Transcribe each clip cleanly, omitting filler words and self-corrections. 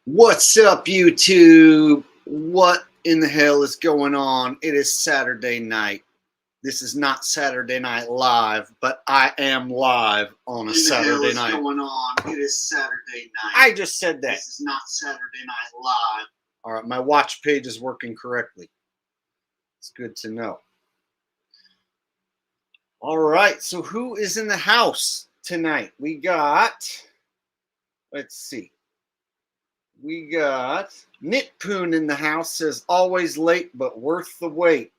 What's up, YouTube? What in the hell is going on? It is Saturday night. This is not Saturday Night Live, but I am live on a Saturday night. What's going on? It is Saturday night. I just said that. This is not Saturday Night Live. All right, my watch page is working correctly. It's good to know. All right, so who is in the house tonight? We got, let's see. We got Nitpoon in the house, says always late but worth the wait.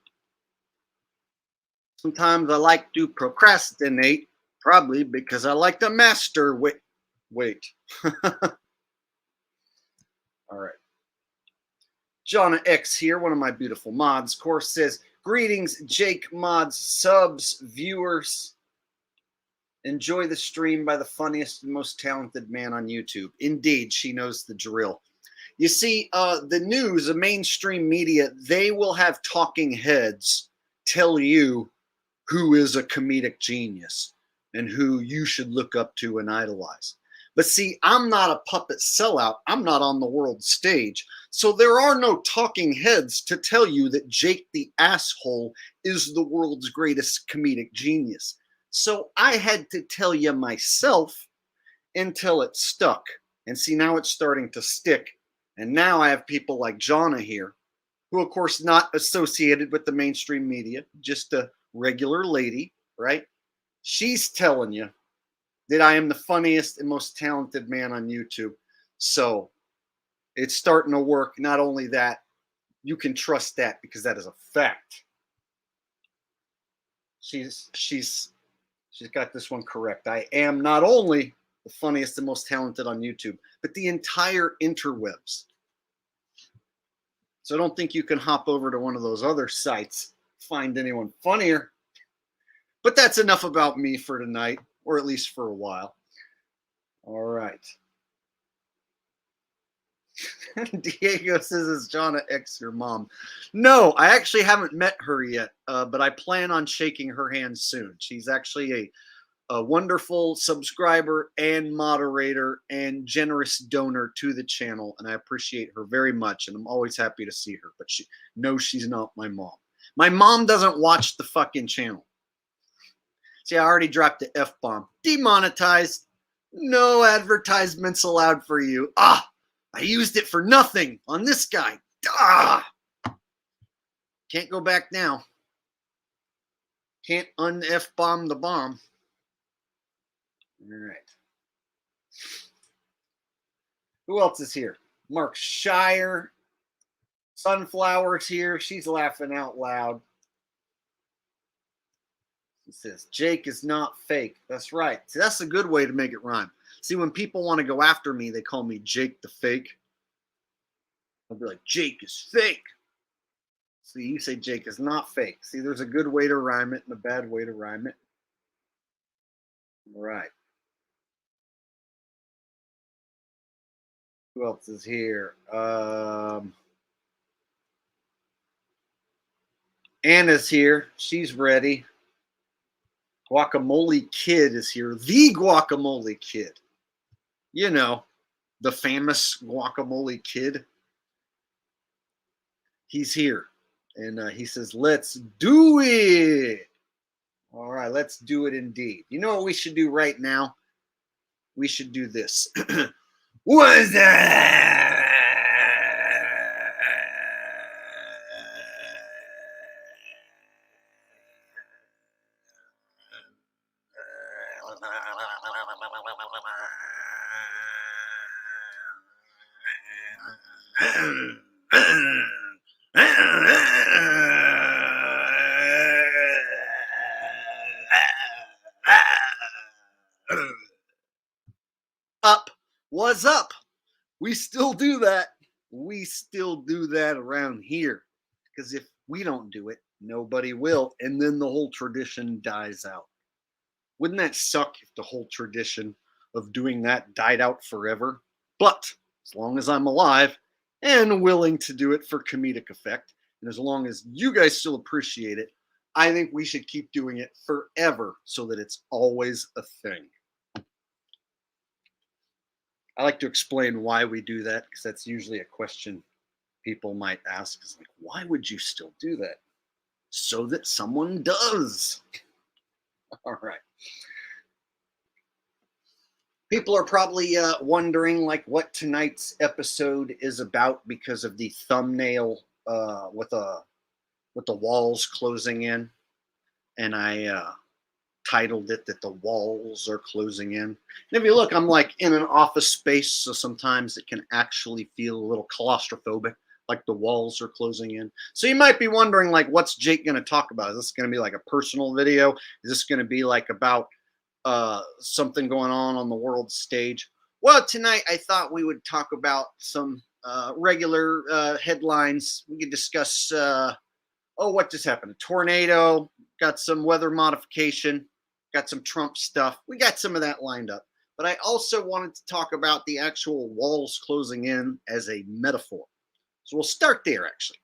Sometimes I like to procrastinate, probably because I like to master wait. All right. Jonna X here, one of my beautiful mods, of course, says, greetings, Jake mods, subs, viewers. Enjoy the stream by the funniest and most talented man on YouTube. Indeed, she knows the drill. You see, the news, the mainstream media, they will have talking heads tell you who is a comedic genius and who you should look up to and idolize. But see, I'm not a puppet sellout. I'm not on the world stage. So there are no talking heads to tell you that Jake the Asshole is the world's greatest comedic genius. So I had to tell you myself until it stuck. And see, now it's starting to stick. And now I have people like Jonna here, who of course not associated with the mainstream media, just a regular lady, right? She's telling you that I am the funniest and most talented man on YouTube. So it's starting to work. Not only that, you can trust that because that is a fact. She's got this one correct. I am not only the funniest and most talented on YouTube, but the entire interwebs. So don't think you can hop over to one of those other sites, find anyone funnier. But that's enough about me for tonight, or at least for a while. All right. Diego says, is Jonna X your mom? No, I actually haven't met her yet, but I plan on shaking her hand soon. She's actually a wonderful subscriber and moderator and generous donor to the channel, and I appreciate her very much, and I'm always happy to see her, but she's not my mom. My mom doesn't watch the fucking channel. See, I already dropped the F-bomb. Demonetized. No advertisements allowed for you. Ah, I used it for nothing on this guy. Ah! Can't go back now. Can't un-F-bomb the bomb. All right. Who else is here? Mark Shire. Sunflower's here. She's laughing out loud. He says, Jake is not fake. That's right. See, that's a good way to make it rhyme. See, when people want to go after me, they call me Jake the Fake. I'll be like, Jake is fake. See, you say Jake is not fake. See, there's a good way to rhyme it and a bad way to rhyme it. All right. Who else is here? Anna's here. She's ready. Guacamole Kid is here. The Guacamole Kid. You know, the famous Guacamole Kid. He's here. And he says, let's do it. All right, let's do it indeed. You know what we should do right now? We should do this. What's that? Up. What's up? We still do that. We still do that around here. Because if we don't do it, nobody will. And then the whole tradition dies out. Wouldn't that suck if the whole tradition of doing that died out forever? But as long as I'm alive and willing to do it for comedic effect, and as long as you guys still appreciate it, I think we should keep doing it forever so that it's always a thing. I like to explain why we do that because that's usually a question people might ask. Is like, why would you still do that? So that someone does. All right. People are probably wondering like what tonight's episode is about because of the thumbnail with the walls closing in, and I titled it that the walls are closing in. And if you look, I'm like in an office space, so sometimes it can actually feel a little claustrophobic, like the walls are closing in. So you might be wondering, like, what's Jake going to talk about? Is this going to be like a personal video? Is this going to be like about something going on the world stage? Well, tonight I thought we would talk about some regular headlines. We could discuss, what just happened? A tornado, got some weather modification, got some Trump stuff. We got some of that lined up. But I also wanted to talk about the actual walls closing in as a metaphor. So we'll start there, actually.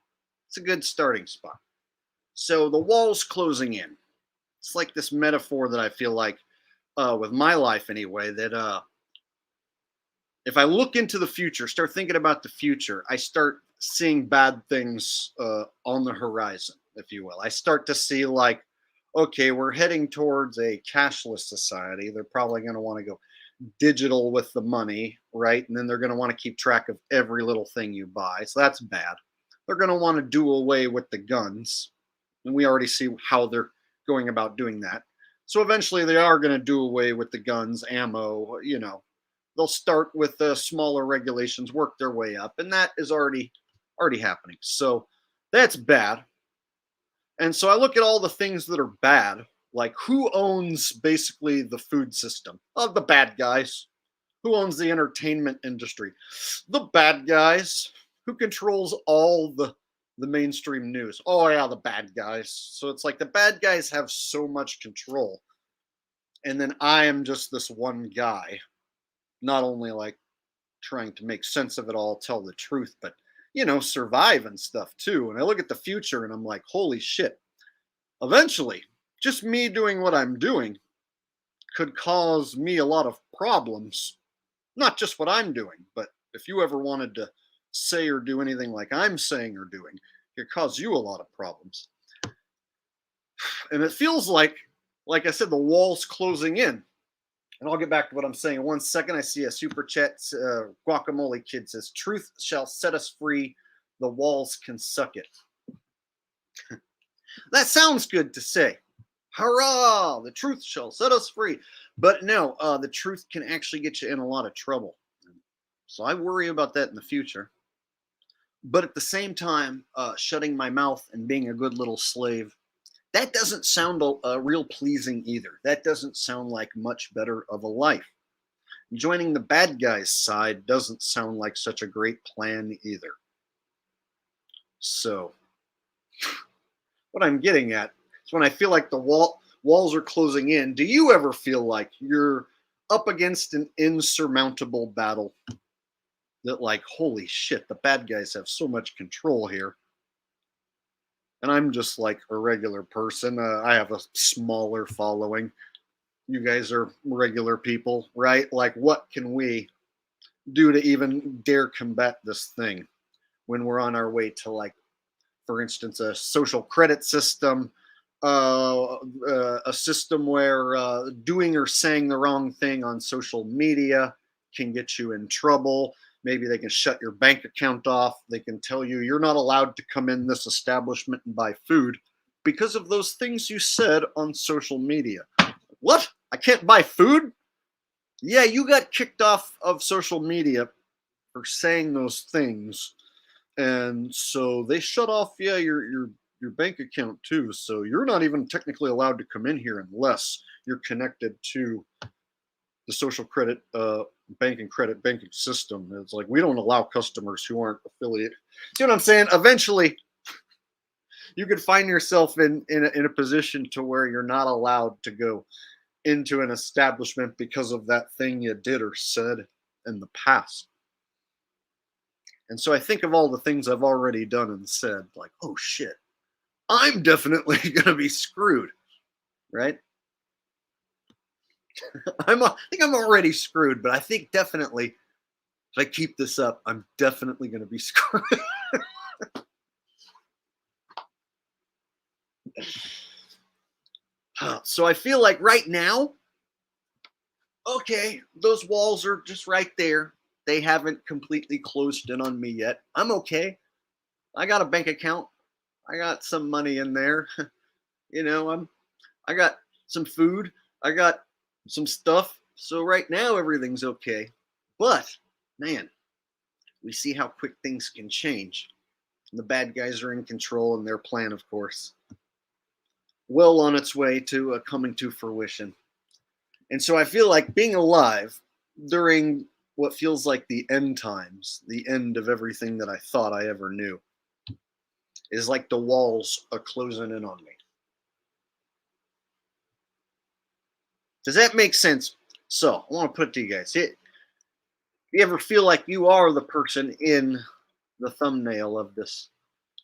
It's a good starting spot. So the walls closing in. It's like this metaphor that I feel like, with my life anyway, that if I look into the future, start thinking about the future, I start seeing bad things on the horizon, if you will. I start to see like, okay, we're heading towards a cashless society. They're probably going to want to go digital with the money, right? And then they're going to want to keep track of every little thing you buy. So that's bad. They're going to want to do away with the guns. And we already see how they're going about doing that. So eventually they are going to do away with the guns, ammo, they'll start with smaller regulations, work their way up. And that is already happening. So that's bad. And so I look at all the things that are bad, like who owns basically the food system? The bad guys. Who owns the entertainment industry? The bad guys. Who controls all the mainstream news? Oh yeah, the bad guys. So it's like the bad guys have so much control. And then I am just this one guy, not only like trying to make sense of it all, tell the truth, but survive and stuff too. And I look at the future and I'm like, holy shit. Eventually, just me doing what I'm doing could cause me a lot of problems. Not just what I'm doing, but if you ever wanted to say or do anything like I'm saying or doing, it could cause you a lot of problems. And it feels like I said, the wall's closing in. And I'll get back to what I'm saying in 1 second. I see a super chat. Guacamole Kid says, truth shall set us free. The walls can suck it. That sounds good to say. Hurrah! The truth shall set us free. But no, the truth can actually get you in a lot of trouble. So I worry about that in the future. But at the same time, shutting my mouth and being a good little slave, that doesn't sound real pleasing either. That doesn't sound like much better of a life. Joining the bad guys' side doesn't sound like such a great plan either. So what I'm getting at is when I feel like the walls are closing in, do you ever feel like you're up against an insurmountable battle that like, holy shit, the bad guys have so much control here? And I'm just like a regular person. I have a smaller following. You guys are regular people, right? Like, what can we do to even dare combat this thing when we're on our way to, like, for instance, a social credit system, a system where doing or saying the wrong thing on social media can get you in trouble. Maybe they can shut your bank account off. They can tell you you're not allowed to come in this establishment and buy food because of those things you said on social media. What? I can't buy food? Yeah, you got kicked off of social media for saying those things. And so they shut off, your bank account too. So you're not even technically allowed to come in here unless you're connected to the social credit banking system. It's like we don't allow customers who aren't affiliated. See what I'm saying? Eventually, you could find yourself in a position to where you're not allowed to go into an establishment because of that thing you did or said in the past. And so I think of all the things I've already done and said, like, oh shit, I'm definitely going to be screwed, right? I think I'm already screwed, but I think definitely If I keep this up, I'm definitely going to be screwed. So I feel like right now, okay, those walls are just right there. They haven't completely closed in on me yet. I'm okay. I got a bank account. I got some money in there. You know, I got some food. I got some stuff. So right now everything's okay. But man, we see how quick things can change. The bad guys are in control, and their plan, of course, well on its way to coming to fruition. And so I feel like being alive during what feels like the end times, the end of everything that I thought I ever knew, is like the walls are closing in on me. Does that make sense? So I want to put it to you guys. You ever feel like you are the person in the thumbnail of this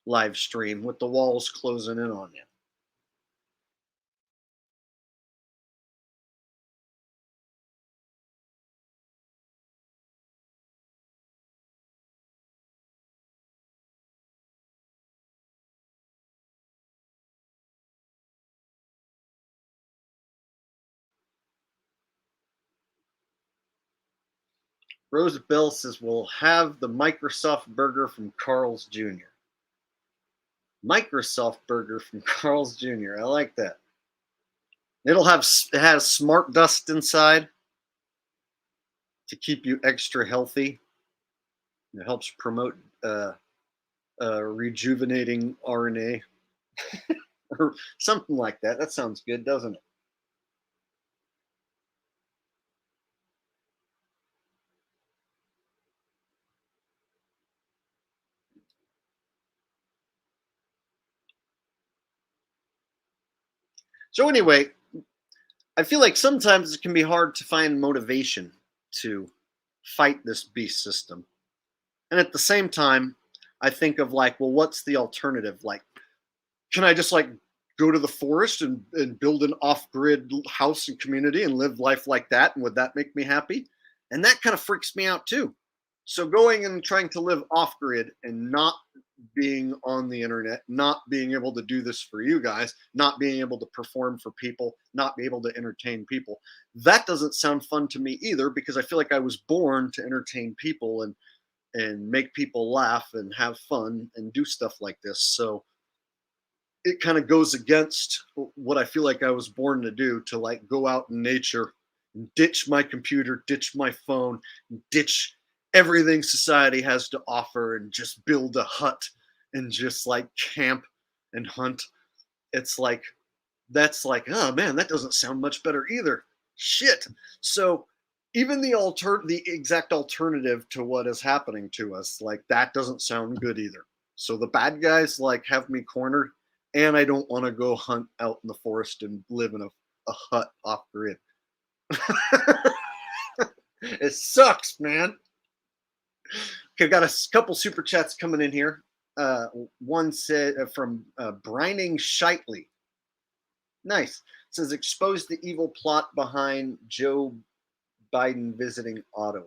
live stream with the walls closing in on you? Rose Bell says, we'll have the Microsoft burger from Carl's Jr. Microsoft burger from Carl's Jr. I like that. It has smart dust inside to keep you extra healthy. It helps promote rejuvenating RNA or something like that. That sounds good, doesn't it? So anyway, I feel like sometimes it can be hard to find motivation to fight this beast system. And at the same time, I think of like, well, what's the alternative? Like, can I just like go to the forest and build an off-grid house and community and live life like that? And would that make me happy? And that kind of freaks me out too. So going and trying to live off-grid and not being on the internet, not being able to do this for you guys, not being able to perform for people, not be able to entertain people, that doesn't sound fun to me either, because I feel like I was born to entertain people and make people laugh and have fun and do stuff like this. So it kind of goes against what I feel like I was born to do, to like go out in nature and ditch my computer, ditch my phone, ditch everything society has to offer and just build a hut and just like camp and hunt. It's like, that's like, oh man, that doesn't sound much better either. Shit. So even the exact alternative to what is happening to us, like that doesn't sound good either. So the bad guys like have me cornered, and I don't want to go hunt out in the forest and live in a hut off grid. It sucks, man. Okay, I've got a couple super chats coming in here. One said from Brining Shitley. Nice. It says, expose the evil plot behind Joe Biden visiting Ottawa.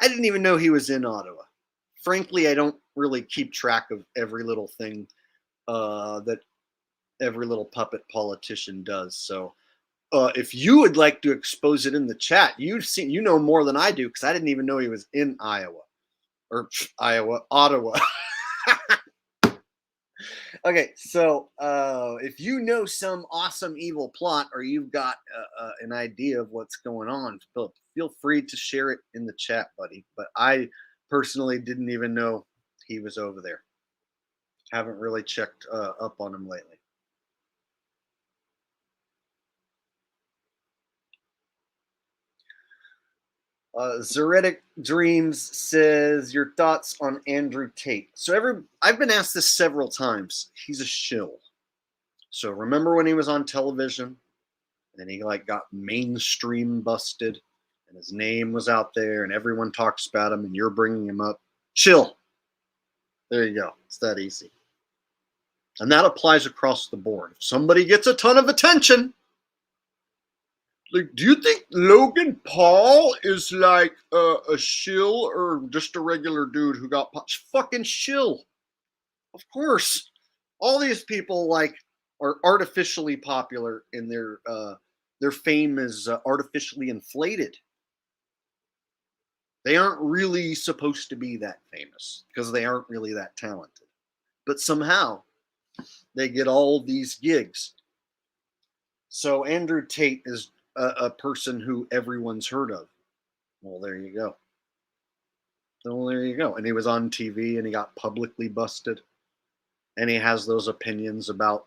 I didn't even know he was in Ottawa. Frankly, I don't really keep track of every little thing that every little puppet politician does. So if you would like to expose it in the chat, you know more than I do, because I didn't even know he was in Ottawa. Okay, so if you know some awesome evil plot, or you've got an idea of what's going on, feel free to share it in the chat, buddy. But I personally didn't even know he was over there. Haven't really checked up on him lately. Zeretic Dreams says, your thoughts on Andrew Tate. So I've been asked this several times. He's a shill. So remember when he was on television and he like got mainstream busted and his name was out there and everyone talks about him and you're bringing him up? Chill. There you go. It's that easy. And that applies across the board. If somebody gets a ton of attention, Like, do you think Logan Paul is like a shill or just a regular dude who got fucking shill? Of course, all these people like are artificially popular, and their fame is artificially inflated. They aren't really supposed to be that famous because they aren't really that talented. But somehow they get all these gigs. So Andrew Tate is a person who everyone's heard of. Well, there you go. Well, there you go. And he was on TV and he got publicly busted. And he has those opinions about,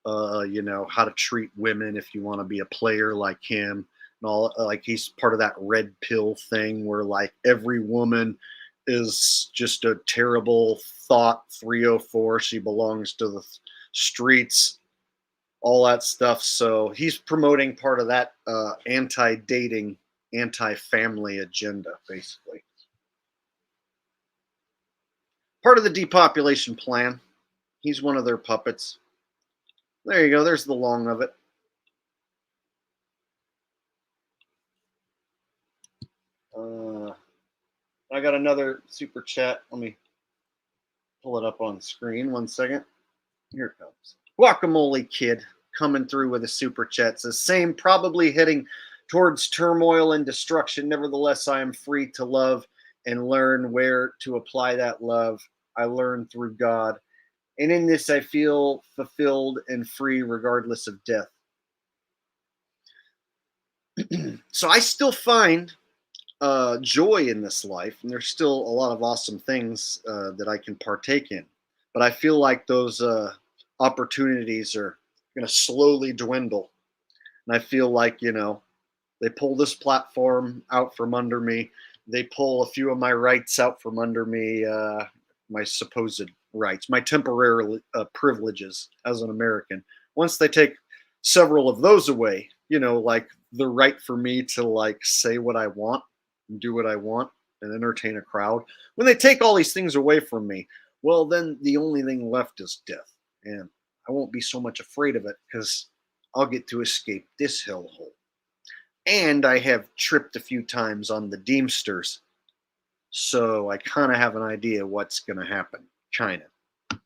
how to treat women if you want to be a player like him. And all, like, he's part of that red pill thing where, like, every woman is just a terrible thought 304. She belongs to the streets, all that stuff. So he's promoting part of that anti-dating, anti-family agenda, basically. Part of the depopulation plan. He's one of their puppets. There you go. There's the long of it. I got another super chat. Let me pull it up on screen. 1 second. Here it comes. Guacamole Kid coming through with a super chat. Says, same, probably heading towards turmoil and destruction. Nevertheless, I am free to love and learn where to apply that love I learned through God. And in this, I feel fulfilled and free regardless of death. So I still find joy in this life, and there's still a lot of awesome things that I can partake in. But I feel like those opportunities are going to slowly dwindle. And I feel like, they pull this platform out from under me. They pull a few of my rights out from under me, my supposed rights, my temporary privileges as an American. Once they take several of those away, like the right for me to like say what I want and do what I want and entertain a crowd. When they take all these things away from me, well, then the only thing left is death. And I won't be so much afraid of it because I'll get to escape this hellhole. And I have tripped a few times on the Deemsters. So I kind of have an idea what's going to happen. China. If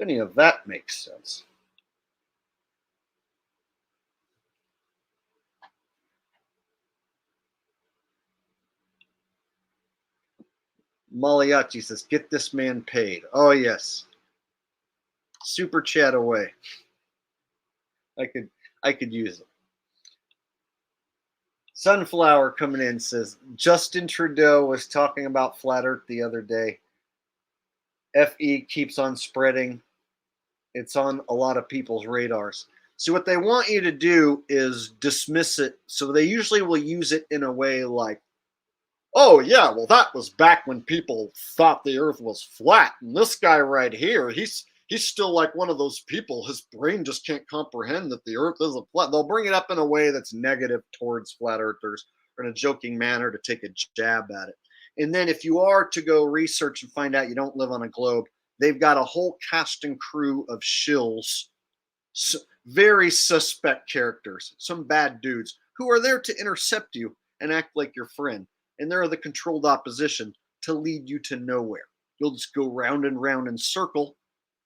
any of that makes sense. Maliachi says, get this man paid. Oh, yes. Super chat away. I could use it. Sunflower coming in says, Justin Trudeau was talking about flat earth the other day. FE keeps on spreading. It's on a lot of people's radars. So what they want you to do is dismiss it. So they usually will use it in a way like, oh, yeah, well, that was back when people thought the earth was flat. And this guy right here, he's still like one of those people. His brain just can't comprehend that the earth isn't flat. They'll bring it up in a way that's negative towards flat earthers or in a joking manner to take a jab at it. And then if you are to go research and find out you don't live on a globe, they've got a whole cast and crew of shills, very suspect characters, some bad dudes who are there to intercept you and act like your friend. And they're the controlled opposition to lead you to nowhere. You'll just go round and round in circle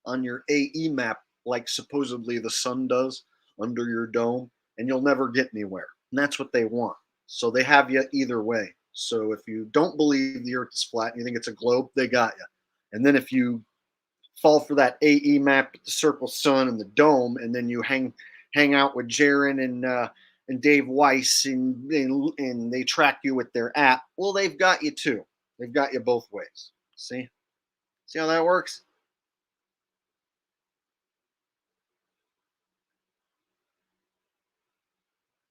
on your AE map like supposedly the sun does under your dome, and you'll never get anywhere. And that's what they want. So they have you either way. So if you don't believe the earth is flat and you think it's a globe, they got you. And then if you fall for that AE map with the circle sun and the dome, and then you hang out with Jaron and Dave Weiss and they track you with their app, well, they've got you too. They've got you both ways. See how that works?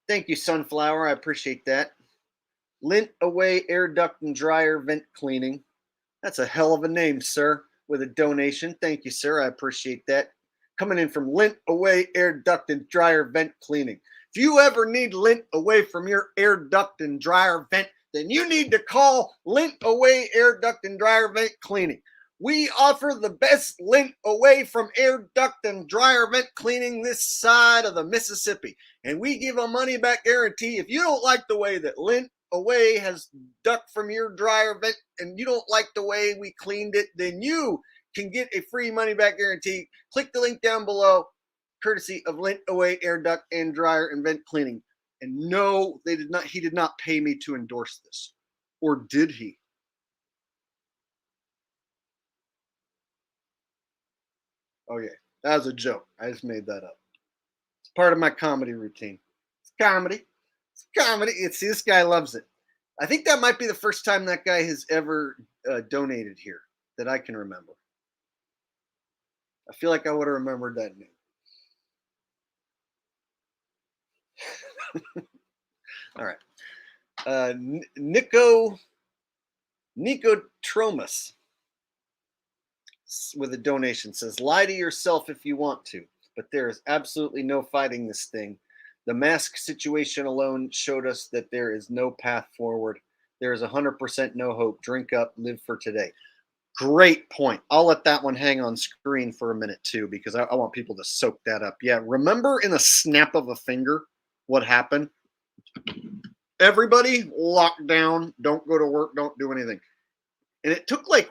Thank you, Sunflower. I appreciate that. Lint Away Air Duct and Dryer Vent Cleaning. That's a hell of a name, sir, with a donation. Thank you, sir. I appreciate that. Coming in from Lint Away Air Duct and Dryer Vent Cleaning. If you ever need lint away from your air duct and dryer vent, then you need to call Lint Away Air Duct and Dryer Vent Cleaning. We offer the best lint away from air duct and dryer vent cleaning this side of the Mississippi. And we give a money back guarantee. If you don't like the way that lint away has duct from your dryer vent and you don't like the way we cleaned it, then you can get a free money back guarantee. Click the link down below, courtesy of Lint Away Air Duct and Dryer and Vent Cleaning. And no, they did not. He did not pay me to endorse this. Or did he? Oh, yeah. That was a joke. I just made that up. It's part of my comedy routine. It's comedy. It's comedy. See, this guy loves it. I think that might be the first time that guy has ever donated here that I can remember. I feel like I would have remembered that name. All right. Nico Tromus with a donation says, lie to yourself if you want to, but there is absolutely no fighting this thing. The mask situation alone showed us that there is no path forward. There is 100% no hope. Drink up, live for today. Great point. I'll let that one hang on screen for a minute too, because I want people to soak that up. Yeah, remember in a snap of a finger what happened? Everybody locked down, don't go to work, don't do anything. And it took like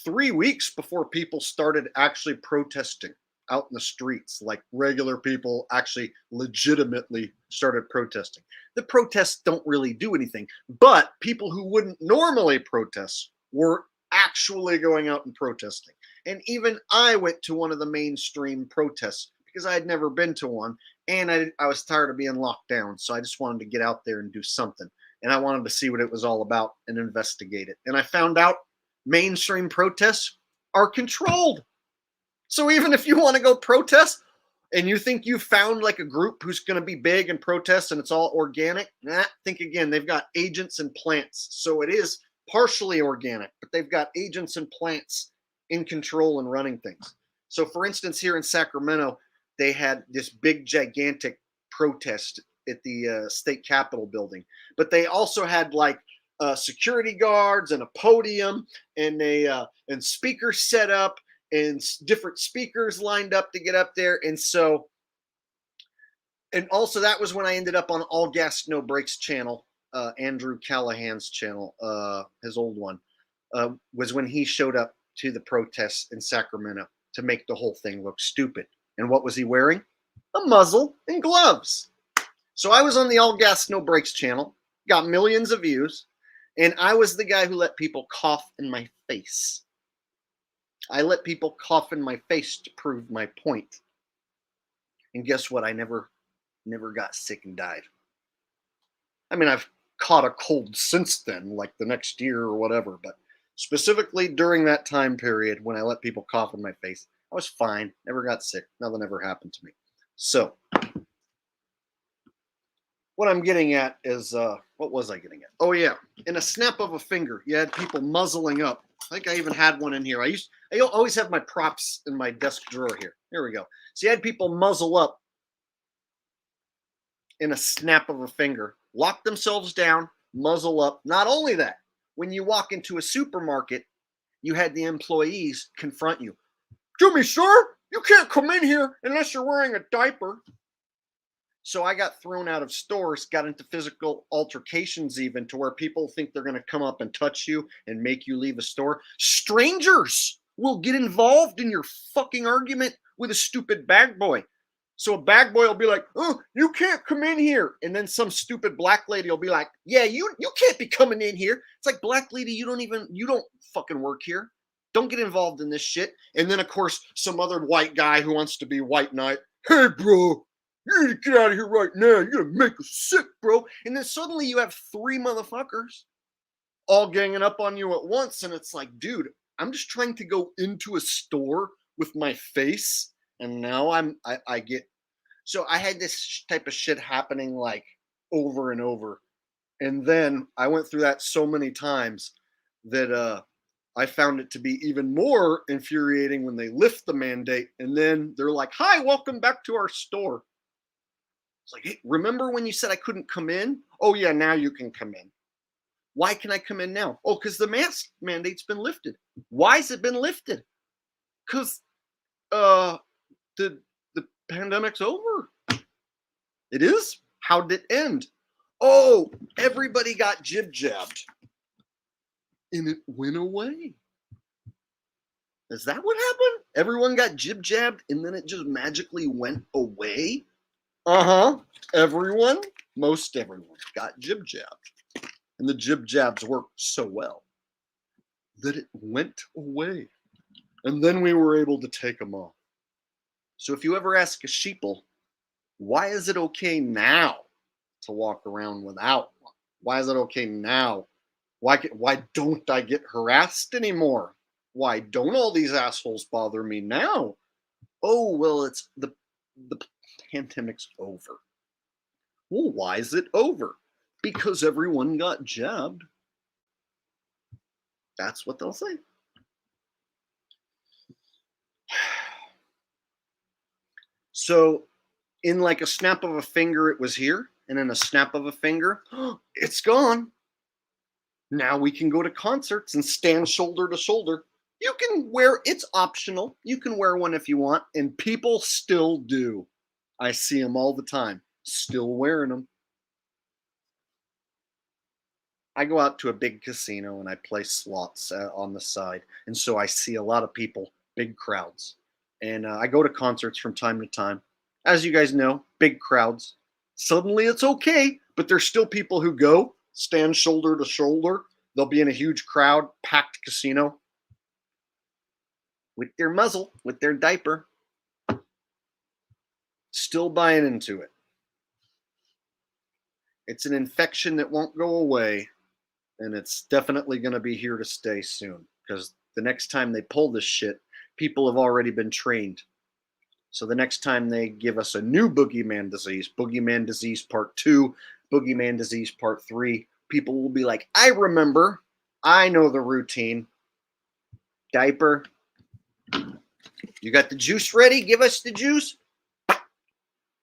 3 weeks before people started actually protesting out in the streets, like regular people actually legitimately started protesting. The protests don't really do anything, but people who wouldn't normally protest were actually going out and protesting. And even I went to one of the mainstream protests because I had never been to one, and I was tired of being locked down, so I just wanted to get out there and do something. And I wanted to see what it was all about and investigate it. And I found out mainstream protests are controlled. So even if you want to go protest and you think you found like a group who's going to be big and protest and it's all organic, think again. They've got agents and plants. So it is partially organic, but they've got agents and plants in control and running things. So for instance, here in Sacramento, they had this big, gigantic protest at the state capitol building, but they also had like security guards and a podium and and speakers set up and different speakers lined up to get up there. And also that was when I ended up on All Gas No Brakes channel, Andrew Callahan's channel, his old one, was when he showed up to the protests in Sacramento to make the whole thing look stupid. And what was he wearing? A muzzle and gloves. So I was on the All Gas No Brakes channel, got millions of views, and I was the guy who let people cough in my face. I let people cough in my face to prove my point. And guess what? I never got sick and died. I mean, I've caught a cold since then, like the next year or whatever, but specifically during that time period when I let people cough in my face, I was fine, never got sick, nothing ever happened to me. So what I'm getting at is, what was I getting at? Oh yeah, in a snap of a finger, you had people muzzling up. I think I even had one in here. I always have my props in my desk drawer here. Here we go. So you had people muzzle up in a snap of a finger, lock themselves down, muzzle up. Not only that, when you walk into a supermarket, you had the employees confront you. "Excuse me, sir, you can't come in here unless you're wearing a diaper." So I got thrown out of stores, got into physical altercations even to where people think they're going to come up and touch you and make you leave a store. Strangers will get involved in your fucking argument with a stupid bag boy. So a bag boy will be like, "Oh, you can't come in here." And then some stupid black lady will be like, "Yeah, you can't be coming in here." It's like, black lady, you don't fucking work here. Don't get involved in this shit. And then of course, some other white guy who wants to be white knight. "Hey, bro, you need to get out of here right now. You're gonna make us sick, bro." And then suddenly you have 3 motherfuckers all ganging up on you at once. And it's like, dude, I'm just trying to go into a store with my face. And now I get, so I had this type of shit happening like over and over. And then I went through that so many times that I found it to be even more infuriating when they lift the mandate and then they're like, "Hi, welcome back to our store." It's like, "Hey, remember when you said I couldn't come in? Oh yeah, now you can come in." Why can I come in now? Oh, because the mask mandate's been lifted. Why has it been lifted? Because the pandemic's over. It is? How did it end? Oh, everybody got jib-jabbed. And it went away. Is that what happened? Everyone got jib-jabbed and then it just magically went away? Uh-huh. Everyone, most everyone got jib-jabbed. And the jib-jabs worked so well that it went away. And then we were able to take them off. So if you ever ask a sheeple, why is it okay now to walk around without one? Why is it okay now? Why don't I get harassed anymore? Why don't all these assholes bother me now? Oh, well, it's the pandemic's over. Well, why is it over? Because everyone got jabbed. That's what they'll say. So in like a snap of a finger, it was here. And in a snap of a finger, it's gone. Now we can go to concerts and stand shoulder to shoulder. You can wear, it's optional. You can wear one if you want. And people still do. I see them all the time, still wearing them. I go out to a big casino and I play slots on the side. And so I see a lot of people, big crowds. And I go to concerts from time to time. As you guys know, big crowds. Suddenly it's okay, but there's still people who go, stand shoulder to shoulder. They'll be in a huge crowd, packed casino, with their muzzle, with their diaper, still buying into it. It's an infection that won't go away, and it's definitely going to be here to stay soon, because the next time they pull this shit, people have already been trained. So the next time they give us a new boogeyman disease part 2, boogeyman disease part 3, people will be like, I remember, I know the routine. Diaper, you got the juice ready? Give us the juice.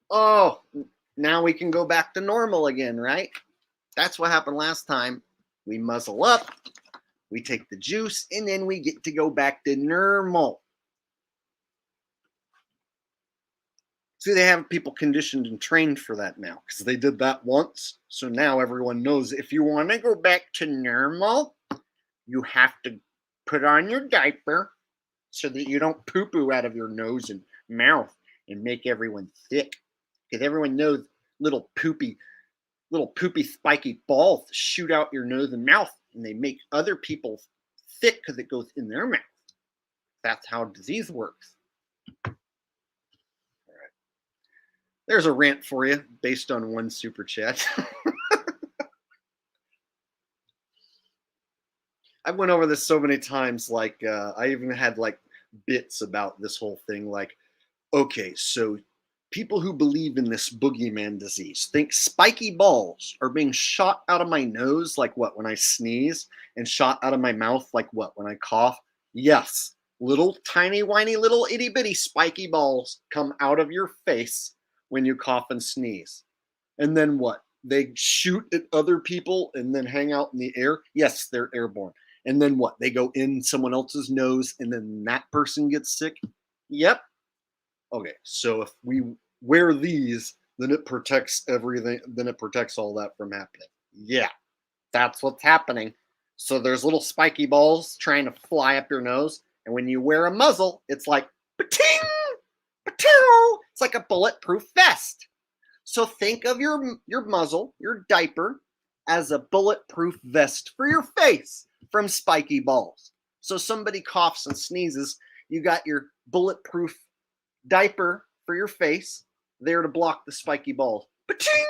Oh, now we can go back to normal again, right? That's what happened last time. We muzzle up, we take the juice, and then we get to go back to normal. See, they have people conditioned and trained for that now because they did that once. So now everyone knows if you want to go back to normal, you have to put on your diaper so that you don't poo-poo out of your nose and mouth and make everyone sick. Because everyone knows little poopy spiky balls shoot out your nose and mouth, and they make other people sick because it goes in their mouth. That's how disease works. There's a rant for you based on one super chat. I went over this so many times, like I even had like bits about this whole thing. Like, okay, so people who believe in this boogeyman disease think spiky balls are being shot out of my nose, like what, when I sneeze, and shot out of my mouth, like what, when I cough? Yes, little tiny whiny little itty bitty spiky balls come out of your face when you cough and sneeze. And then what? They shoot at other people and then hang out in the air? Yes, they're airborne. And then what? They go in someone else's nose and then that person gets sick? Yep. Okay, so if we wear these, then it protects everything, then it protects all that from happening. Yeah, that's what's happening. So there's little spiky balls trying to fly up your nose. And when you wear a muzzle, it's like, pa-ting! It's like a bulletproof vest. So think of your muzzle, your diaper, as a bulletproof vest for your face from spiky balls. So somebody coughs and sneezes, you got your bulletproof diaper for your face there to block the spiky balls. Pa-ting!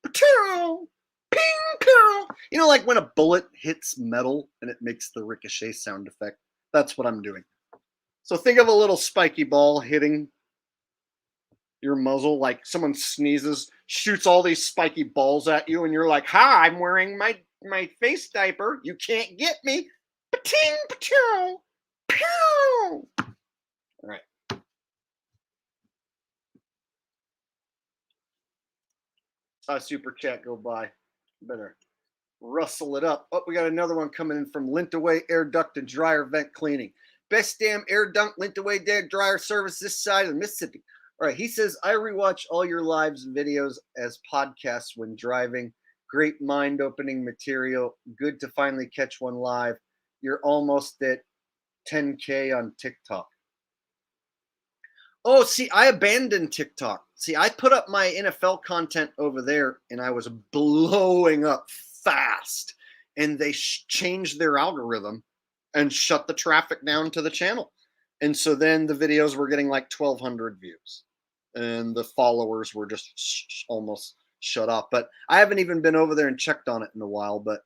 Pa-ting! Ping! Ping! You know, like when a bullet hits metal and it makes the ricochet sound effect? That's what I'm doing. So think of a little spiky ball hitting your muzzle, like someone sneezes, shoots all these spiky balls at you, and you're like, "Hi, I'm wearing my face diaper. You can't get me." Pa-ting, pa-chow, pew. All right. Saw a super chat go by. Better Rustle it up. Oh, we got another one coming in from Lint Away Air Duct and Dryer Vent Cleaning. Best damn air duct, lint away dryer service this side of the Mississippi. All right, he says, I rewatch all your lives and videos as podcasts when driving. Great mind opening material. Good to finally catch one live. You're almost at 10K on TikTok. Oh, see, I abandoned TikTok. See, I put up my NFL content over there and I was blowing up fast. And they changed their algorithm and shut the traffic down to the channel. And so then the videos were getting like 1,200 views and the followers were just almost shut off. But I haven't even been over there and checked on it in a while. But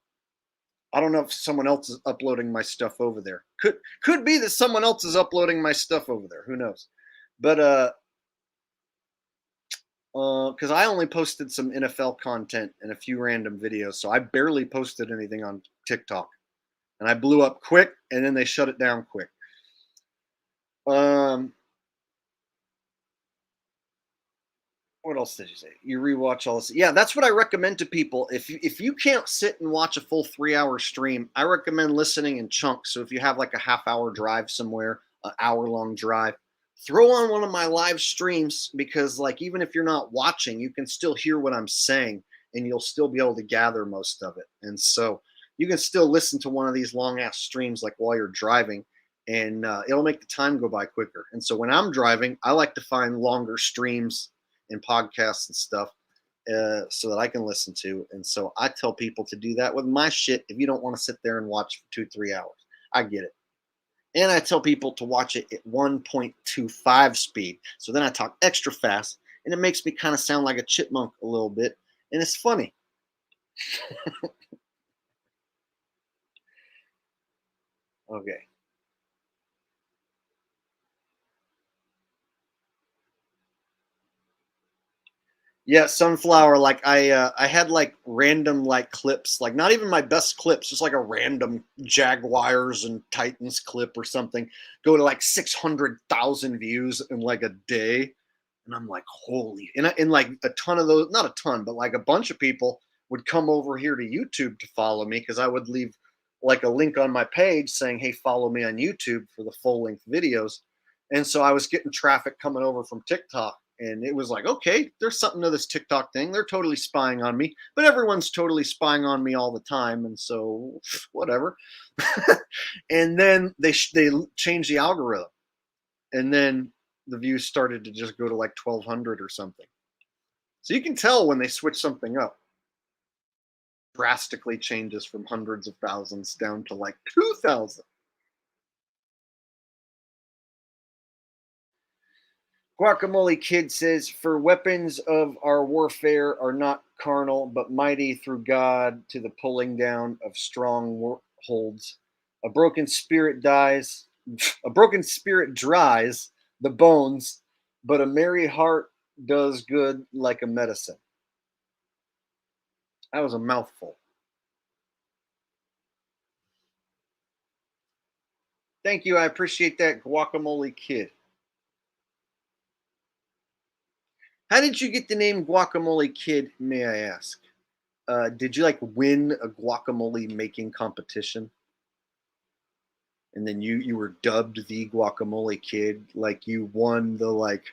I don't know if someone else is uploading my stuff over there. Could be that someone else is uploading my stuff over there. Who knows? But because I only posted some NFL content and a few random videos, so I barely posted anything on TikTok, and I blew up quick, and then they shut it down quick. What else did you say? You rewatch all this? Yeah, that's what I recommend to people. If you can't sit and watch a full 3-hour stream, I recommend listening in chunks. So if you have like a half-hour drive somewhere, an hour-long drive, throw on one of my live streams because like even if you're not watching, you can still hear what I'm saying and you'll still be able to gather most of it. And so you can still listen to one of these long-ass streams like while you're driving, and it'll make the time go by quicker. And so when I'm driving, I like to find longer streams and podcasts and stuff so that I can listen to. And so I tell people to do that with my shit if you don't want to sit there and watch for 2-3 hours. I get it. And I tell people to watch it at 1.25 speed. So then I talk extra fast and it makes me kind of sound like a chipmunk a little bit. And it's funny. Okay. Yeah, Sunflower. Like I had like random like clips, like not even my best clips, just like a random Jaguars and Titans clip or something, go to like 600,000 views in like a day, and I'm like, holy! And like a ton of those, not a ton, but like a bunch of people would come over here to YouTube to follow me because I would leave like a link on my page saying, "Hey, follow me on YouTube for the full length videos," and so I was getting traffic coming over from TikTok. And it was like, okay, there's something to this TikTok thing. They're totally spying on me, but everyone's totally spying on me all the time. And so whatever. And then they changed the algorithm. And then the views started to just go to like 1,200 or something. So you can tell when they switch something up. Drastically changes from hundreds of thousands down to like 2,000. Guacamole Kid says, for weapons of our warfare are not carnal, but mighty through God to the pulling down of strongholds. A broken spirit dies, a broken spirit dries the bones, but a merry heart does good like a medicine. That was a mouthful. Thank you. I appreciate that, Guacamole Kid. How did you get the name Guacamole Kid, may I ask? Did you like win a guacamole making competition? And then you were dubbed the Guacamole Kid, like you won the like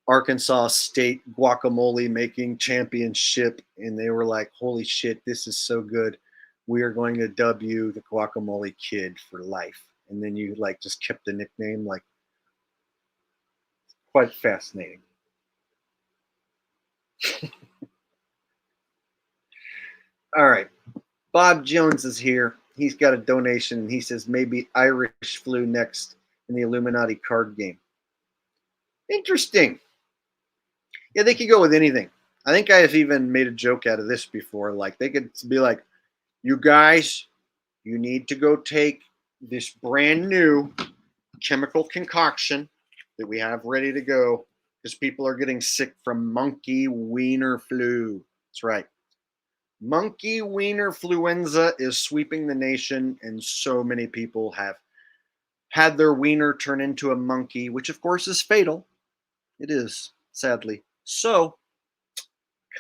Arkansas State guacamole making championship, and they were like, "Holy shit, this is so good! We are going to dub you the Guacamole Kid for life." And then you like just kept the nickname, like quite fascinating. All right, Bob Jones is here. He's got a donation, and he says maybe Irish flu next in the Illuminati card game. Interesting. Yeah, they could go with anything. I think I have even made a joke out of this before. Like they could be like, "You guys, you need to go take this brand new chemical concoction that we have ready to go because people are getting sick from monkey wiener flu." That's right. Monkey wiener fluenza is sweeping the nation, and so many people have had their wiener turn into a monkey, which of course is fatal. It is, sadly. So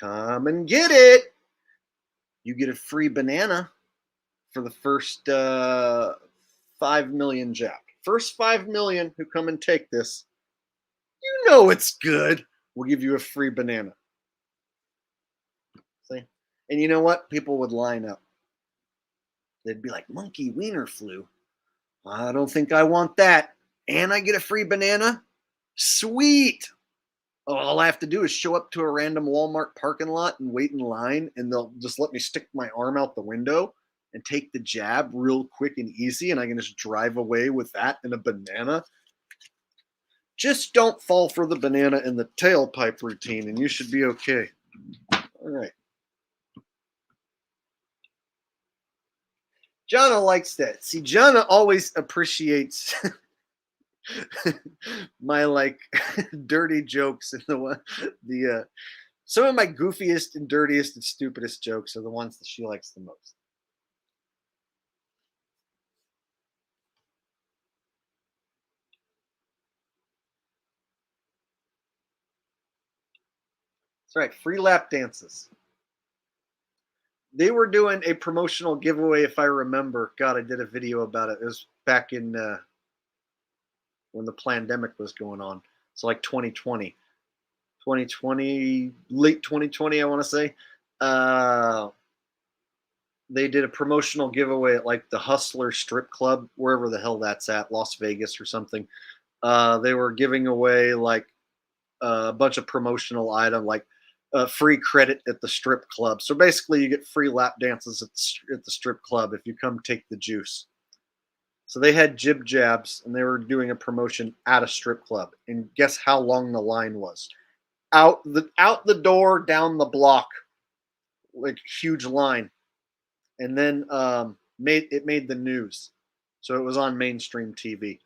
come and get it. you get a free banana for the first 5 million jab. First 5 million who come and take this, you know it's good. We'll give you a free banana. See? And you know what? People would line up. They'd be like, monkey wiener flu. I don't think I want that. And I get a free banana? Sweet. All I have to do is show up to a random Walmart parking lot and wait in line, and they'll just let me stick my arm out the window and take the jab real quick and easy, and I can just drive away with that and a banana. Just don't fall for the banana in the tailpipe routine, and you should be okay. All right. Jonna likes that. See, Jonna always appreciates my like dirty jokes and the some of my goofiest and dirtiest and stupidest jokes are the ones that she likes the most. That's right, free lap dances. They were doing a promotional giveaway, if I remember. God, I did a video about it. It was back in when the pandemic was going on. So like 2020, late 2020, I want to say. They did a promotional giveaway at like the Hustler Strip Club, wherever the hell that's at, Las Vegas or something. They were giving away like a bunch of promotional items, like free credit at the strip club. So basically, you get free lap dances at the strip club if you come take the juice. So they had jib jabs, and they were doing a promotion at a strip club. And guess how long the line was? Out the door, down the block, like huge line. And then made the news, so it was on mainstream TV.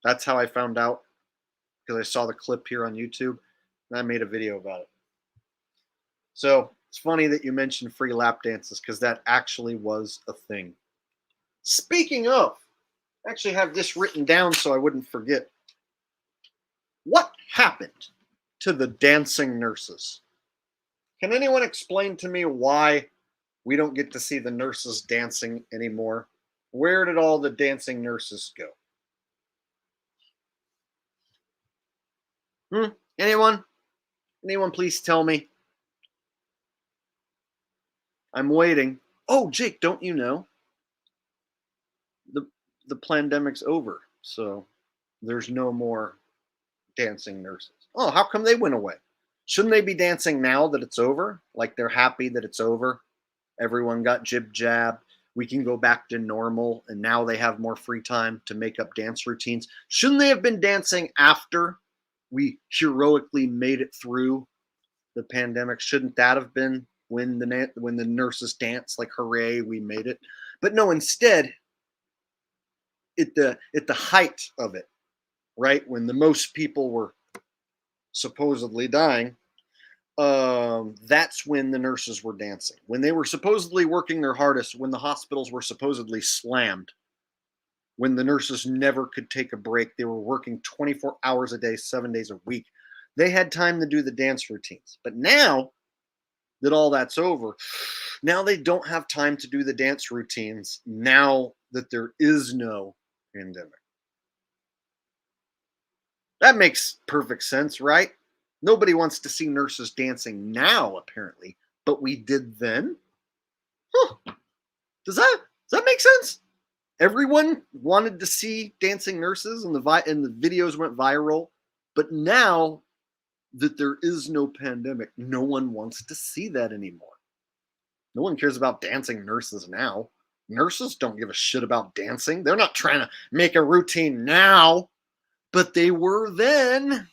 That's how I found out, because I saw the clip here on YouTube, and I made a video about it. So it's funny that you mentioned free lap dances, because that actually was a thing. Speaking of, I actually have this written down so I wouldn't forget. What happened to the dancing nurses? Can anyone explain to me why we don't get to see the nurses dancing anymore? Where did all the dancing nurses go? Anyone? Anyone please tell me? I'm waiting. Oh, Jake, don't you know? The pandemic's over, so there's no more dancing nurses. Oh, how come they went away? Shouldn't they be dancing now that it's over? Like they're happy that it's over? Everyone got jib jab. We can go back to normal, and now they have more free time to make up dance routines. Shouldn't they have been dancing after we heroically made it through the pandemic? Shouldn't that have been when the nurses dance like, hooray, we made it? But no, instead, at the height of it, right, when the most people were supposedly dying, that's when the nurses were dancing. When they were supposedly working their hardest, when the hospitals were supposedly slammed, when the nurses never could take a break, they were working 24 hours a day, 7 days a week. They had time to do the dance routines. But now that all that's over, now they don't have time to do the dance routines now that there is no pandemic. That makes perfect sense, right? Nobody wants to see nurses dancing now, apparently, but we did then. Huh. Does that make sense? Everyone wanted to see dancing nurses, and the videos went viral. But now that there is no pandemic, no one wants to see that anymore. No one cares about dancing nurses now. Nurses don't give a shit about dancing. They're not trying to make a routine now, but they were then,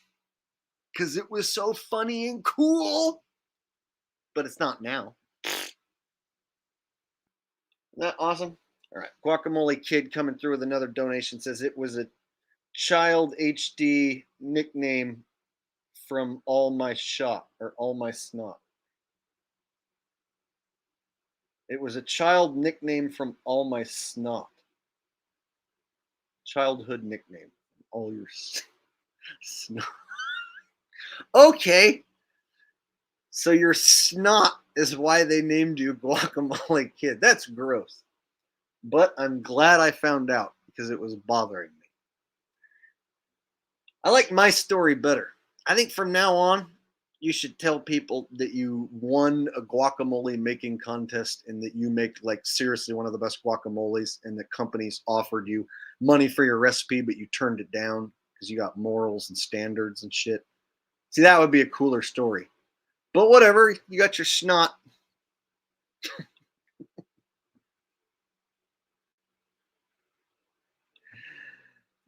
because it was so funny and cool. But it's not now. Isn't that awesome? All right. Guacamole Kid coming through with another donation says it was a child HD nickname from All My Shot, or All My Snot. It was a child nickname from All My Snot. Childhood nickname. All your snot. Okay. So your snot is why they named you Guacamole Kid. That's gross. But I'm glad I found out because it was bothering me. I like my story better. I think from now on, you should tell people that you won a guacamole making contest and that you make like seriously one of the best guacamoles and that companies offered you money for your recipe, but you turned it down because you got morals and standards and shit. See, that would be a cooler story. But whatever, you got your snot.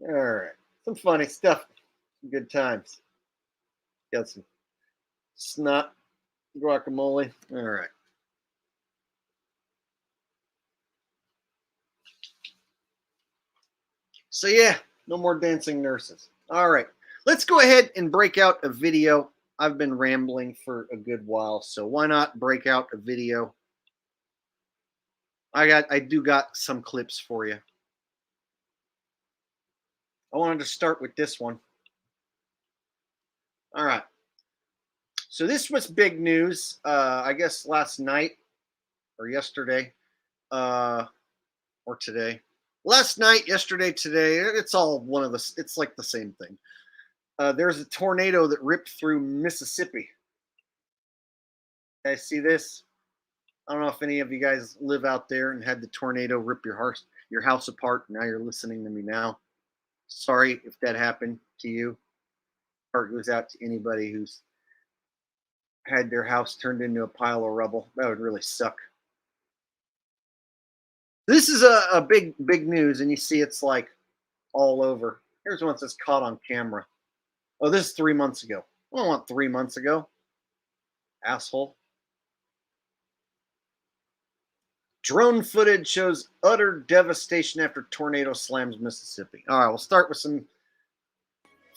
All right. Some funny stuff. Some good times. Got some snot guacamole. All right. So yeah, no more dancing nurses. All right. Let's go ahead and break out a video. I've been rambling for a good while, so why not break out a video? I do got some clips for you. I wanted to start with this one. All right. So this was big news. I guess last night or yesterday, or today. Last night, yesterday, today. It's all one of the. It's like the same thing. There's a tornado that ripped through Mississippi. You guys see this? I don't know if any of you guys live out there and had the tornado rip your house apart. Now you're listening to me now. Sorry if that happened to you. Heart goes out to anybody who's had their house turned into a pile of rubble. That would really suck. This is a big news, and you see it's like all over. Here's one that's caught on camera. Oh, this is 3 months ago. I don't want 3 months ago. Asshole. Drone footage shows utter devastation after tornado slams Mississippi. All right, we'll start with some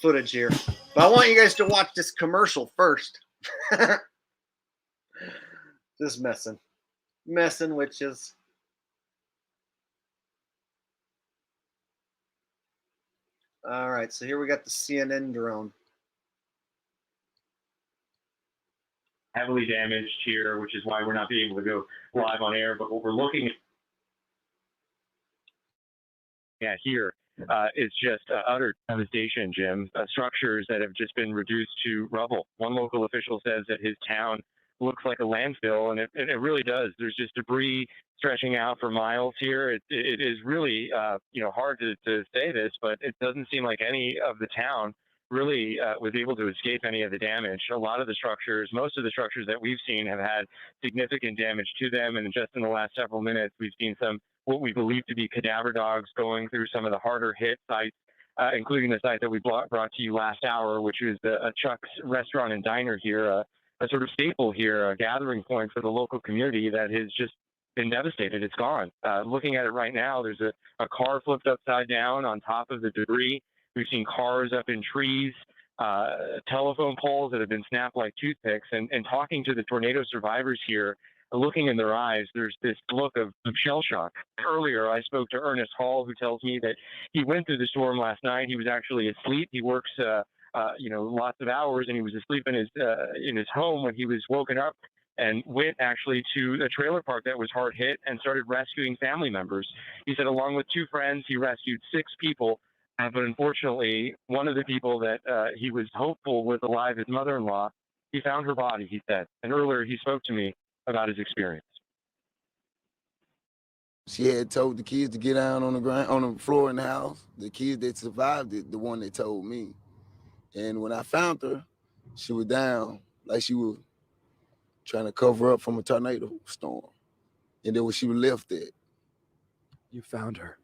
footage here. But I want you guys to watch this commercial first. Just messing witches. All right, so here we got the CNN drone. Heavily damaged here, which is why we're not being able to go live on air. But what we're looking at here is just utter devastation, Jim. Structures that have just been reduced to rubble. One local official says that his town looks like a landfill, and it really does. There's just debris stretching out for miles here. It is really hard to say this, but it doesn't seem like any of the town really was able to escape any of the damage. A lot of the structures, most of the structures that we've seen have had significant damage to them, and just in the last several minutes, we've seen some what we believe to be cadaver dogs going through some of the harder hit sites, including the site that we brought to you last hour, which is a Chuck's restaurant and diner here, a sort of staple here, a gathering point for the local community that has just been devastated. It's gone. Looking at it right now, there's a car flipped upside down on top of the debris. We've seen cars up in trees, telephone poles that have been snapped like toothpicks, and talking to the tornado survivors here, looking in their eyes, there's this look of shell shock. Earlier, I spoke to Ernest Hall, who tells me that he went through the storm last night. He was actually asleep. He works, lots of hours, and he was asleep in his home when he was woken up and went actually to a trailer park that was hard hit and started rescuing family members. He said along with two friends, he rescued 6 people. But unfortunately, one of the people that he was hopeful was alive, his mother-in-law, he found her body, he said. And earlier he spoke to me about his experience. She had told the kids to get down on the ground, on the floor in the house. The kids that survived it, the one that told me. And when I found her, she was down like she was trying to cover up from a tornado storm. And then when she was left at. You found her.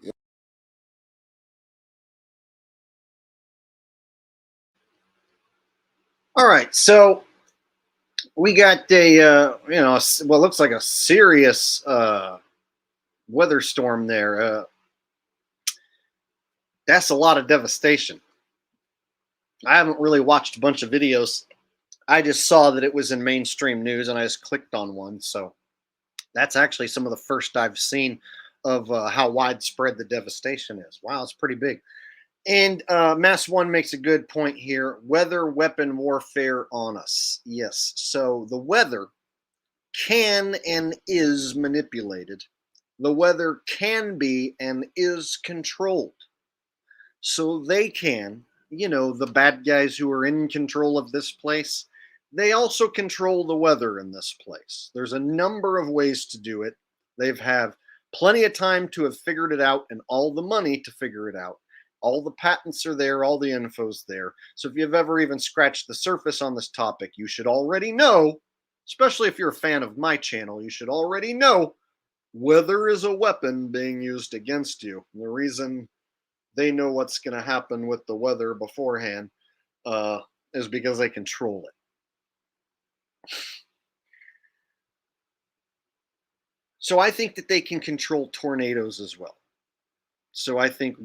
Yeah. All right, so we got what looks like a serious weather storm there. That's a lot of devastation. I haven't really watched a bunch of videos. I just saw that it was in mainstream news, and I just clicked on one. So that's actually some of the first I've seen of how widespread the devastation is. Wow, it's pretty big. And Mass One makes a good point here. Weather weapon warfare on us. Yes. So the weather can and is manipulated. The weather can be and is controlled. So they can, the bad guys who are in control of this place, they also control the weather in this place. There's a number of ways to do it. They've have plenty of time to have figured it out and all the money to figure it out. All the patents are there, all the info's there. So if you've ever even scratched the surface on this topic, you should already know, especially if you're a fan of my channel, you should already know weather is a weapon being used against you. And the reason they know what's going to happen with the weather beforehand is because they control it. So I think that they can control tornadoes as well. So I think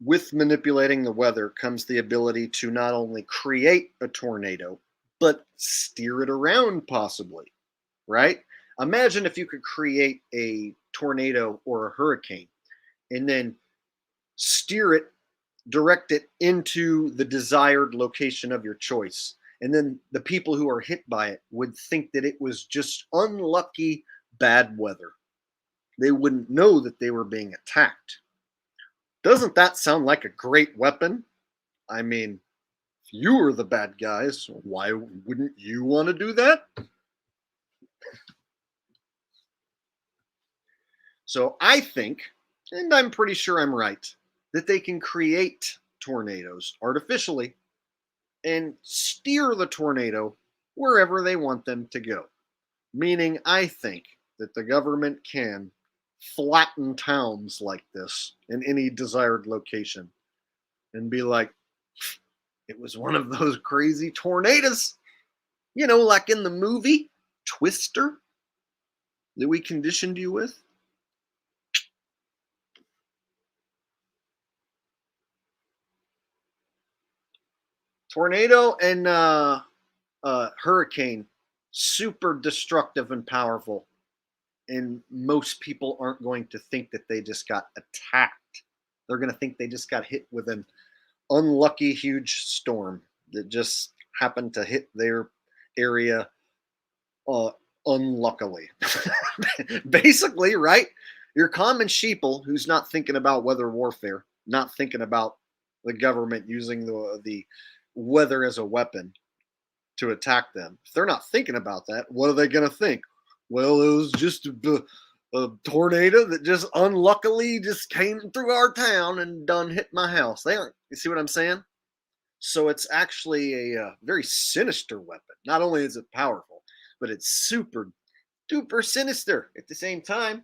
with manipulating the weather comes the ability to not only create a tornado, but steer it around possibly, right? Imagine if you could create a tornado or a hurricane and then steer it, direct it into the desired location of your choice. And then the people who are hit by it would think that it was just unlucky bad weather. They wouldn't know that they were being attacked. Doesn't that sound like a great weapon? I mean, if you were the bad guys, why wouldn't you want to do that? So I think, and I'm pretty sure I'm right, that they can create tornadoes artificially and steer the tornado wherever they want them to go. Meaning, I think that the government can flatten towns like this in any desired location and be like, it was one of those crazy tornadoes, like in the movie Twister that we conditioned you with. Tornado and hurricane, super destructive and powerful. And most people aren't going to think that they just got attacked. They're going to think they just got hit with an unlucky huge storm that just happened to hit their area unluckily. Basically, right? Your common sheeple who's not thinking about weather warfare, not thinking about the government using the weather as a weapon to attack them. If they're not thinking about that, what are they going to think? Well, it was just a tornado that just unluckily just came through our town and done hit my house. They aren't. You see what I'm saying? So it's actually a very sinister weapon. Not only is it powerful, but it's super duper sinister at the same time.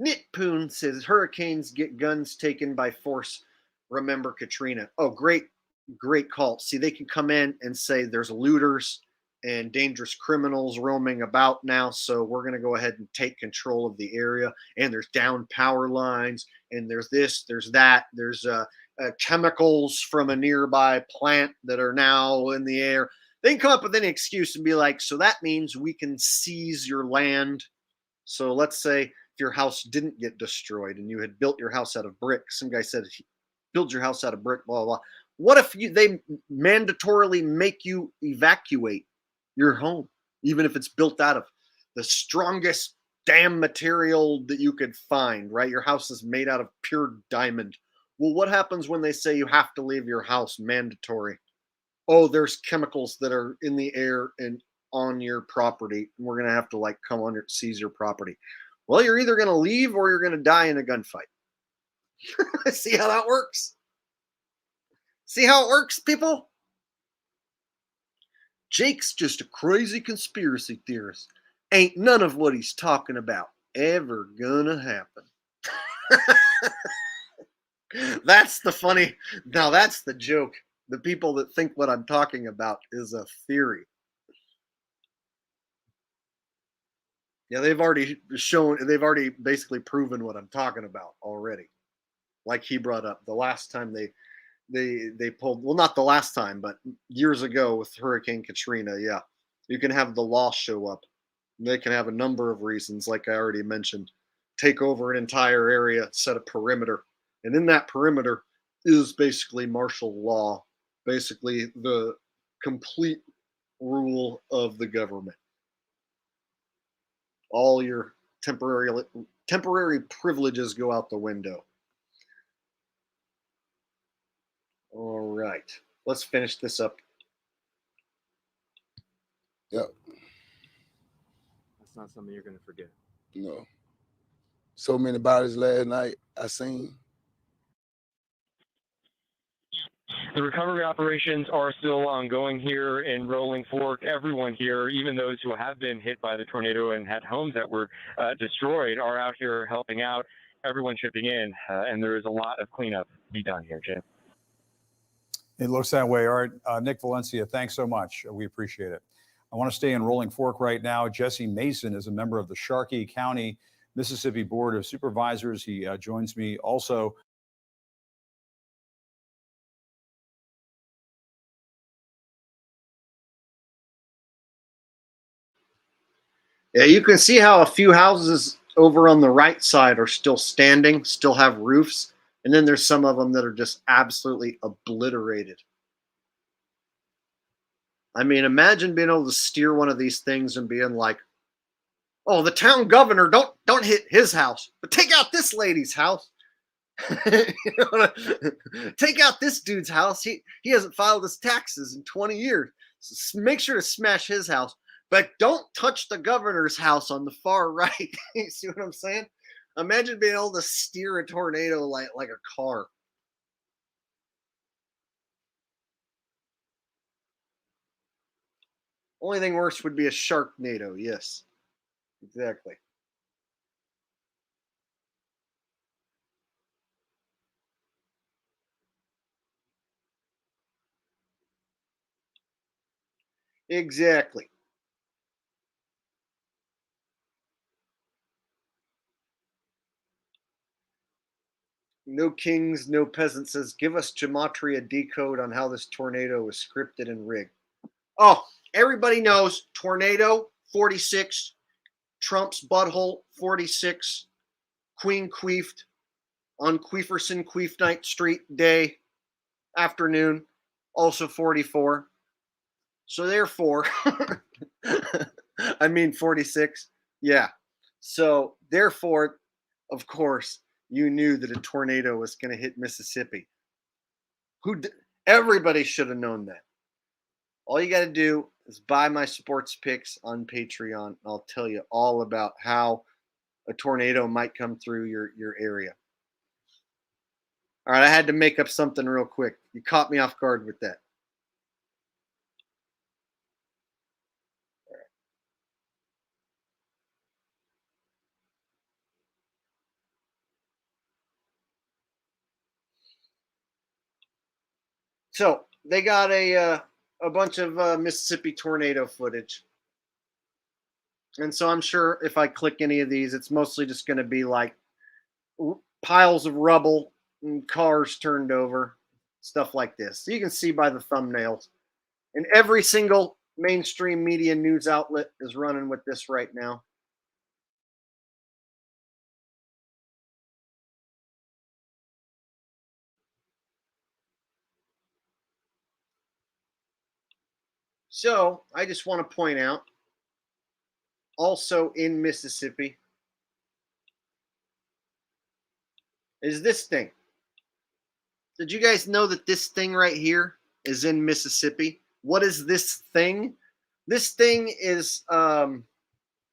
Nitpoon says hurricanes get guns taken by force. Remember Katrina. Oh, great call. See, they can come in and say there's looters and dangerous criminals roaming about now, so we're going to go ahead and take control of the area. And there's down power lines, and there's this, there's that, there's chemicals from a nearby plant that are now in the air. They can come up with any excuse and be like, so that means we can seize your land. So let's say if your house didn't get destroyed and you had built your house out of brick, some guy said, build your house out of brick, blah, blah, blah. What if they mandatorily make you evacuate your home, even if it's built out of the strongest damn material that you could find, right? Your house is made out of pure diamond. Well, what happens when they say you have to leave your house mandatory? Oh, there's chemicals that are in the air and on your property, and we're going to have to come under, seize your property. Well, you're either going to leave or you're going to die in a gunfight. See how that works? See how it works, people? Jake's just a crazy conspiracy theorist. Ain't none of what he's talking about ever gonna happen. That's the funny. Now that's the joke. The people that think what I'm talking about is a theory. Yeah, they've already basically proven what I'm talking about already. Like he brought up the last time they pulled, well, not the last time, but years ago with Hurricane Katrina. Yeah, you can have the law show up. They can have a number of reasons, like I already mentioned, take over an entire area, set a perimeter. And in that perimeter is basically martial law, basically the complete rule of the government. All your temporary privileges go out the window. All right, let's finish this up. Yep. That's not something you're going to forget. No. So many bodies last night I seen. The recovery operations are still ongoing here in Rolling Fork. Everyone here, even those who have been hit by the tornado and had homes that were destroyed, are out here helping out. Everyone chipping in, and there is a lot of cleanup to be done here, Jim. It looks that way. All right, Nick Valencia, thanks so much. We appreciate it. I want to stay in Rolling Fork right now. Jesse Mason is a member of the Sharkey County, Mississippi Board of Supervisors. He joins me also. Yeah, you can see how a few houses over on the right side are still standing, still have roofs, and then there's some of them that are just absolutely obliterated. I mean, imagine being able to steer one of these things and being like, "Oh, the town governor, don't hit his house, but take out this lady's house. Take out this dude's house. He hasn't filed his taxes in 20 years. So make sure to smash his house, but don't touch the governor's house on the far right." You see what I'm saying? Imagine being able to steer a tornado like a car. Only thing worse would be a Sharknado. Yes, exactly. Exactly. No kings, no peasants says, "Give us gematria decode on how this tornado was scripted and rigged." Oh, everybody knows tornado 46, Trump's butthole 46, Queen queefed on Queeferson Queef Night Street day, afternoon, also 44. So therefore, I mean 46. Yeah. So therefore, of course, you knew that a tornado was going to hit Mississippi. Everybody should have known that. All you got to do is buy my sports picks on Patreon. I'll tell you all about how a tornado might come through your area. All right, I had to make up something real quick. You caught me off guard with that. So they got a bunch of Mississippi tornado footage. And so I'm sure if I click any of these, it's mostly just going to be like piles of rubble and cars turned over, stuff like this. So you can see by the thumbnails. And every single mainstream media news outlet is running with this right now. So I just want to point out, also in Mississippi, is this thing. Did you guys know that this thing right here is in Mississippi? What is this thing? This thing is, what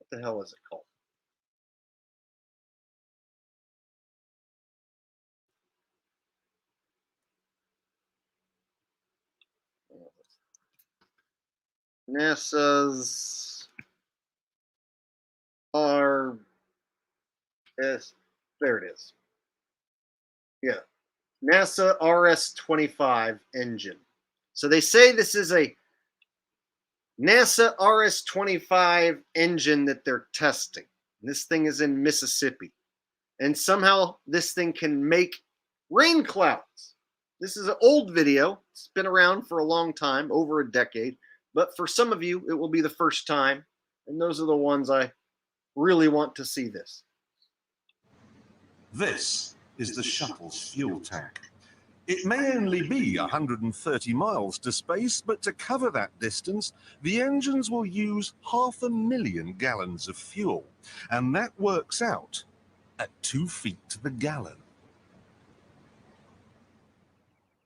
the hell is it called? NASA's RS, there it is. Yeah, NASA RS-25 engine. So they say this is a NASA RS-25 engine that they're testing. This thing is in Mississippi. And somehow this thing can make rain clouds. This is an old video. It's been around for a long time, over a decade. But for some of you, it will be the first time. And those are the ones I really want to see this. This is the shuttle's fuel tank. It may only be 130 miles to space, but to cover that distance, the engines will use 500,000 gallons of fuel, and that works out at 2 feet to the gallon.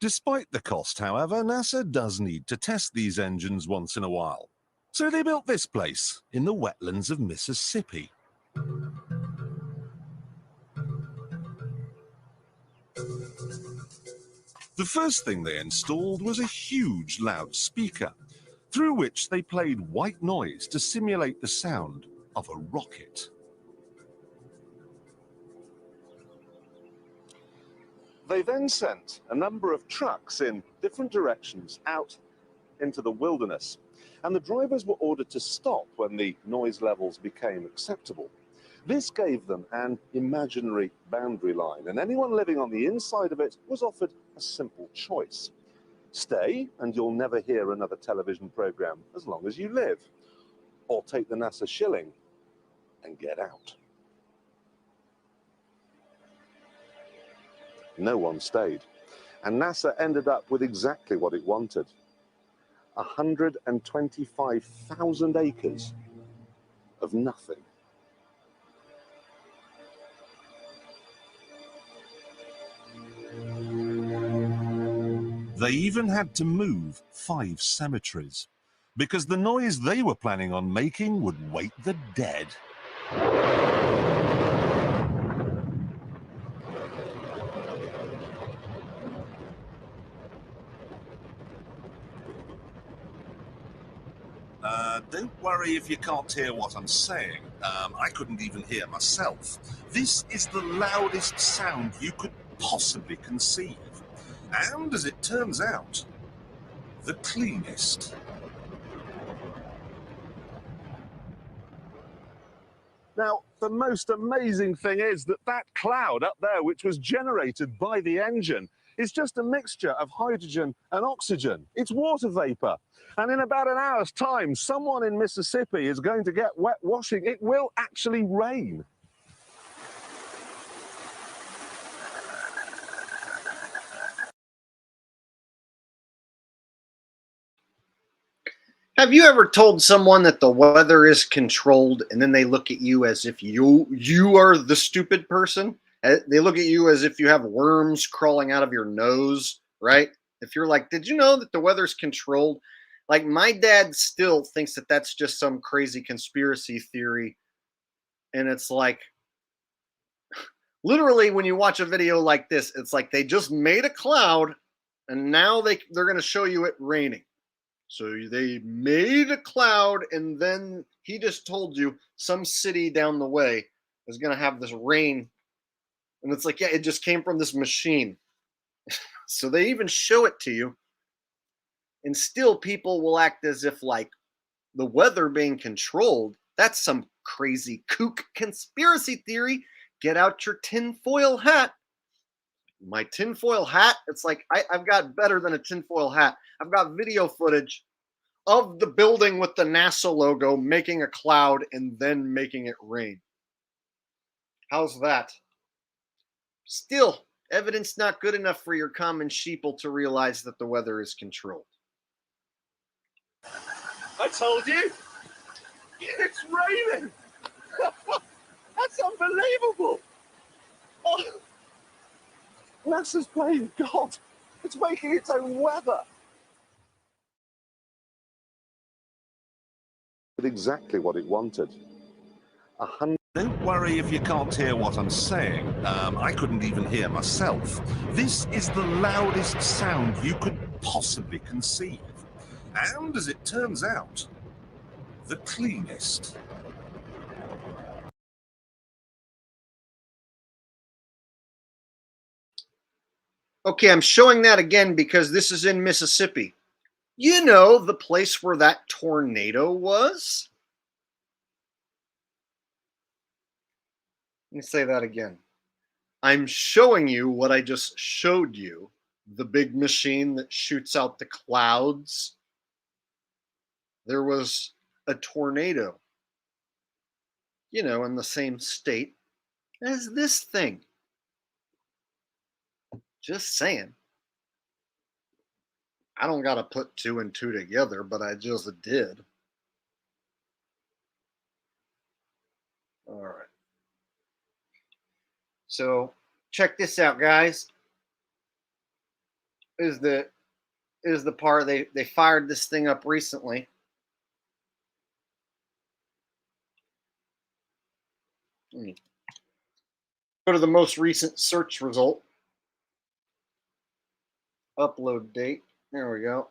Despite the cost, however, NASA does need to test these engines once in a while. So they built this place in the wetlands of Mississippi. The first thing they installed was a huge loudspeaker, through which they played white noise to simulate the sound of a rocket. They then sent a number of trucks in different directions out into the wilderness, and the drivers were ordered to stop when the noise levels became acceptable. This gave them an imaginary boundary line, and anyone living on the inside of it was offered a simple choice. Stay, and you'll never hear another television program as long as you live. Or take the NASA shilling and get out. No one stayed, and NASA ended up with exactly what it wanted. 125,000 acres of nothing. They even had to move 5 cemeteries, because the noise they were planning on making would wake the dead. Don't worry if you can't hear what I'm saying. I couldn't even hear myself. This is the loudest sound you could possibly conceive. And as it turns out, the cleanest. Now, the most amazing thing is that that cloud up there, which was generated by the engine, is just a mixture of hydrogen and oxygen. It's water vapor. And in about an hour's time, someone in Mississippi is going to get wet washing. It will actually rain. Have you ever told someone that the weather is controlled and then they look at you as if you are the stupid person? They look at you as if you have worms crawling out of your nose, right? If you're like, did you know that the weather's controlled? Like, my dad still thinks that that's just some crazy conspiracy theory. And it's like, literally, when you watch a video like this, it's like they just made a cloud and now they're going to show you it raining. So they made a cloud, and then he just told you some city down the way is going to have this rain. And it's like, yeah, it just came from this machine. So they even show it to you. And still people will act as if like the weather being controlled, that's some crazy kook conspiracy theory. Get out your tinfoil hat. My tinfoil hat, it's like I've got better than a tinfoil hat. I've got video footage of the building with the NASA logo making a cloud and then making it rain. How's that? Still, evidence not good enough for your common sheeple to realize that the weather is controlled. I told you! It's raining! That's unbelievable! Oh, NASA's playing God. It's making its own weather. Exactly what it wanted. Don't worry if you can't hear what I'm saying. I couldn't even hear myself. This is the loudest sound you could possibly conceive. And as it turns out, the cleanest. Okay, I'm showing that again because this is in Mississippi. You know, the place where that tornado was? Let me say that again. I'm showing you what I just showed you. The big machine that shoots out the clouds. There was a tornado, you know, in the same state as this thing. Just saying. I don't got to put 2 and 2 together, but I just did. All right. So check this out, guys. Is the part they fired this thing up recently. Go to the most recent search result. Upload date. There we go.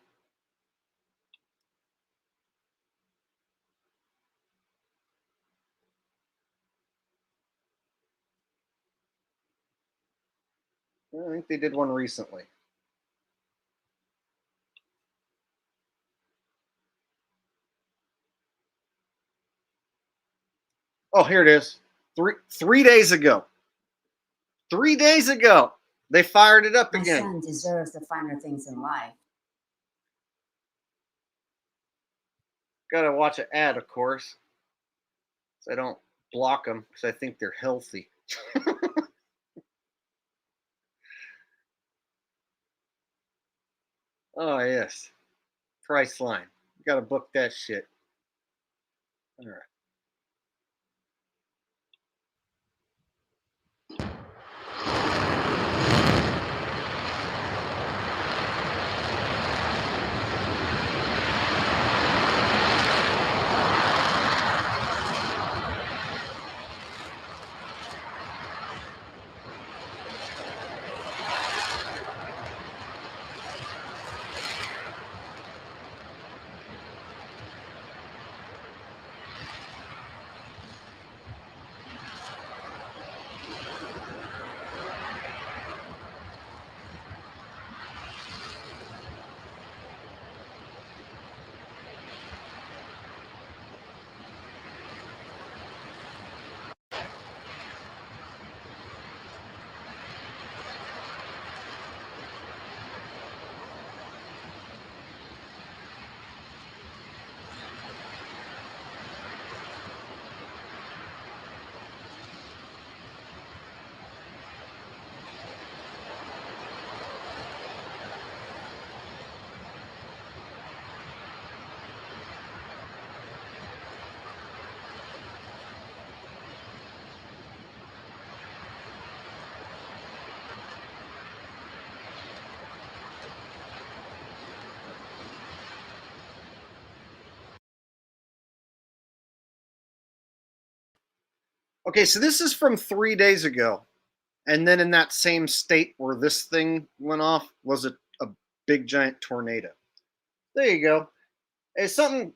I think they did one recently. Oh, here it is. Three days ago. 3 days ago, they fired it up My again. son deserves the finer things in life. Gotta watch an ad, of course. So I don't block them because I think they're healthy. Oh, yes. Priceline. You gotta book that shit. All right. Okay, so this is from 3 days ago. And then in that same state where this thing went off was a big giant tornado. There you go. Is something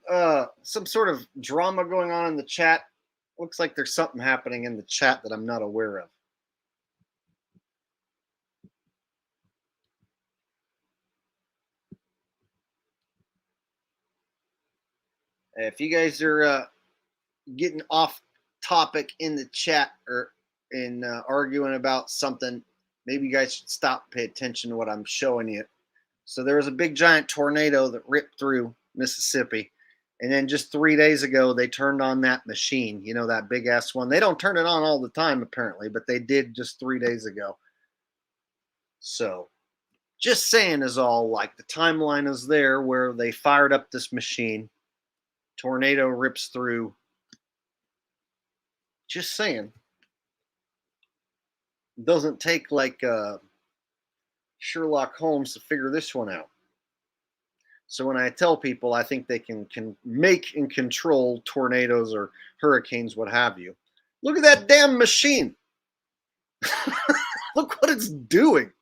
some sort of drama going on in the chat? Looks like there's something happening in the chat that I'm not aware of. If you guys are getting off topic in the chat or in arguing about something, maybe you guys should stop and pay attention to what I'm showing you. So there was a big giant tornado that ripped through Mississippi. And then just 3 days ago, they turned on that machine, you know, that big ass one. They don't turn it on all the time, apparently, but they did just 3 days ago. So just saying is all, like the timeline is there where they fired up this machine. Tornado rips through. Just saying. It doesn't take like Sherlock Holmes to figure this one out. So when I tell people I think they can make and control tornadoes or hurricanes, what have you, look at that damn machine. Look what it's doing.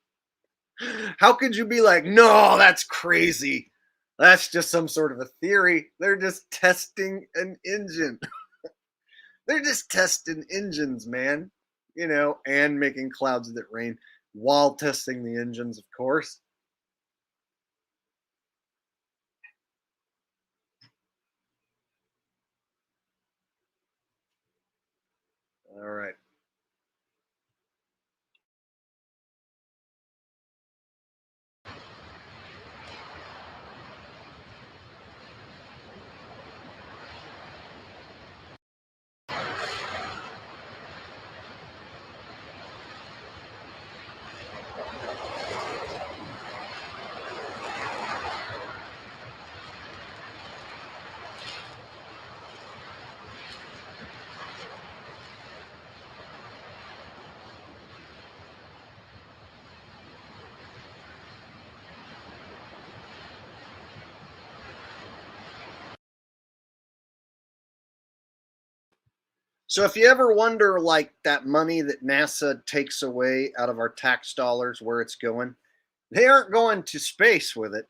How could you be like, no, that's crazy. That's just some sort of a theory. They're just testing an engine. They're just testing engines, man. You know, and making clouds that rain while testing the engines, of course. All right. So if you ever wonder, like, that money that NASA takes away out of our tax dollars, where it's going, they aren't going to space with it.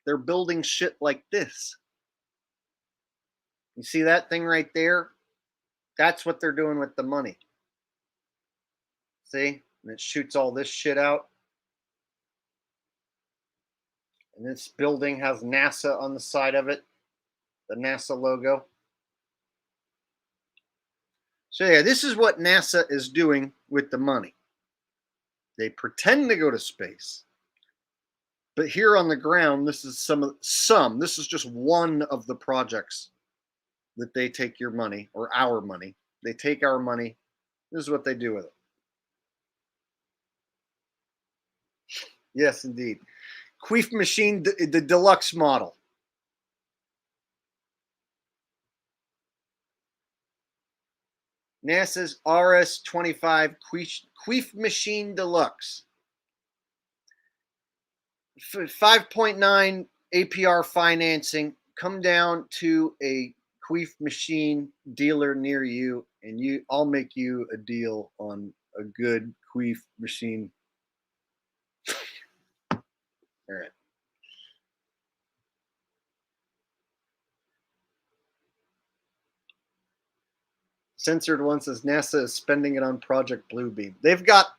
They're building shit like this. You see that thing right there? That's what they're doing with the money. See? And it shoots all this shit out. And this building has NASA on the side of it, the NASA logo. So yeah, this is what NASA is doing with the money. They pretend to go to space. But here on the ground, this is this is just one of the projects that they take your money, or our money. They take our money. This is what they do with it. Yes, indeed. Queef machine, the deluxe model. NASA's RS-25 Queef machine deluxe. 5.9 APR financing. Come down to a queef machine dealer near you, and I'll make you a deal on a good queef machine. All right. Censored one says NASA is spending it on Project Bluebeam. They've got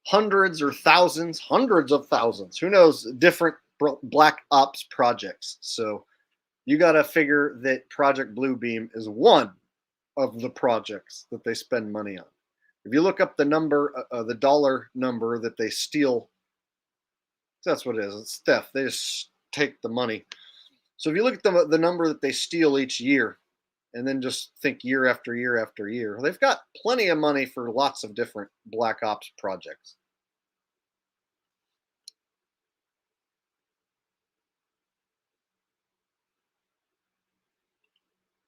hundreds or thousands, hundreds of thousands, who knows, different black ops projects. So you got to figure that Project Bluebeam is one of the projects that they spend money on. If you look up the number, the dollar number that they steal, that's what it is. It's theft. They just take the money. So if you look at the number that they steal each year, and then just think year after year after year, they've got plenty of money for lots of different black ops projects.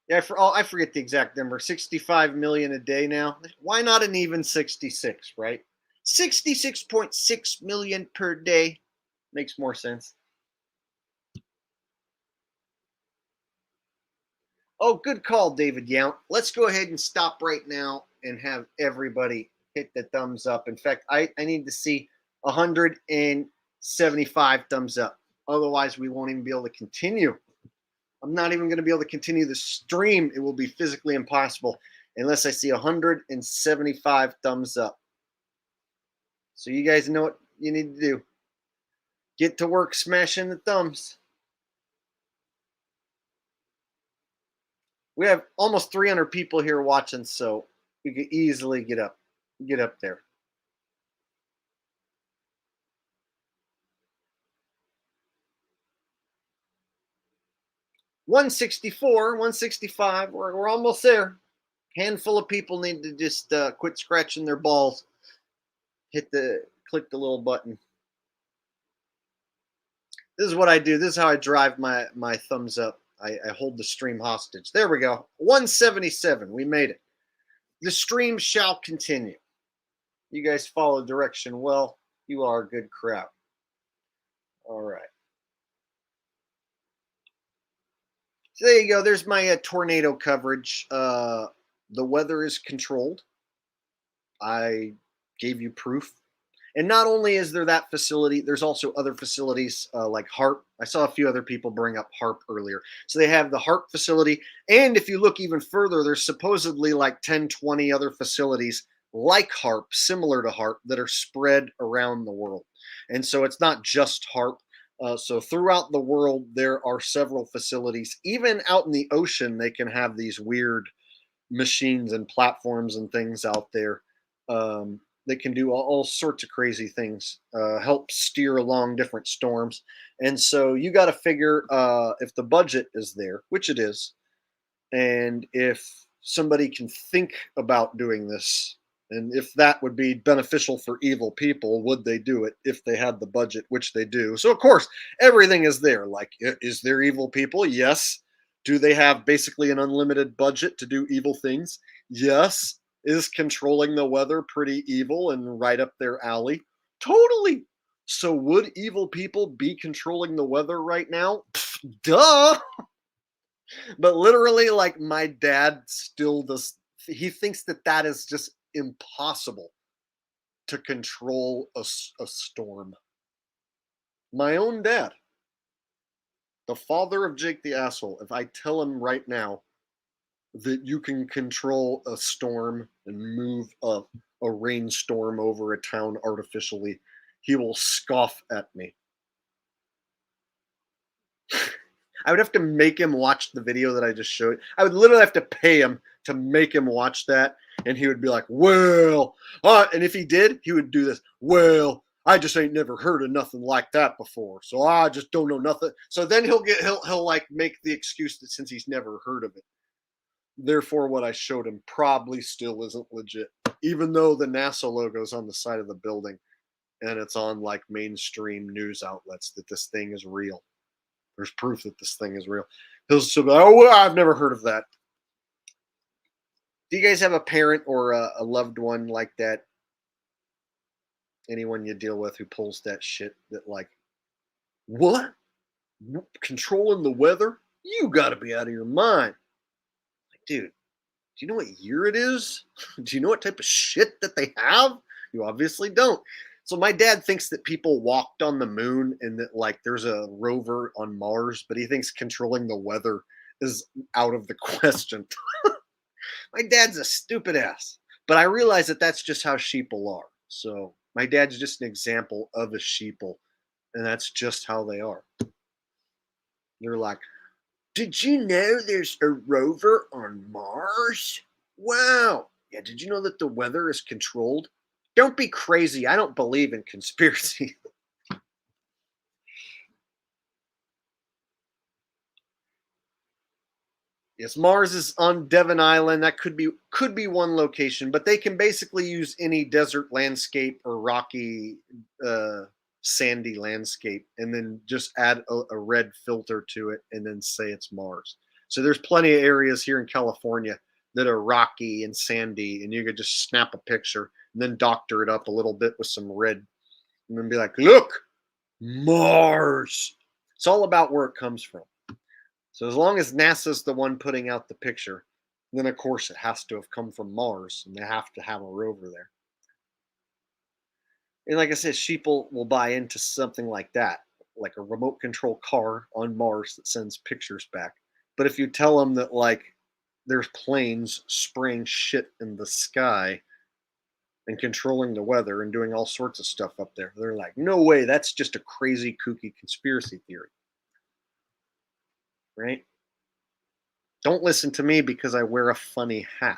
Yeah, I forget the exact number. 65 million a day now. Why not an even 66, right? 66.6 million per day makes more sense. Oh, good call, David Yount. Let's go ahead and stop right now and have everybody hit the thumbs up. In fact, I need to see 175 thumbs up. Otherwise, we won't even be able to continue. I'm not even going to be able to continue the stream. It will be physically impossible unless I see 175 thumbs up. So you guys know what you need to do. Get to work smashing the thumbs. We have almost 300 people here watching, so we could easily get up there. $164, 165. We're almost there. Handful of people need to just quit scratching their balls. Click the little button. This is what I do. This is how I drive my thumbs up. I hold the stream hostage. There we go. 177. We made it. The stream shall continue. You guys follow direction well. You are a good crowd. All right. So there you go. There's my tornado coverage. The weather is controlled. I gave you proof. And not only is there that facility, there's also other facilities like HARP. I saw a few other people bring up HARP earlier. So they have the HARP facility. And if you look even further, there's supposedly like 10, 20 other facilities like HARP, similar to HARP, that are spread around the world. And so it's not just HARP. So throughout the world, there are several facilities. Even out in the ocean, they can have these weird machines and platforms and things out there. They can do all sorts of crazy things, help steer along different storms. And so you got to figure if the budget is there, which it is, and if somebody can think about doing this, and if that would be beneficial for evil people, would they do it if they had the budget, which they do? So, of course, everything is there. Like, is there evil people? Yes. Do they have basically an unlimited budget to do evil things? Yes. Is controlling the weather pretty evil and right up their alley? Totally. So would evil people be controlling the weather right now? Duh. But literally, like, my dad still does he thinks that that is just impossible to control a storm. My own dad, the father of Jake the Asshole, if I tell him right now that you can control a storm and move a rainstorm over a town artificially, he will scoff at me. I would have to make him watch the video that I just showed. I would literally have to pay him to make him watch that. And he would be like, well, and if he did, he would do this. Well, I just ain't never heard of nothing like that before. So I just don't know nothing. So then he'll like make the excuse that since he's never heard of it. Therefore, what I showed him probably still isn't legit. Even though the NASA logo's on the side of the building and it's on like mainstream news outlets that this thing is real. There's proof that this thing is real. He'll say, oh, well, I've never heard of that. Do you guys have a parent or a loved one like that? Anyone you deal with who pulls that shit that like, what? Controlling the weather? You got to be out of your mind. Like, dude, do you know what year it is? Do you know what type of shit that they have? You obviously don't. So my dad thinks that people walked on the moon and that like there's a rover on Mars, but he thinks controlling the weather is out of the question. My dad's a stupid ass, but I realize that that's just how sheeple are. So my dad's just an example of a sheeple, and that's just how they are. They're like, did you know there's a rover on Mars? Wow. Yeah, did you know that the weather is controlled? Don't be crazy. I don't believe in conspiracy. Yes, Mars is on Devon Island. That could be one location, but they can basically use any desert landscape or rocky, sandy landscape, and then just add a red filter to it, and then say it's Mars. So there's plenty of areas here in California that are rocky and sandy, and you could just snap a picture and then doctor it up a little bit with some red, and then be like, look, Mars. It's all about where it comes from. So as long as NASA's the one putting out the picture, then of course it has to have come from Mars, and they have to have a rover there. And like I said, sheeple will buy into something like that, like a remote control car on Mars that sends pictures back. But if you tell them that like there's planes spraying shit in the sky and controlling the weather and doing all sorts of stuff up there, they're like, no way, that's just a crazy, kooky conspiracy theory. Right? Don't listen to me because I wear a funny hat.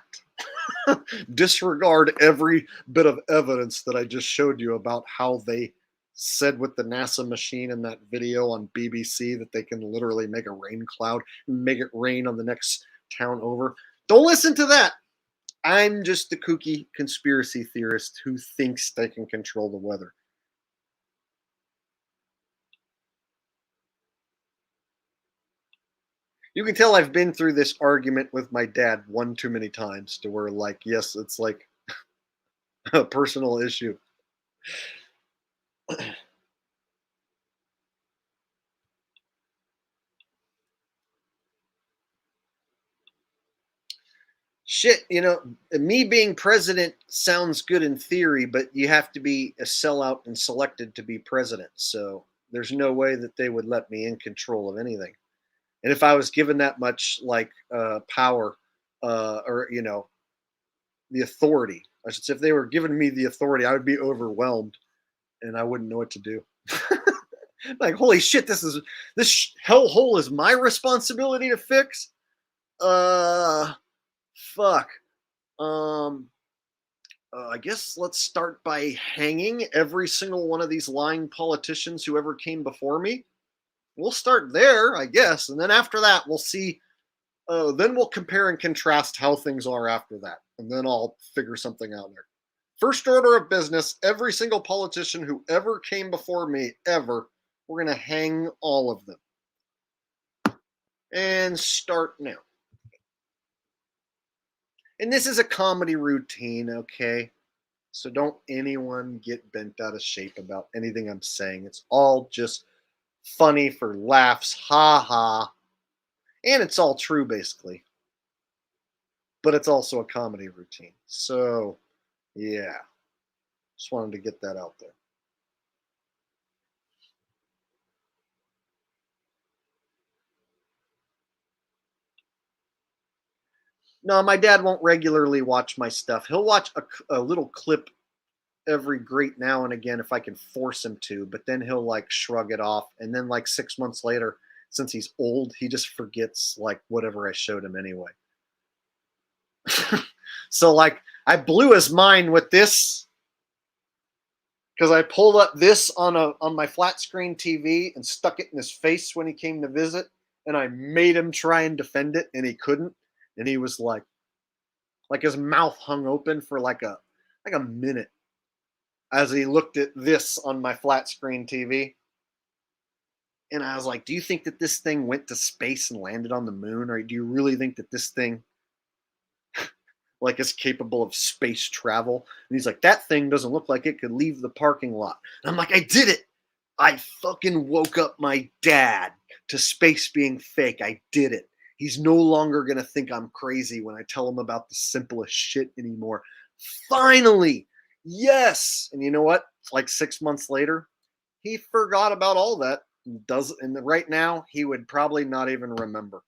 Disregard every bit of evidence that I just showed you about how they said with the NASA machine in that video on BBC that they can literally make a rain cloud and make it rain on the next town over. Don't listen to that. I'm just the kooky conspiracy theorist who thinks they can control the weather. You can tell I've been through this argument with my dad one too many times to where, like, yes, it's like a personal issue. Shit, me being president sounds good in theory, but you have to be a sellout and selected to be president. So there's no way that they would let me in control of anything. And if I was given that much like power or the authority, I should say, if they were giving me the authority, I would be overwhelmed and I wouldn't know what to do. Like, holy shit, this hellhole is my responsibility to fix. Fuck. I guess let's start by hanging every single one of these lying politicians who ever came before me. We'll start there, I guess, and then after that, we'll see. Then we'll compare and contrast how things are after that, and then I'll figure something out there. First order of business: every single politician who ever came before me, ever, we're gonna hang all of them, and start now. And this is a comedy routine, okay? So don't anyone get bent out of shape about anything I'm saying. It's all just funny for laughs, ha ha. And it's all true, basically. but it's also a comedy routine. So, yeah, just wanted to get that out there. No, my dad won't regularly watch my stuff. He'll watch a little clip every great now and again if I can force him to, but then he'll like shrug it off. And then like 6 months later, since he's old, he just forgets like whatever I showed him anyway. So like I blew his mind with this because I pulled up this on my flat screen TV and stuck it in his face when he came to visit, and I made him try and defend it, and he couldn't, and he was like his mouth hung open for like a minute as he looked at this on my flat screen TV. And I was like, do you think that this thing went to space and landed on the moon? Or do you really think that this thing like is capable of space travel? And he's like, that thing doesn't look like it could leave the parking lot. And I'm like, I did it. I fucking woke up my dad to space being fake. I did it. He's no longer going to think I'm crazy when I tell him about the simplest shit anymore. Finally. Yes. And you know what? It's like 6 months later, he forgot about all that. And right now, he would probably not even remember.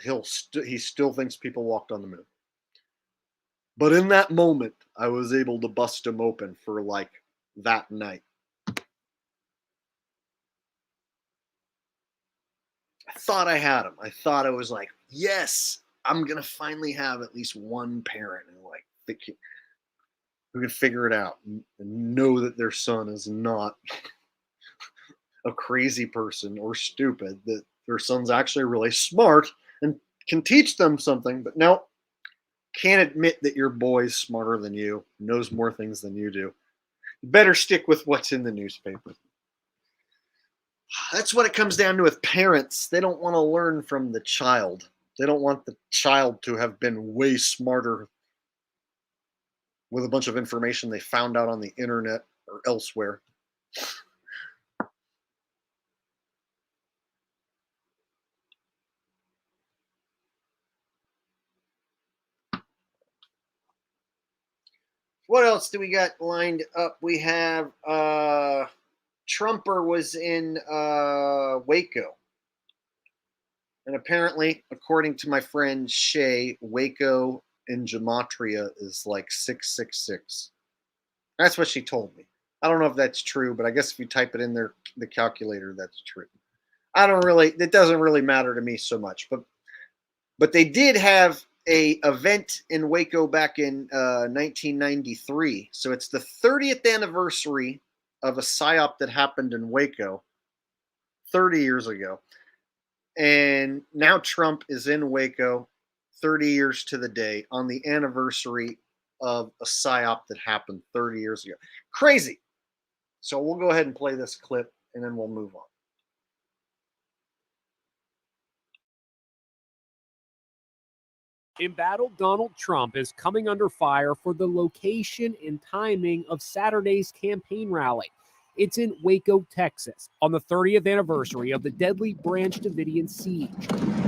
He still thinks people walked on the moon. But in that moment, I was able to bust him open for like that night. I thought I had him. I thought I was like, yes, I'm gonna finally have at least one parent who can figure it out and know that their son is not a crazy person or stupid, that their son's actually really smart and can teach them something. But no, can't admit that your boy's smarter than you, knows more things than you do. You better stick with what's in the newspaper. That's what it comes down to with parents. They don't want to learn from the child. They don't want the child to have been way smarter with a bunch of information they found out on the internet or elsewhere. What else do we got lined up? We have Trumper was in Waco. And apparently, according to my friend Shay, Waco in gematria is like 666. That's what she told me. I don't know if that's true, but I guess if you type it in there, the calculator, that's true. It doesn't really matter to me so much. But they did have a event in Waco back in 1993. So it's the 30th anniversary of a psyop that happened in Waco 30 years ago. And now Trump is in Waco 30 years to the day on the anniversary of a psyop that happened 30 years ago. Crazy. So we'll go ahead and play this clip and then we'll move on. Embattled Donald Trump is coming under fire for the location and timing of Saturday's campaign rally. It's in Waco, Texas, on the 30th anniversary of the deadly Branch Davidian siege.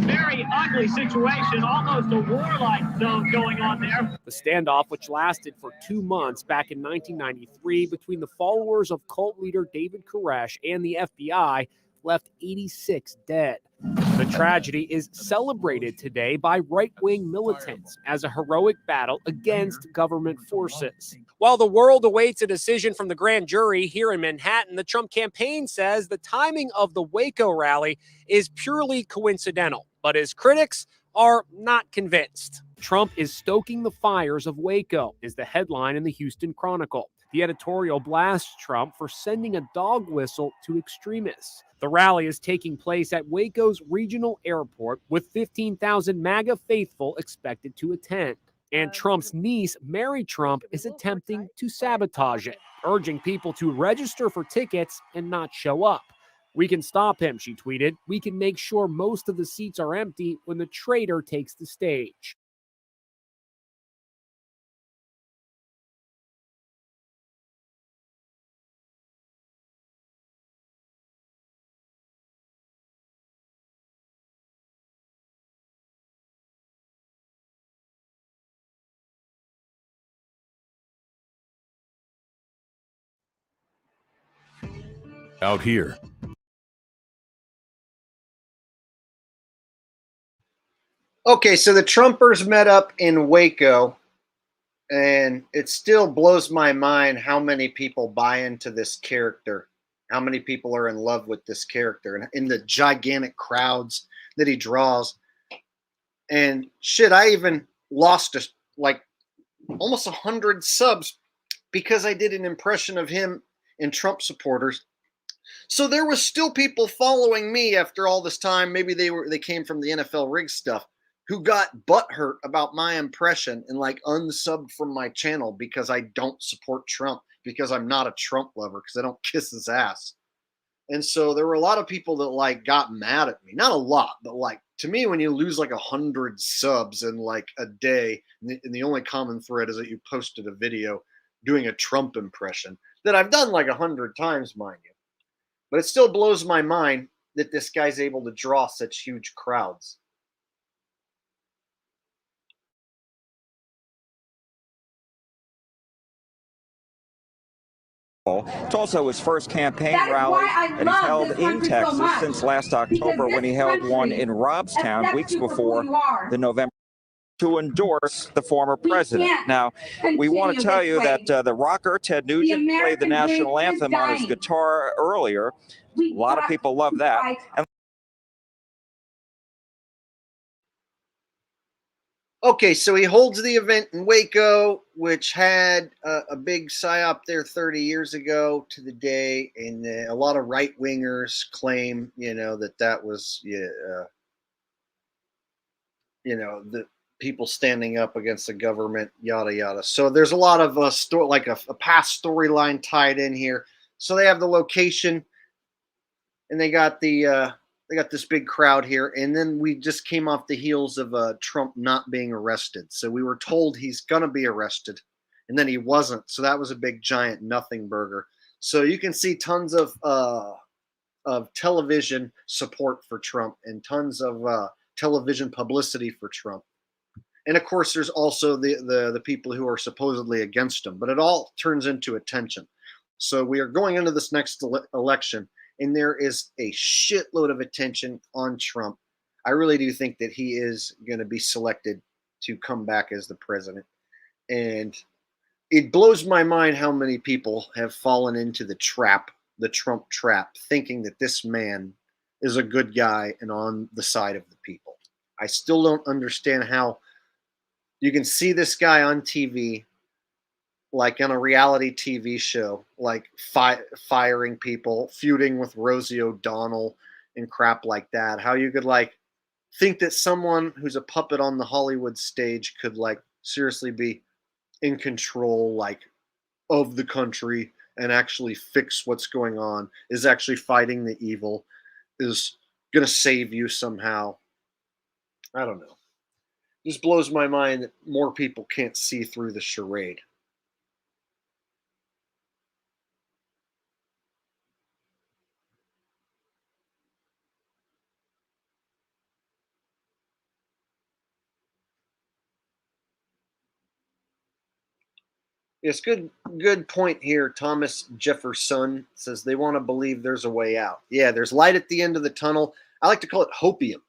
Very ugly situation, almost a warlike zone going on there. The standoff, which lasted for 2 months back in 1993 between the followers of cult leader David Koresh and the FBI, left 86 dead. The tragedy is celebrated today by right-wing militants as a heroic battle against government forces. While the world awaits a decision from the grand jury here in Manhattan, the Trump campaign says the timing of the Waco rally is purely coincidental, but his critics are not convinced. Trump is stoking the fires of Waco, is the headline in the Houston Chronicle. The editorial blasts Trump for sending a dog whistle to extremists. The rally is taking place at Waco's regional airport, with 15,000 MAGA faithful expected to attend. And Trump's niece, Mary Trump, is attempting to sabotage it, urging people to register for tickets and not show up. "We can stop him," she tweeted. "We can make sure most of the seats are empty when the traitor takes the stage." out here. Okay, so the Trumpers met up in Waco, and it still blows my mind how many people buy into this character, how many people are in love with this character, and in the gigantic crowds that he draws. And shit, I even lost like almost 100 subs because I did an impression of him and Trump supporters. So there was still people following me after all this time. Maybe they came from the NFL rig stuff, who got butthurt about my impression and like unsubbed from my channel because I don't support Trump, because I'm not a Trump lover, because I don't kiss his ass. And so there were a lot of people that like got mad at me. Not a lot, but like, to me, when you lose like 100 subs in like a day, and the only common thread is that you posted a video doing a Trump impression that I've done like 100 times, mind you. But it still blows my mind that this guy's able to draw such huge crowds. It's also his first campaign rally that he's held in Texas since last October, when he held one in Robstown weeks before the November to endorse the former president. Now, we want to tell you that the rocker Ted Nugent played the national anthem on his guitar earlier. A lot of people love that. And okay, so he holds the event in Waco, which had a big psyop there 30 years ago to the day, and a lot of right-wingers claim, that was, the people standing up against the government, yada yada. So there's a lot of a past storyline tied in here. So they have the location, and they got this big crowd here, and then we just came off the heels of Trump not being arrested. So we were told he's gonna be arrested, and then he wasn't. So that was a big giant nothing burger. So you can see tons of television support for Trump and tons of television publicity for Trump. And of course, there's also the people who are supposedly against him, but it all turns into attention. So we are going into this next election, and there is a shitload of attention on Trump. I really do think that he is going to be selected to come back as the president. And it blows my mind how many people have fallen into the Trump trap, thinking that this man is a good guy and on the side of the people. I still don't understand how you can see this guy on TV, like on a reality TV show, like firing people, feuding with Rosie O'Donnell and crap like that. How you could like think that someone who's a puppet on the Hollywood stage could like seriously be in control, like, of the country and actually fix what's going on, is actually fighting the evil, is going to save you somehow. I don't know. It just blows my mind that more people can't see through the charade. Yes, good point here. Thomas Jefferson says they want to believe there's a way out. Yeah, there's light at the end of the tunnel. I like to call it hopium.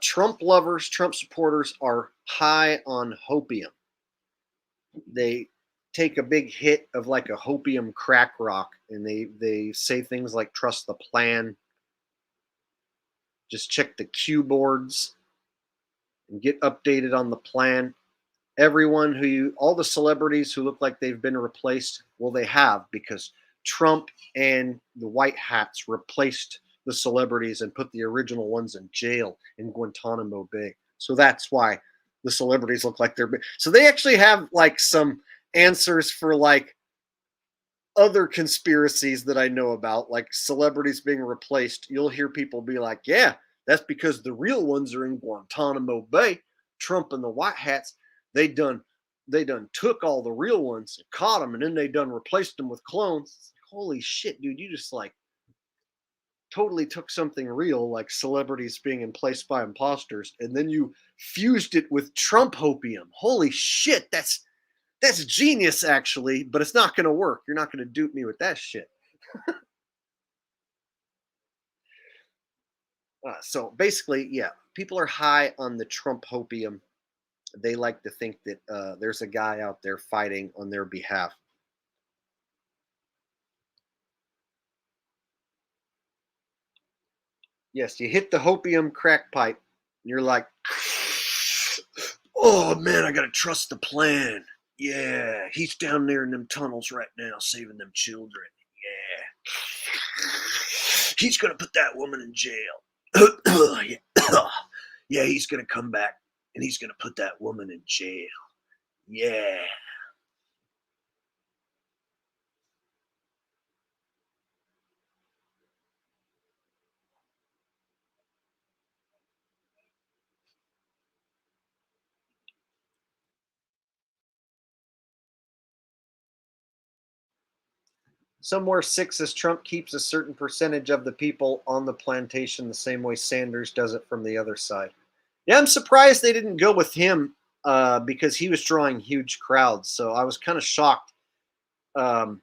Trump lovers, Trump supporters are high on hopium. They take a big hit of like a hopium crack rock, and they say things like trust the plan, just check the cue boards and get updated on the plan. All the celebrities who look like they've been replaced, well, they have, because Trump and the white hats replaced the celebrities and put the original ones in jail in Guantanamo Bay. So that's why the celebrities look like they're. So they actually have like some answers for like other conspiracies that I know about, like celebrities being replaced. You'll hear people be like, yeah, that's because the real ones are in Guantanamo Bay. Trump and the white hats, they done took all the real ones and caught them, and then they done replaced them with clones. Holy shit, dude, you just like totally took something real, like celebrities being replaced by imposters, and then you fused it with Trump hopium. Holy shit, that's genius, actually, but it's not going to work. You're not going to dupe me with that shit. So basically, yeah, people are high on the Trump hopium. They like to think that there's a guy out there fighting on their behalf. Yes, you hit the hopium crack pipe, and you're like, oh man, I gotta trust the plan. Yeah, he's down there in them tunnels right now, saving them children. Yeah, he's gonna put that woman in jail. Yeah. Yeah, he's gonna come back and he's gonna put that woman in jail. Yeah. Somewhere six says Trump keeps a certain percentage of the people on the plantation the same way Sanders does it from the other side. Yeah, I'm surprised they didn't go with him because he was drawing huge crowds. So I was kind of shocked that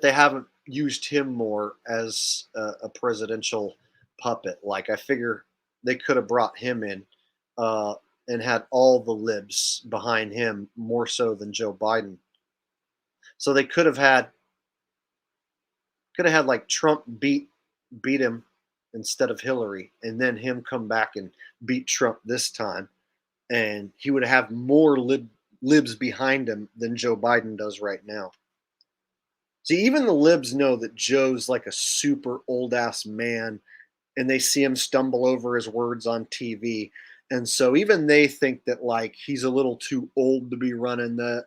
they haven't used him more as a presidential puppet. Like I figure they could have brought him in and had all the libs behind him more so than Joe Biden. So they could have had like Trump beat him instead of Hillary, and then him come back and beat Trump this time, and he would have more libs behind him than Joe Biden does right now. See, even the libs know that Joe's like a super old ass man, and they see him stumble over his words on TV. And so even they think that like he's a little too old to be running the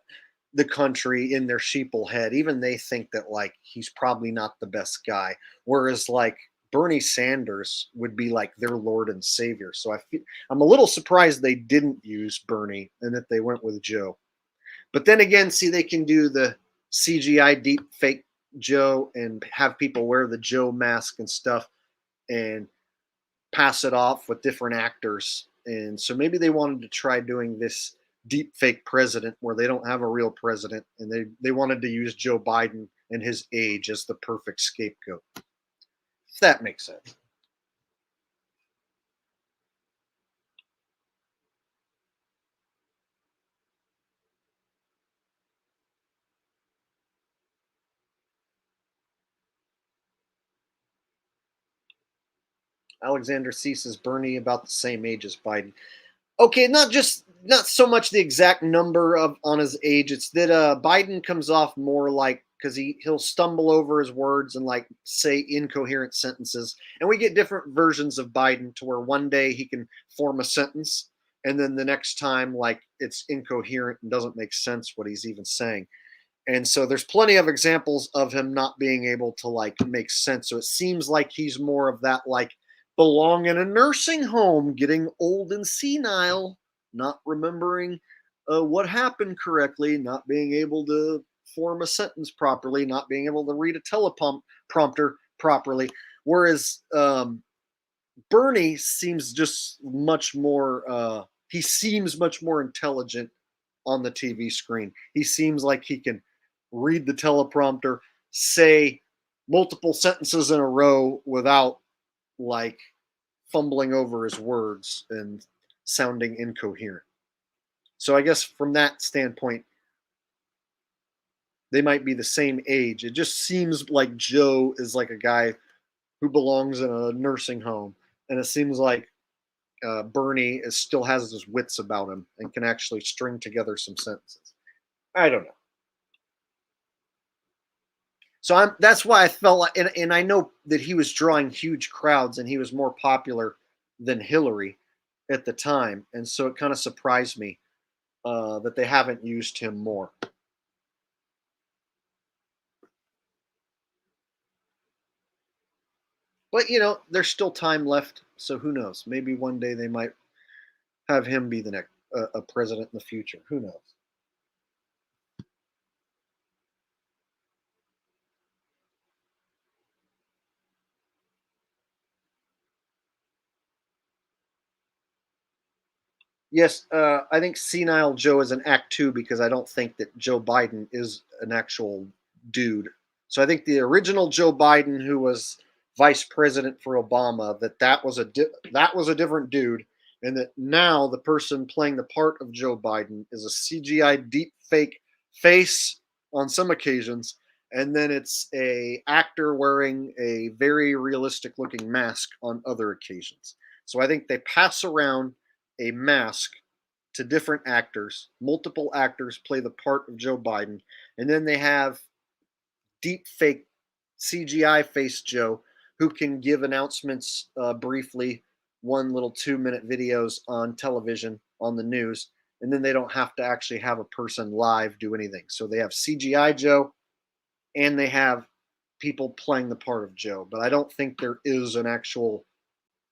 country in their sheeple head. Even they think that like he's probably not the best guy. Whereas like Bernie Sanders would be like their Lord and Savior. So I'm a little surprised they didn't use Bernie and that they went with Joe. But then again, see, they can do the CGI deep fake Joe and have people wear the Joe mask and stuff and pass it off with different actors. And so maybe they wanted to try doing this deep fake president where they don't have a real president, and they wanted to use Joe Biden and his age as the perfect scapegoat. If that makes sense. Alexander C says Bernie about the same age as Biden. Okay, not so much the exact number of on his age. It's that Biden comes off more like because he'll stumble over his words and like say incoherent sentences, and we get different versions of Biden to where one day he can form a sentence, and then the next time like it's incoherent and doesn't make sense what he's even saying. And so there's plenty of examples of him not being able to like make sense. So it seems like he's more of that like belong in a nursing home, getting old and senile, not remembering what happened correctly, not being able to form a sentence properly, not being able to read a teleprompter properly. Whereas Bernie seems just much more, he seems much more intelligent on the TV screen. He seems like he can read the teleprompter, say multiple sentences in a row without like fumbling over his words and sounding incoherent. So I guess from that standpoint, they might be the same age. It just seems like Joe is like a guy who belongs in a nursing home, and it seems like Bernie still has his wits about him and can actually string together some sentences. I don't know. So that's why I felt like, and I know that he was drawing huge crowds and he was more popular than Hillary at the time. And so it kind of surprised me that they haven't used him more. But, you know, there's still time left. So who knows? Maybe one day they might have him be the next a president in the future. Who knows? Yes, I think Senile Joe is an act two because I don't think that Joe Biden is an actual dude. So I think the original Joe Biden, who was vice president for Obama, that was a different dude, and that now the person playing the part of Joe Biden is a CGI deep fake face on some occasions, and then it's a actor wearing a very realistic looking mask on other occasions. So I think they pass around a mask to different actors. Multiple actors play the part of Joe Biden, and then they have deep fake CGI face Joe who can give announcements briefly, one little 2-minute videos on television on the news, and then they don't have to actually have a person live do anything. So they have CGI Joe and they have people playing the part of Joe, but I don't think there is an actual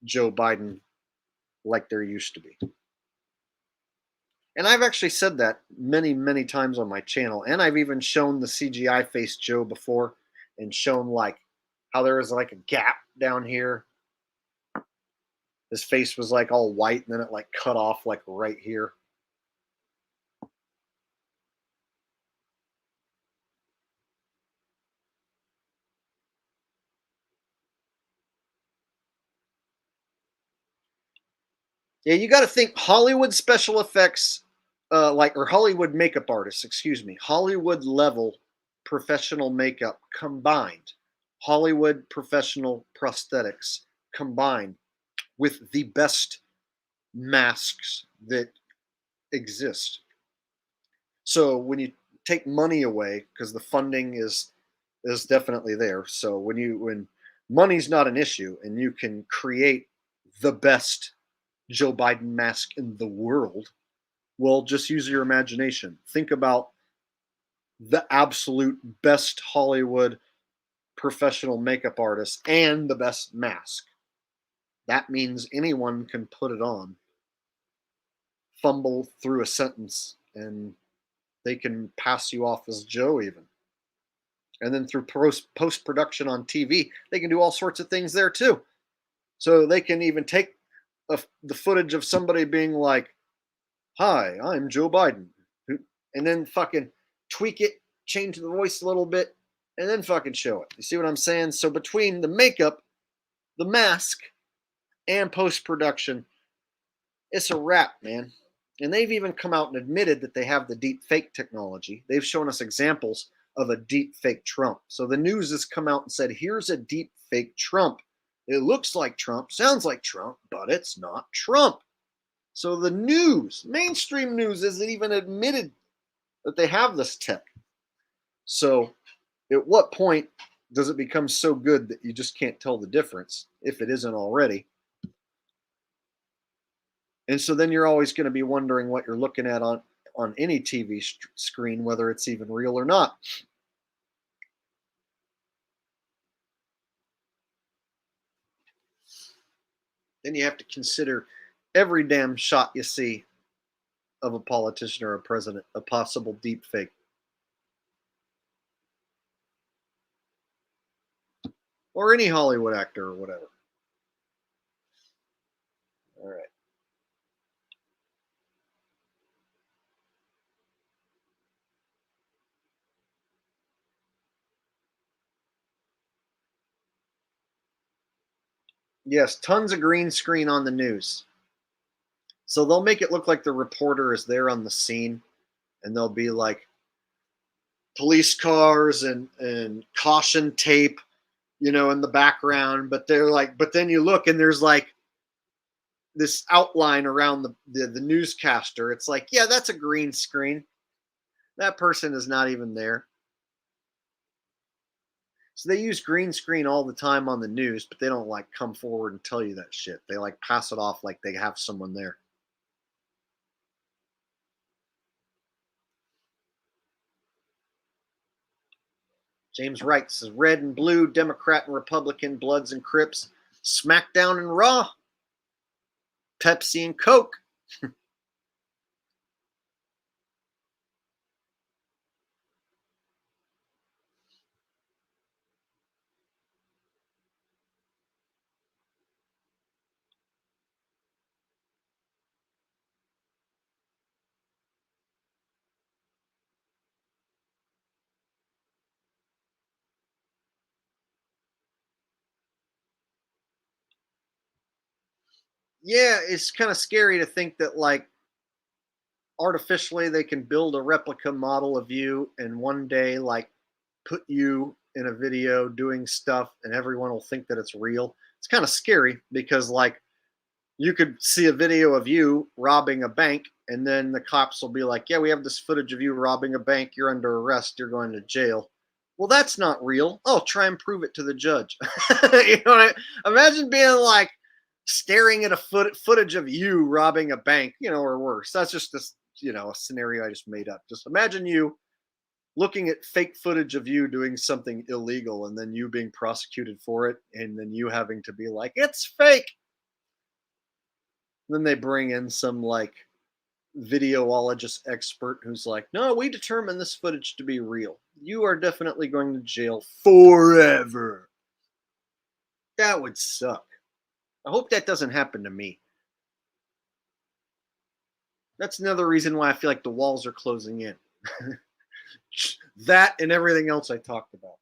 Joe Biden like there used to be. And I've actually said that many, many times on my channel. And I've even shown the CGI face Joe before and shown like how there was like a gap down here. His face was like all white and then it like cut off like right here. Yeah, you got to think Hollywood special effects, or Hollywood makeup artists, excuse me, Hollywood level professional makeup combined, Hollywood professional prosthetics combined with the best masks that exist. So when you take money away, because the funding is definitely there. So when money's not an issue and you can create the best Joe Biden mask in the world, well, just use your imagination. Think about the absolute best Hollywood professional makeup artist and the best mask. That means anyone can put it on, fumble through a sentence, and they can pass you off as Joe even. And then through post-production on TV, they can do all sorts of things there too. So they can even take the footage of somebody being like, "Hi, I'm Joe Biden," and then fucking tweak it, change the voice a little bit, and then fucking show it. You see what I'm saying? So between the makeup, the mask, and post-production, it's a wrap, man. And they've even come out and admitted that they have the deep fake technology. They've shown us examples of a deep fake Trump. So the news has come out and said, here's a deep fake Trump. It looks like Trump, sounds like Trump, but it's not Trump. So the news, mainstream news, isn't even admitted that they have this tech. So at what point does it become so good that you just can't tell the difference, if it isn't already? And so then you're always going to be wondering what you're looking at on any TV screen, whether it's even real or not. Then you have to consider every damn shot you see of a politician or a president, a possible deep fake. Or any Hollywood actor or whatever. All right. Yes, tons of green screen on the news. So they'll make it look like the reporter is there on the scene, and there'll be like police cars and caution tape, in the background. But but then you look and there's like this outline around the newscaster. It's like, yeah, that's a green screen. That person is not even there. So they use green screen all the time on the news, but they don't like come forward and tell you that shit. They like pass it off like they have someone there. James Wright says red and blue, Democrat and Republican, Bloods and Crips, SmackDown and Raw, Pepsi and Coke. yeah, it's kind of scary to think that like artificially they can build a replica model of you and one day like put you in a video doing stuff and everyone will think that it's real. It's kind of scary because like you could see a video of you robbing a bank and then the cops will be like, yeah, we have this footage of you robbing a bank. You're under arrest. You're going to jail. Well, that's not real. Oh, try and prove it to the judge. You know what imagine being like staring at a footage of you robbing a bank, you know, or worse. That's just this, you know, a scenario I just made up. Just imagine you looking at fake footage of you doing something illegal and then you being prosecuted for it and then you having to be like, it's fake. Then they bring in some like videologist expert who's like, no, we determined this footage to be real. You are definitely going to jail forever. That would suck. I hope that doesn't happen to me. That's another reason why I feel like the walls are closing in. That and everything else I talked about.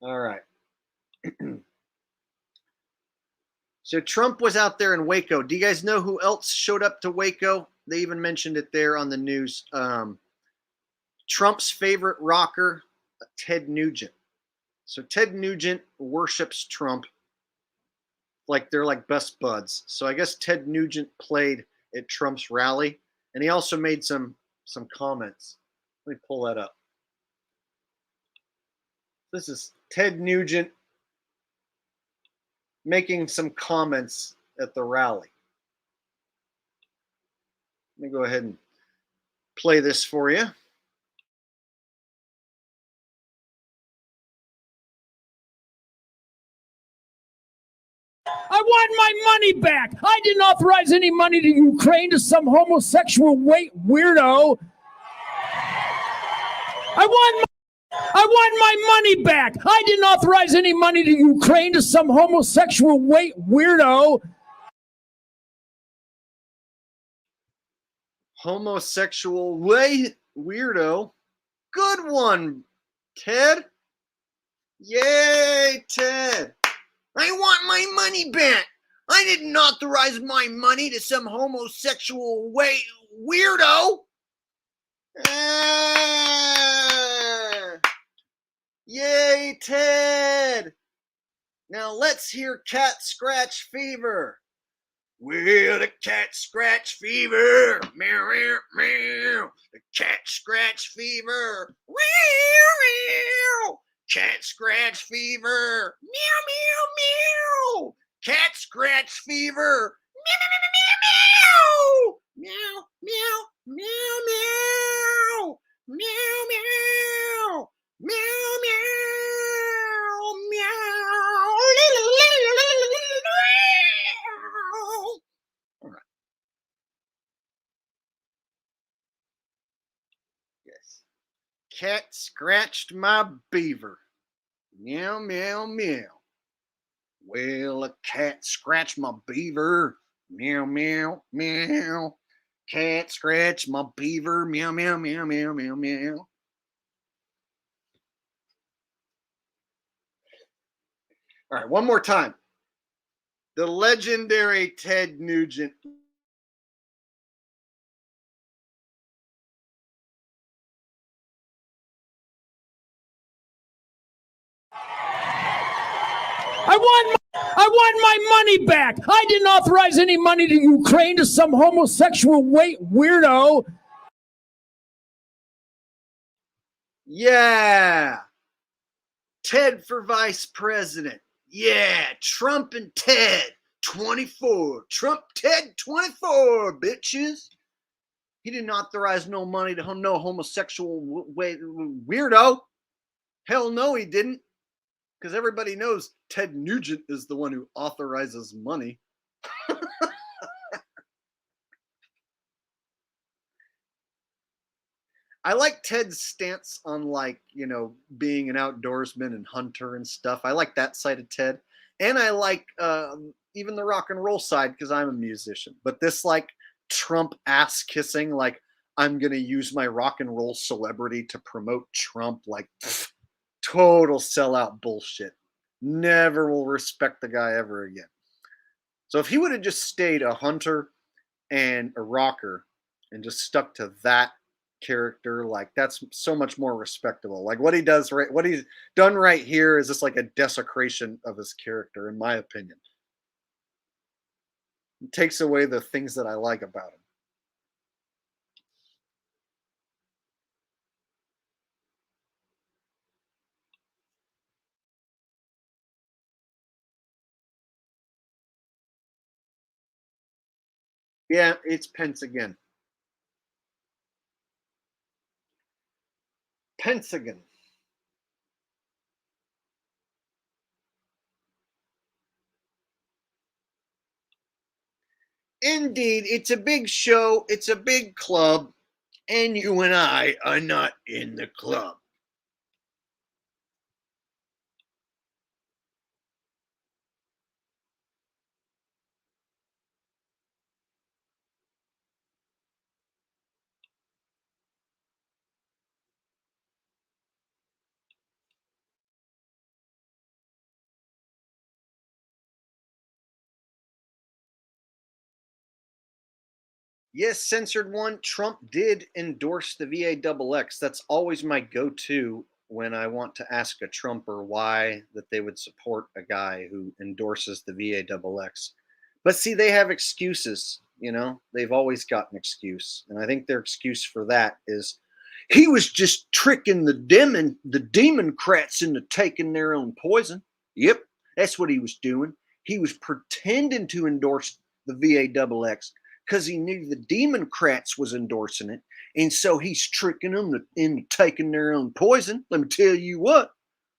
All right. So Trump was out there in Waco. Do you guys know who else showed up to Waco? They even mentioned it there on the news. Trump's favorite rocker, Ted Nugent. So Ted Nugent worships Trump like they're like best buds. So I guess Ted Nugent played at Trump's rally, and he also made some comments. Let me pull that up. This is Ted Nugent making some comments at the rally. Let me go ahead and play this for you. I want my money back. I didn't authorize any money to Ukraine to some homosexual weirdo. I want my money back. I didn't authorize any money to Ukraine to some homosexual weirdo. Homosexual weirdo. Good one, Ted. Yay, Ted. I want my money back. I didn't authorize my money to some homosexual weirdo. Yay, Ted. Now let's hear Cat Scratch Fever. Well, the cat scratch fever. Meow, meow, meow. The cat scratch fever. Meow, meow. Cat scratch fever. Meow, meow, meow. Cat scratch fever. Meow, meow, meow, meow. Meow, meow, meow. Meow, meow. Meow, meow. Meow. All right. Yes. Cat scratched my beaver. Meow, meow, meow. Well, a cat scratched my beaver. Meow, meow, meow. Cat scratched my beaver. Meow, meow, meow, meow, meow, meow. All right, one more time. The legendary Ted Nugent. I want my money back. I didn't authorize any money to Ukraine to some homosexual weirdo. Yeah. Ted for vice president. Yeah. Trump and Ted 24. Trump, Ted 24, bitches. He didn't authorize no money to no homosexual weirdo. Hell no, he didn't. Because everybody knows Ted Nugent is the one who authorizes money. I like Ted's stance on like, you know, being an outdoorsman and hunter and stuff. I like that side of Ted. And I like even the rock and roll side because I'm a musician. But this like Trump ass kissing, like I'm going to use my rock and roll celebrity to promote Trump, like total sellout bullshit. Never will respect the guy ever again. So if he would have just stayed a hunter and a rocker and just stuck to that character, like that's so much more respectable. Like what he does right, what he's done right here is just like a desecration of his character, in my opinion. It takes away the things that I like about him. Yeah, it's Pence again. Pence again. Indeed, it's a big show, it's a big club, and you and I are not in the club. Yes, censored one. Trump did endorse the VAXX. That's always my go-to when I want to ask a Trumper why that they would support a guy who endorses the VAXX. But see, they have excuses. You know, they've always got an excuse, and I think their excuse for that is he was just tricking the Democrats into taking their own poison. Yep, that's what he was doing. He was pretending to endorse the VAXX because he knew the Democrats was endorsing it. And so he's tricking them into taking their own poison. Let me tell you what,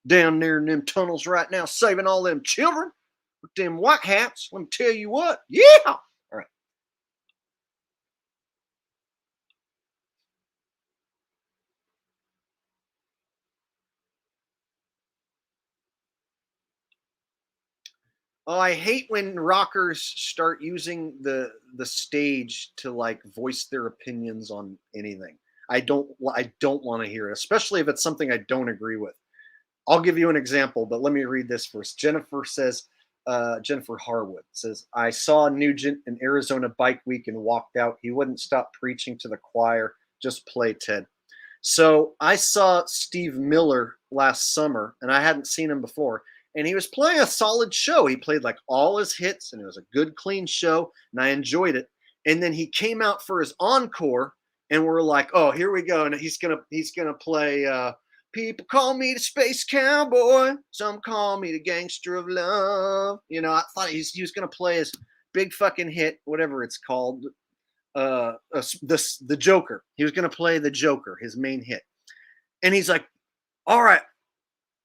down there in them tunnels right now, saving all them children with them white hats. Let me tell you what, yeah. All right. Oh, I hate when rockers start using the stage to like voice their opinions on anything. I don't want to hear it, especially if it's something I don't agree with. I'll give you an example, but let me read this first. Jennifer says, Jennifer Harwood says, I saw Nugent in Arizona Bike Week and walked out. He wouldn't stop preaching to the choir. Just play, Ted. So I saw Steve Miller last summer, and I hadn't seen him before. And he was playing a solid show. He played like all his hits, and it was a good, clean show, and I enjoyed it. And then he came out for his encore, and we're like, "Oh, here we go!" And he's gonna play. People call me the space cowboy. Some call me the gangster of love. You know, I thought he was gonna play his big fucking hit, whatever it's called, the Joker. He was gonna play the Joker, his main hit. And he's like, "All right,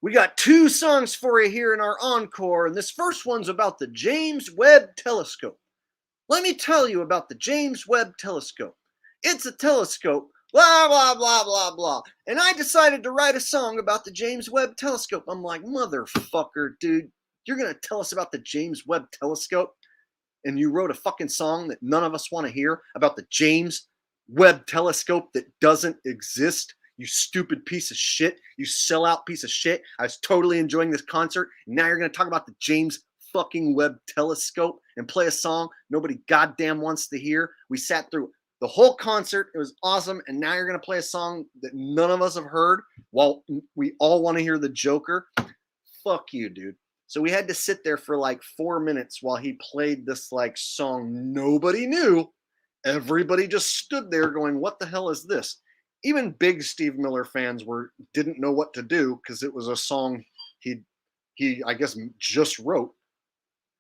we got 2 songs for you here in our encore, and this first one's about the James Webb Telescope. Let me tell you about the James Webb Telescope. It's a telescope, blah, blah, blah, blah, blah. And I decided to write a song about the James Webb Telescope." I'm like, motherfucker, dude, you're going to tell us about the James Webb Telescope? And you wrote a fucking song that none of us want to hear about the James Webb Telescope that doesn't exist? You stupid piece of shit. You sellout piece of shit. I was totally enjoying this concert. Now you're going to talk about the James fucking Webb Telescope and play a song nobody goddamn wants to hear. We sat through the whole concert. It was awesome. And now you're going to play a song that none of us have heard while we all want to hear the Joker. Fuck you, dude. So we had to sit there for like 4 minutes while he played this like song nobody knew. Everybody just stood there going, what the hell is this? Even big Steve Miller fans didn't know what to do because it was a song he I guess just wrote.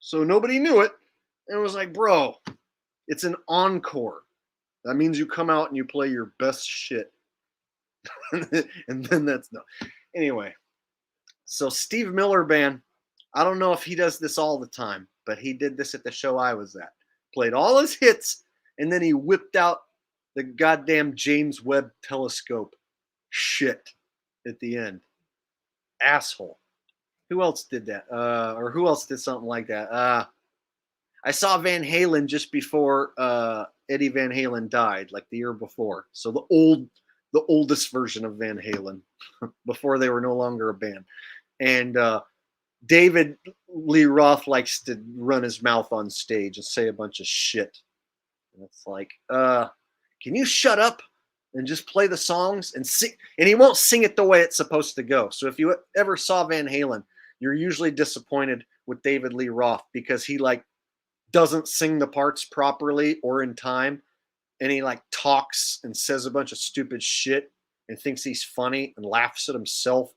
So nobody knew it. And it was like, bro, it's an encore. That means you come out and you play your best shit. And then that's no. Anyway, so Steve Miller Band, I don't know if he does this all the time, but he did this at the show I was at. Played all his hits, and then he whipped out the goddamn James Webb Telescope shit at the end. Asshole. Who else did that? Or who else did something like that? I saw Van Halen just before Eddie Van Halen died, like the year before. So the oldest version of Van Halen, before they were no longer a band. And David Lee Roth likes to run his mouth on stage and say a bunch of shit. And it's like, can you shut up and just play the songs and sing? And he won't sing it the way it's supposed to go. So if you ever saw Van Halen, you're usually disappointed with David Lee Roth because he like doesn't sing the parts properly or in time. And he like talks and says a bunch of stupid shit and thinks he's funny and laughs at himself.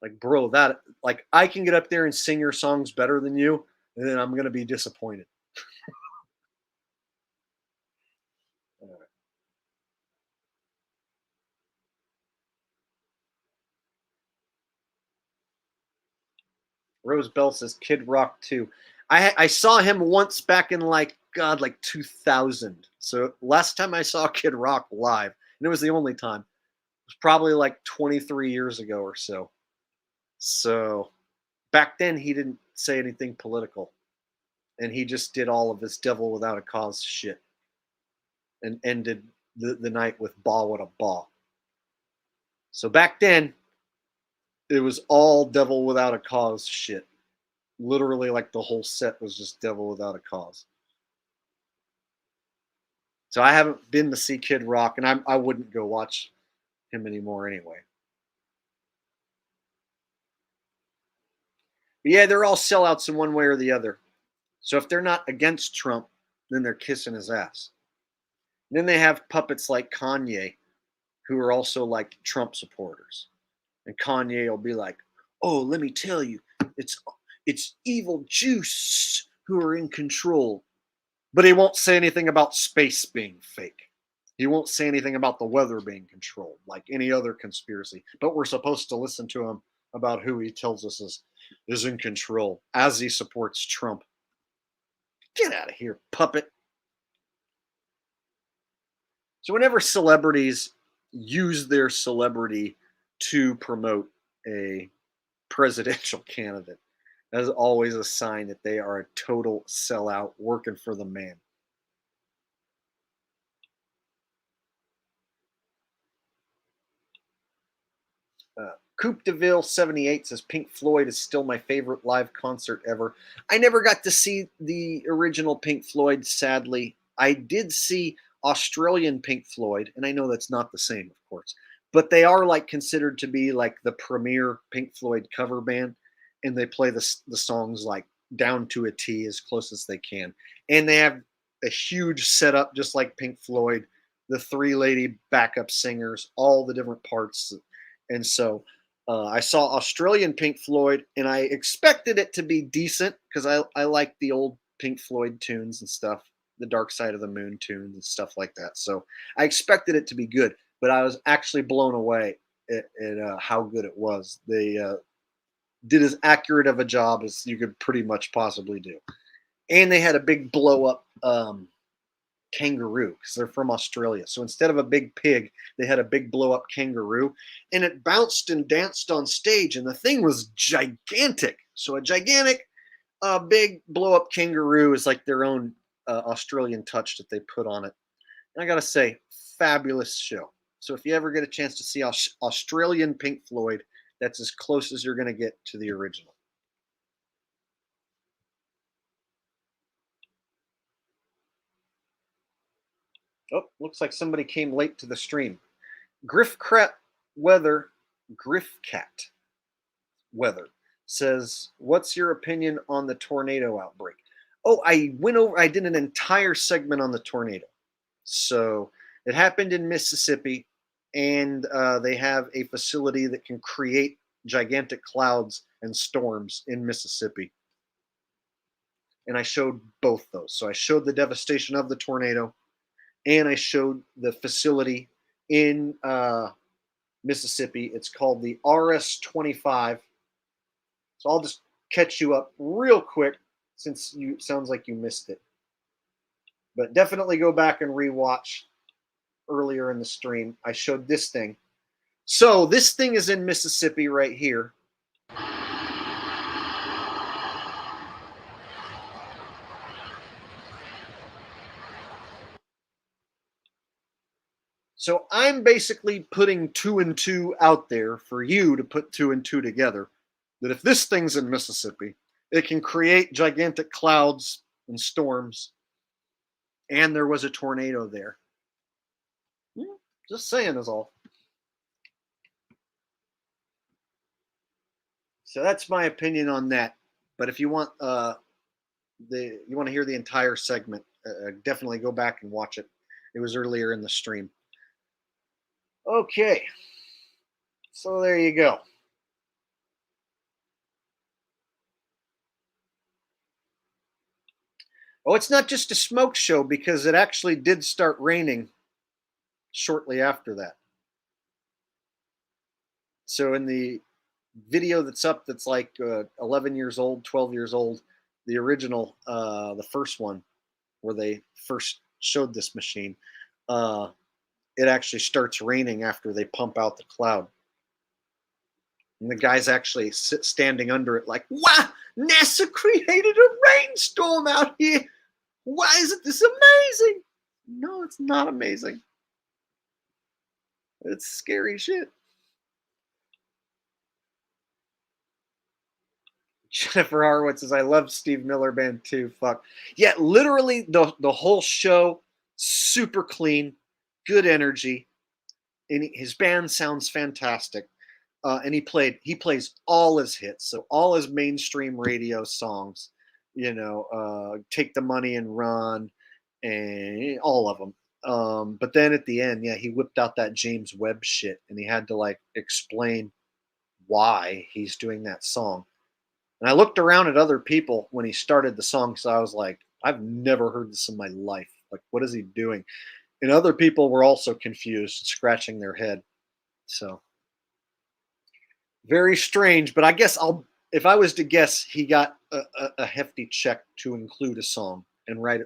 Like, bro, that like I can get up there and sing your songs better than you, and then I'm gonna be disappointed. Rose Bell says Kid Rock 2. I saw him once back in like 2000. So last time I saw Kid Rock live, and it was the only time. It was probably like 23 years ago or so. So back then he didn't say anything political. And he just did all of his Devil Without a Cause shit. And ended the night with Ba What a Ba. So back then, it was all Devil Without a Cause shit. Literally, like the whole set was just Devil Without a Cause. So I haven't been to see Kid Rock, and I wouldn't go watch him anymore anyway. But yeah, they're all sellouts in one way or the other. So if they're not against Trump, then they're kissing his ass. And then they have puppets like Kanye, who are also like Trump supporters. And Kanye will be like, "Oh, let me tell you, it's evil juice who are in control." But he won't say anything about space being fake. He won't say anything about the weather being controlled, like any other conspiracy. But we're supposed to listen to him about who he tells us is in control as he supports Trump. Get out of here, puppet. So whenever celebrities use their celebrity to promote a presidential candidate, that is always a sign that they are a total sellout working for the man. Coupe DeVille 78 says Pink Floyd is still my favorite live concert ever. I never got to see the original Pink Floyd, sadly. I did see Australian Pink Floyd, and I know that's not the same, of course, but they are like considered to be like the premier Pink Floyd cover band, and they play the songs like down to a T as close as they can. And they have a huge setup just like Pink Floyd, the three lady backup singers, all the different parts. And so I saw Australian Pink Floyd, and I expected it to be decent because I like the old Pink Floyd tunes and stuff, the Dark Side of the Moon tunes and stuff like that. So I expected it to be good, but I was actually blown away at how good it was. They did as accurate of a job as you could pretty much possibly do. And they had a big blow up kangaroo because they're from Australia. So instead of a big pig, they had a big blow up kangaroo, and it bounced and danced on stage, and the thing was gigantic. So a gigantic, big blow up kangaroo is like their own Australian touch that they put on it. And I got to say, fabulous show. So if you ever get a chance to see Australian Pink Floyd, that's as close as you're going to get to the original. Oh, looks like somebody came late to the stream. Griffcat Weather says, "What's your opinion on the tornado outbreak?" Oh, I did an entire segment on the tornado. So it happened in Mississippi, and they have a facility that can create gigantic clouds and storms in Mississippi. And I showed both those. So I showed the devastation of the tornado, and I showed the facility in Mississippi. It's called the RS-25. So I'll just catch you up real quick since sounds like you missed it. But definitely go back and rewatch earlier in the stream. I showed this thing. So this thing is in Mississippi right here. So I'm basically putting 2 and 2 out there for you to put 2 and 2 together. that if this thing's in Mississippi, it can create gigantic clouds and storms. And there was a tornado there. Just saying is all. So that's my opinion on that. But if you want you want to hear the entire segment, definitely go back and watch it. It was earlier in the stream. Okay. So there you go. Oh, it's not just a smoke show because it actually did start raining shortly after that. So in the video that's up, that's like 11 years old, 12 years old, the original, the first one where they first showed this machine, it actually starts raining after they pump out the cloud. And the guy's actually standing under it like, wow, NASA created a rainstorm out here. Why isn't this amazing? No, it's not amazing. It's scary shit. Jennifer Horowitz says, I love Steve Miller Band too. Fuck. Yeah, literally the whole show, super clean, good energy. And his band sounds fantastic. And he plays all his hits. So all his mainstream radio songs, you know, Take the Money and Run, and all of them. But then at the end, yeah, he whipped out that James Webb shit and he had to like explain why he's doing that song. And I looked around at other people when he started the song, so I was like, I've never heard this in my life. Like, what is he doing? And other people were also confused, scratching their head. So very strange, but I guess if I was to guess, he got a hefty check to include a song and write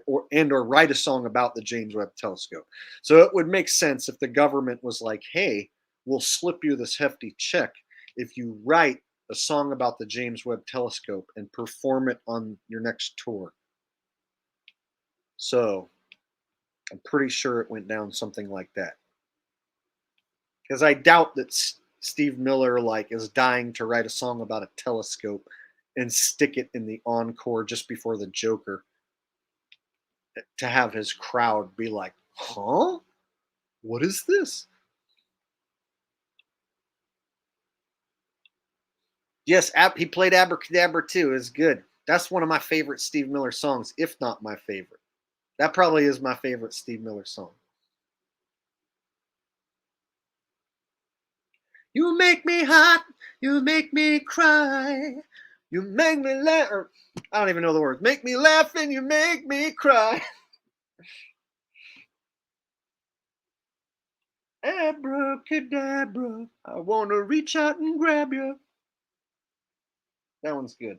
a song about the James Webb Telescope. So it would make sense if the government was like, hey, we'll slip you this hefty check if you write a song about the James Webb Telescope and perform it on your next tour. So I'm pretty sure it went down something like that. Because I doubt that Steve Miller like is dying to write a song about a telescope and stick it in the encore just before the Joker to have his crowd be like, huh? What is this? Yes, he played Abracadabra too. It's good. That's one of my favorite Steve Miller songs, if not my favorite. That probably is my favorite Steve Miller song. You make me hot, you make me cry, you make me laugh. I don't even know the words. Make me laugh and you make me cry. Abracadabra, I want to reach out and grab you. That one's good.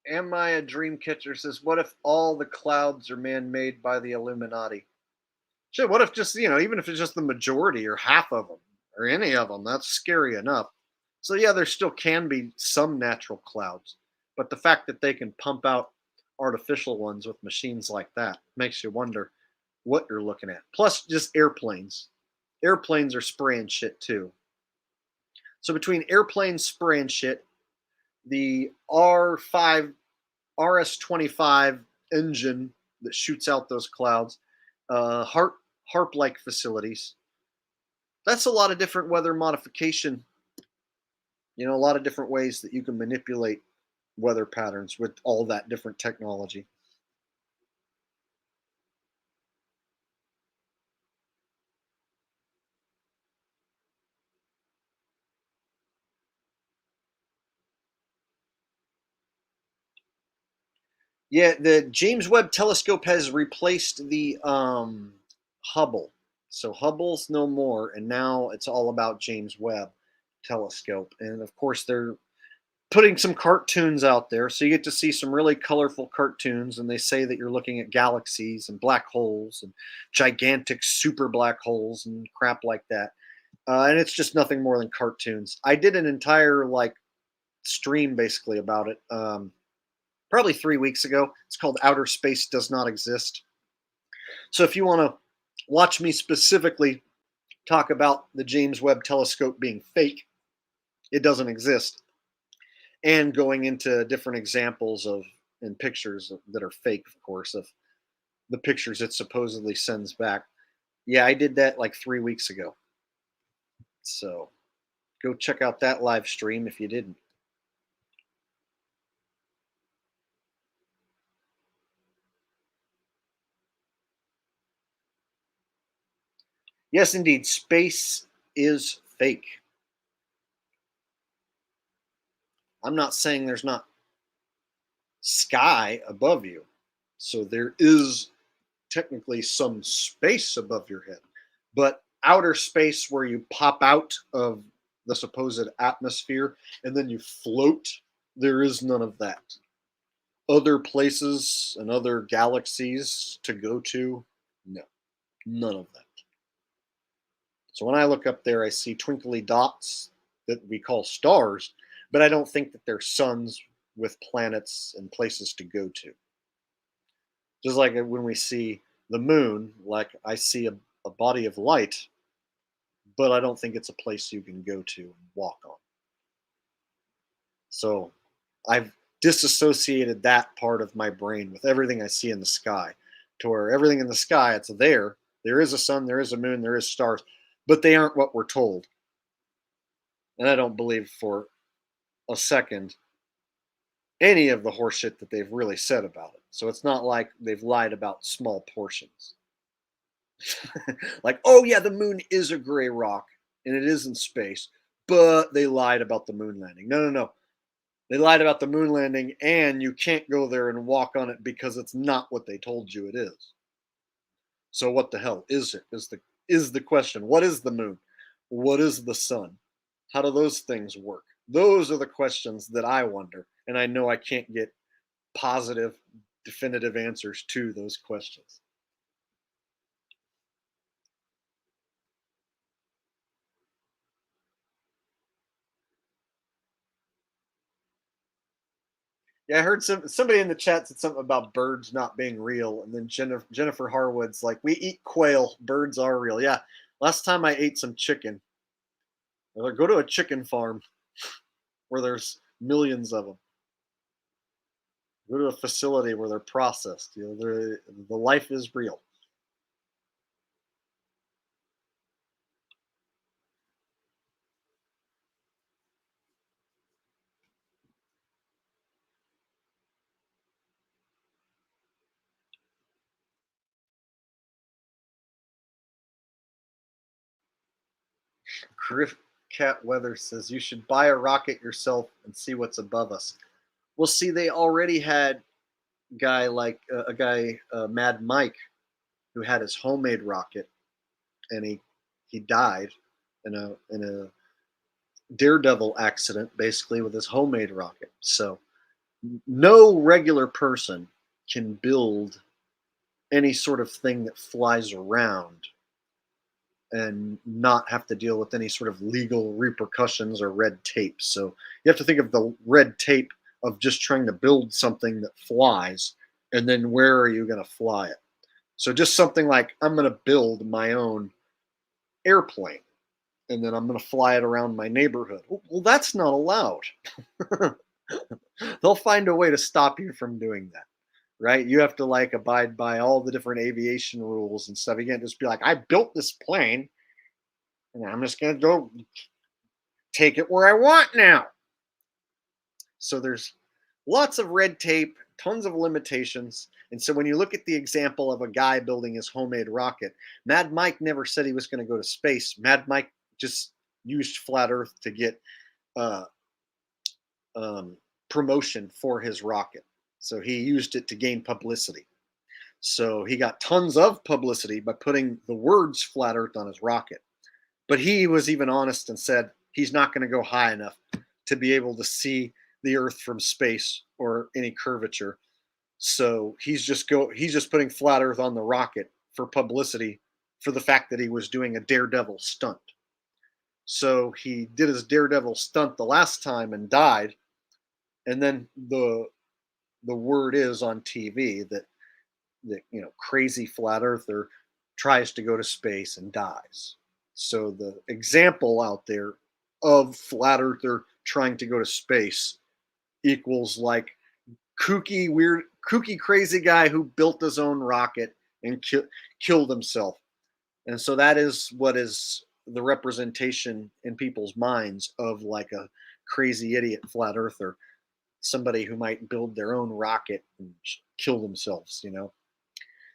Am I a dream catcher? Says, what if all the clouds are man-made by the Illuminati? Shit, what if just, even if it's just the majority or half of them or any of them, that's scary enough. So yeah, there still can be some natural clouds, but the fact that they can pump out artificial ones with machines like that makes you wonder what you're looking at. Plus just airplanes. Airplanes are spraying shit too. So between airplanes spraying shit, the RS-25 engine that shoots out those clouds, HARP-like facilities. That's a lot of different weather modification. A lot of different ways that you can manipulate weather patterns with all that different technology. Yeah, the James Webb Telescope has replaced the Hubble. So Hubble's no more, and now it's all about James Webb Telescope. And of course, they're putting some cartoons out there, so you get to see some really colorful cartoons, and they say that you're looking at galaxies and black holes and gigantic super black holes and crap like that. And it's just nothing more than cartoons. I did an entire stream basically about it. Probably 3 weeks ago. It's called Outer Space Does Not Exist. So if you want to watch me specifically talk about the James Webb Telescope being fake, it doesn't exist, and going into different examples of and pictures that are fake, of course, of the pictures it supposedly sends back. Yeah, I did that like 3 weeks ago. So go check out that live stream if you didn't. Yes, indeed, space is fake. I'm not saying there's not sky above you. So there is technically some space above your head. But outer space where you pop out of the supposed atmosphere and then you float, there is none of that. Other places and other galaxies to go to, no, none of that. So when I look up there, I see twinkly dots that we call stars, but I don't think that they're suns with planets and places to go to. Just like when we see the moon, like I see a body of light, but I don't think it's a place you can go to and walk on. So I've disassociated that part of my brain with everything I see in the sky, to where everything in the sky, it's there. There is a sun, there is a moon, there is stars, but they aren't what we're told. And I don't believe for a second any of the horseshit that they've really said about it. So it's not like they've lied about small portions. Like, oh yeah, the moon is a gray rock and it is in space, but they lied about the moon landing. No, no, no. They lied about the moon landing, and you can't go there and walk on it because it's not what they told you it is. So what the hell is it? Is the question. What is the moon? What is the sun? How do those things work? Those are the questions that I wonder, and I know I can't get positive, definitive answers to those questions. Yeah, I heard somebody in the chat said something about birds not being real, and then Jennifer Harwood's like, "We eat quail. Birds are real." Yeah, last time I ate some chicken. Or go to a chicken farm where there's millions of them. Go to a facility where they're processed. You know, the life is real. Griff Cat Weather says you should buy a rocket yourself and see what's above us. Well, see, they already had a guy Mad Mike, who had his homemade rocket, and he died in a daredevil accident, basically, with his homemade rocket. So no regular person can build any sort of thing that flies around and not have to deal with any sort of legal repercussions or red tape. So you have to think of the red tape of just trying to build something that flies, and then where are you going to fly it? So just something like, I'm going to build my own airplane, and then I'm going to fly it around my neighborhood. Well, that's not allowed. They'll find a way to stop you from doing that, right? You have to like abide by all the different aviation rules and stuff. You can't just be like, I built this plane and I'm just going to go take it where I want now. So there's lots of red tape, tons of limitations. And so when you look at the example of a guy building his homemade rocket, Mad Mike never said he was going to go to space. Mad Mike just used flat Earth to get promotion for his rocket. So he used it to gain publicity. So he got tons of publicity by putting the words flat Earth on his rocket. But he was even honest and said he's not going to go high enough to be able to see the Earth from space or any curvature. So he's just putting flat Earth on the rocket for publicity for the fact that he was doing a daredevil stunt. So he did his daredevil stunt the last time and died. And then the word is on TV that the crazy flat earther tries to go to space and dies. So the example out there of flat earther trying to go to space equals like kooky, weird, kooky, crazy guy who built his own rocket and killed himself. And so that is what is the representation in people's minds of like a crazy idiot flat earther, somebody who might build their own rocket and kill themselves,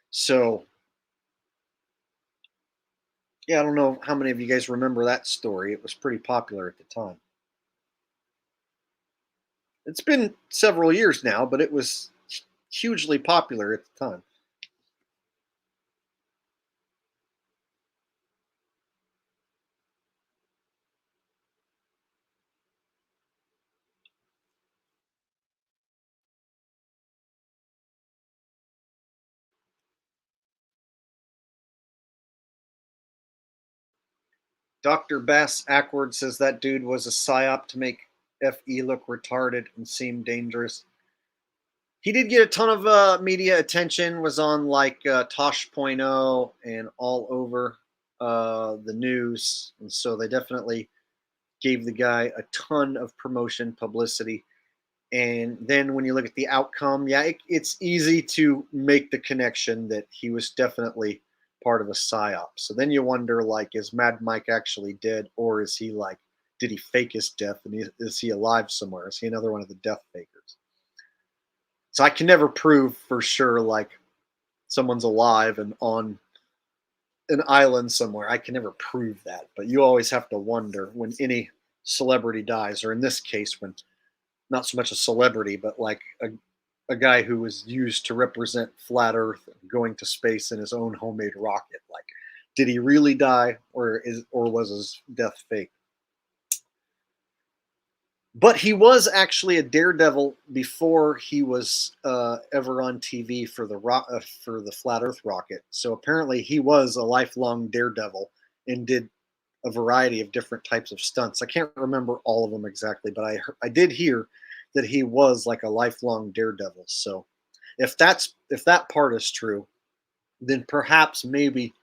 So, yeah, I don't know how many of you guys remember that story. It was pretty popular at the time. It's been several years now, but it was hugely popular at the time. Dr. Bass Ackward says that dude was a psyop to make FE look retarded and seem dangerous. He did get a ton of media attention, was on like Tosh.0 and all over the news. And so they definitely gave the guy a ton of promotion, publicity. And then when you look at the outcome, yeah, it's easy to make the connection that he was definitely part of a psyop. So then you wonder, like, is Mad Mike actually dead, or is he like, did he fake his death, and is he alive somewhere? Is he another one of the death fakers? So I can never prove for sure, like, someone's alive and on an island somewhere. I can never prove that, but you always have to wonder when any celebrity dies, or in this case, when not so much a celebrity, but like a guy who was used to represent flat Earth and going to space in his own homemade rocket. Like, did he really die, or was his death fake? But he was actually a daredevil before he was ever on TV for the flat Earth rocket. So apparently he was a lifelong daredevil and did a variety of different types of stunts. I can't remember all of them exactly, but I did hear that he was like a lifelong daredevil. So if that part is true, then perhaps maybe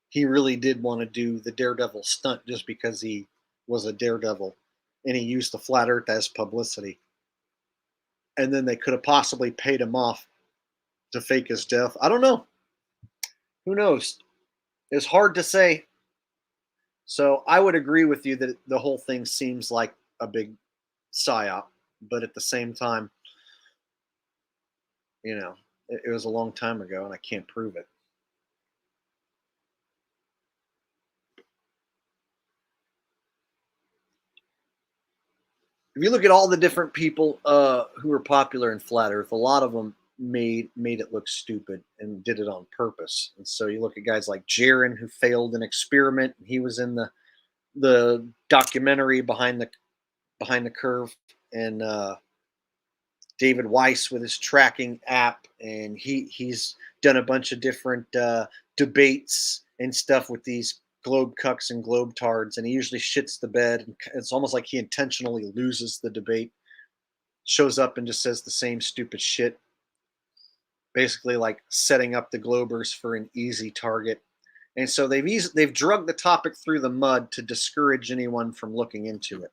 he really did want to do the daredevil stunt just because he was a daredevil and he used the flat earth as publicity. And then they could have possibly paid him off to fake his death. I don't know. Who knows? It's hard to say. So I would agree with you that the whole thing seems like a big psyop, but at the same time, it was a long time ago and I can't prove it. If you look at all the different people who were popular in flat Earth, a lot of them made it look stupid and did it on purpose. And so you look at guys like Jaron, who failed an experiment. He was in the documentary Behind the Curve, and David Weiss with his tracking app, and he's done a bunch of different debates and stuff with these globe cucks and globe tards, and he usually shits the bed. And it's almost like he intentionally loses the debate, shows up and just says the same stupid shit, basically like setting up the globers for an easy target. And so they've drugged the topic through the mud to discourage anyone from looking into it.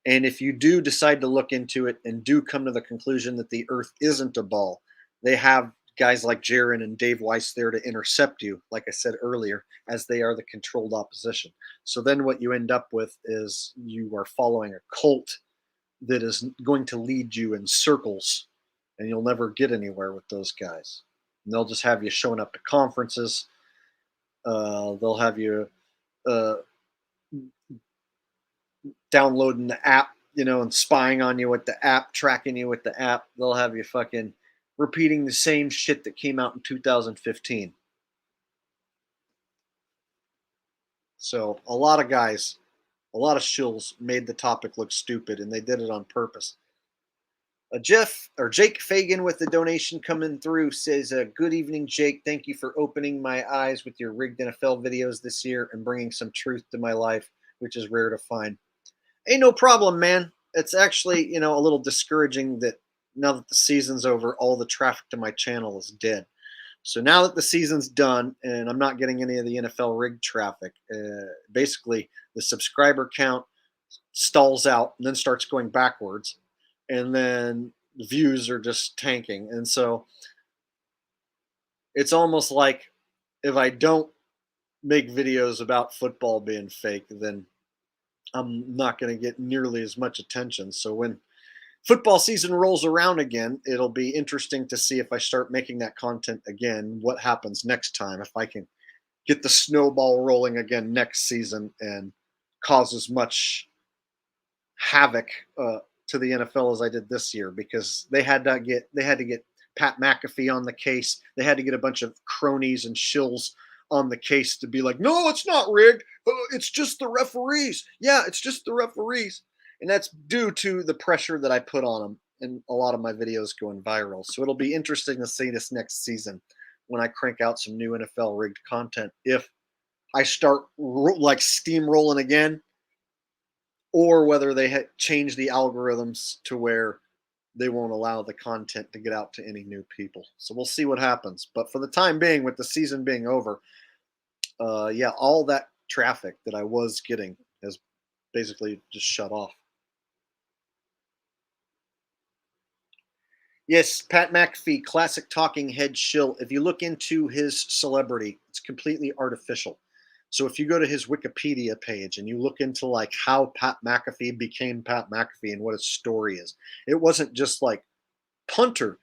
And if you do decide to look into it and do come to the conclusion that the Earth isn't a ball, they have guys like Jaron and Dave Weiss there to intercept you, like I said earlier, as they are the controlled opposition. So then what you end up with is you are following a cult that is going to lead you in circles, and you'll never get anywhere with those guys. And they'll just have you showing up to conferences. They'll have you downloading the app, and spying on you with the app, tracking you with the app. They'll have you fucking repeating the same shit that came out in 2015. So a lot of guys, a lot of shills made the topic look stupid, and they did it on purpose. Jake Fagan with the donation coming through says, good evening, Jake. Thank you for opening my eyes with your rigged NFL videos this year and bringing some truth to my life, which is rare to find. Hey, no problem, man. It's actually, a little discouraging that now that the season's over, all the traffic to my channel is dead. So now that the season's done and I'm not getting any of the NFL rig traffic, basically the subscriber count stalls out and then starts going backwards, and then views are just tanking. And so it's almost like if I don't make videos about football being fake, then I'm not going to get nearly as much attention. So when football season rolls around again, it'll be interesting to see if I start making that content again, what happens next time, if I can get the snowball rolling again next season and cause as much havoc to the NFL as I did this year, because they had to get Pat McAfee on the case. They had to get a bunch of cronies and shills on the case to be like, no, it's not rigged. It's just the referees. Yeah, it's just the referees. And that's due to the pressure that I put on them and a lot of my videos going viral. So it'll be interesting to see this next season when I crank out some new NFL rigged content, if I start like steamrolling again, or whether they change the algorithms to where they won't allow the content to get out to any new people. So we'll see what happens. But for the time being, with the season being over, yeah, all that traffic that I was getting has basically just shut off. Yes, Pat McAfee, classic talking head shill. If you look into his celebrity, it's completely artificial. So if you go to his Wikipedia page and you look into like how Pat McAfee became Pat McAfee and what his story is, it wasn't just like punter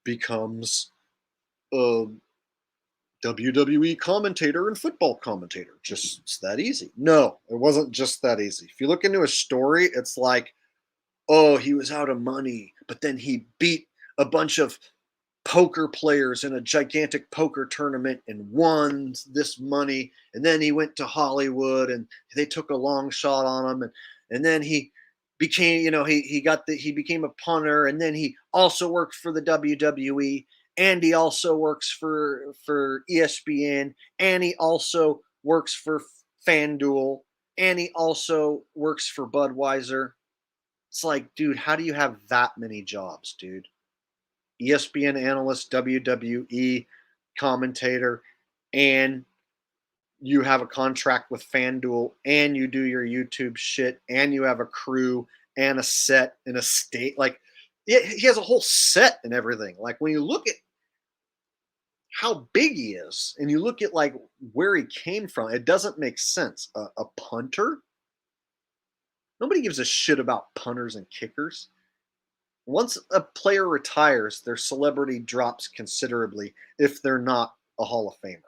becomes a WWE commentator and football commentator. Just it's that easy. No, it wasn't just that easy. If you look into his story, it's like, oh, he was out of money, but then he beat a bunch of poker players in a gigantic poker tournament and won this money. And then he went to Hollywood and they took a long shot on him. And then he became, he became a punter, and then he also worked for the WWE, and he also works for ESPN, and he also works for FanDuel, and he also works for Budweiser. It's like, dude, how do you have that many jobs, dude? ESPN analyst, WWE commentator, and you have a contract with FanDuel, and you do your YouTube shit, and you have a crew and a set and a state. Like, he has a whole set and everything. Like, when you look at how big he is and you look at like where he came from, it doesn't make sense. A punter? Nobody gives a shit about punters and kickers. Once a player retires, their celebrity drops considerably if they're not a Hall of Famer.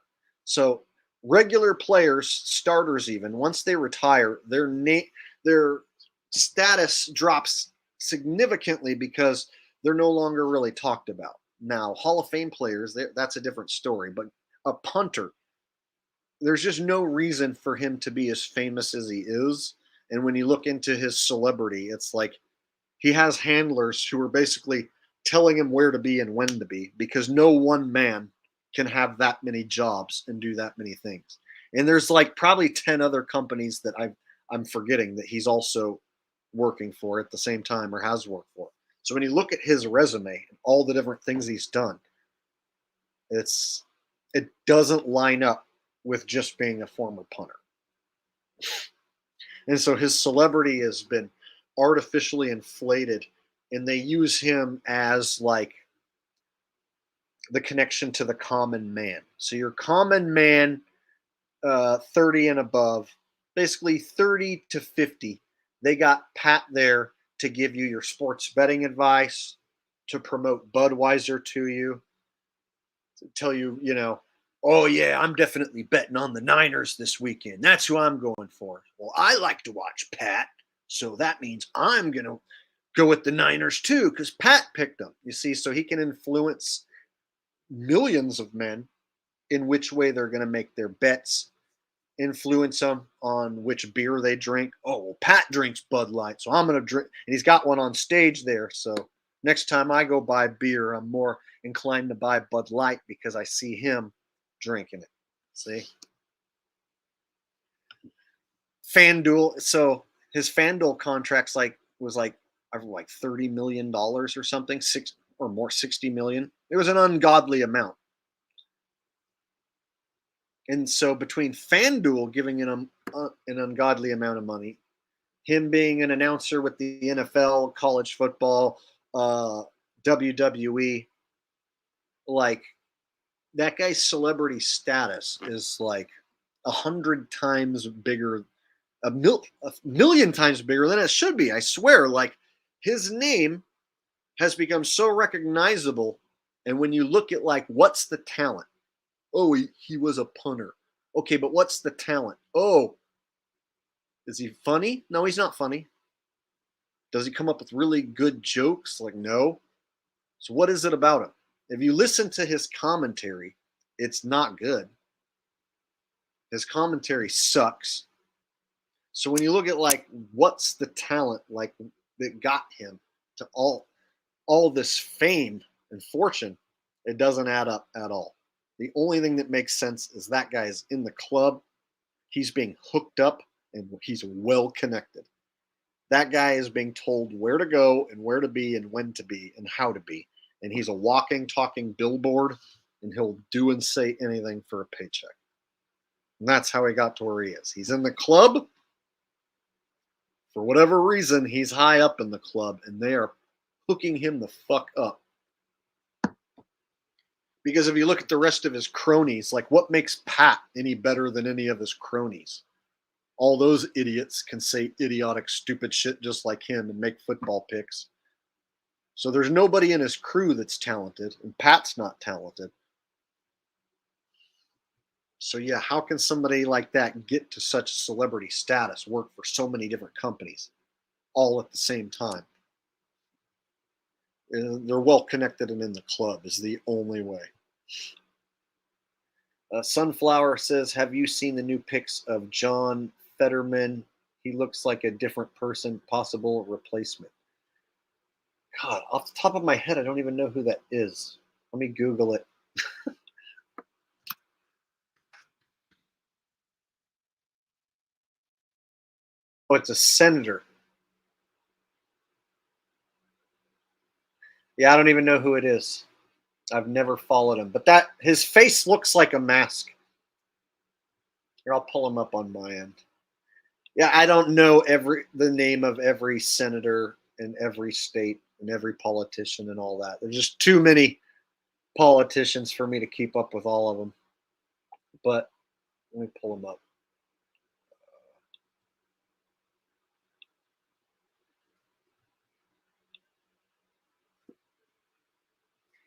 So regular players, starters even, once they retire, their status drops significantly because they're no longer really talked about. Now, Hall of Fame players, that's a different story. But a punter, there's just no reason for him to be as famous as he is. And when you look into his celebrity, it's like he has handlers who are basically telling him where to be and when to be, because no one man can have that many jobs and do that many things. And there's like probably 10 other companies that I'm forgetting that he's also working for at the same time or has worked for. So when you look at his resume and all the different things he's done, it doesn't line up with just being a former punter. And so his celebrity has been artificially inflated, and they use him as like the connection to the common man. So your common man, 30 and above, basically 30 to 50, they got Pat there to give you your sports betting advice, to promote Budweiser to you, to tell you, oh yeah, I'm definitely betting on the Niners this weekend. That's who I'm going for. Well, I like to watch Pat, so that means I'm going to go with the Niners too, because Pat picked them. You see, so he can influence millions of men in which way they're going to make their bets, influence them on which beer they drink. Oh, well, Pat drinks Bud Light, so I'm going to drink. And he's got one on stage there. So next time I go buy beer, I'm more inclined to buy Bud Light because I see him drinking it. See? FanDuel. So his FanDuel contracts was like $30 million or something, $60 million. It was an ungodly amount. And so between FanDuel giving him an ungodly amount of money, him being an announcer with the NFL, college football, WWE, like that guy's celebrity status is like 100 times bigger, a million times bigger than it should be. I swear, like his name has become so recognizable. And when you look at like, what's the talent? Oh, he was a punter. Okay, but what's the talent? Oh, is he funny? No, he's not funny. Does he come up with really good jokes? Like, no. So what is it about him? If you listen to his commentary, it's not good. His commentary sucks. So when you look at like what's the talent like that got him to all this fame and fortune, it doesn't add up at all. The only thing that makes sense is that guy is in the club, he's being hooked up, and he's well connected. That guy is being told where to go and where to be and when to be and how to be. And he's a walking, talking billboard, and he'll do and say anything for a paycheck. And that's how he got to where he is. He's in the club. For whatever reason, he's high up in the club, and they are hooking him the fuck up. Because if you look at the rest of his cronies, like what makes Pat any better than any of his cronies? All those idiots can say idiotic, stupid shit just like him and make football picks. So there's nobody in his crew that's talented, and Pat's not talented. So yeah, how can somebody like that get to such celebrity status, work for so many different companies, all at the same time? They're well connected and in the club is the only way. Sunflower says, have you seen the new pics of John Fetterman? He looks like a different person, possible replacement. God, off the top of my head, I don't even know who that is. Let me Google it. Oh, it's a senator. Yeah, I don't even know who it is. I've never followed him, but that his face looks like a mask. Here, I'll pull him up on my end. Yeah, I don't know the name of every senator in every state and every politician and all that. There's just too many politicians for me to keep up with all of them. But let me pull them up.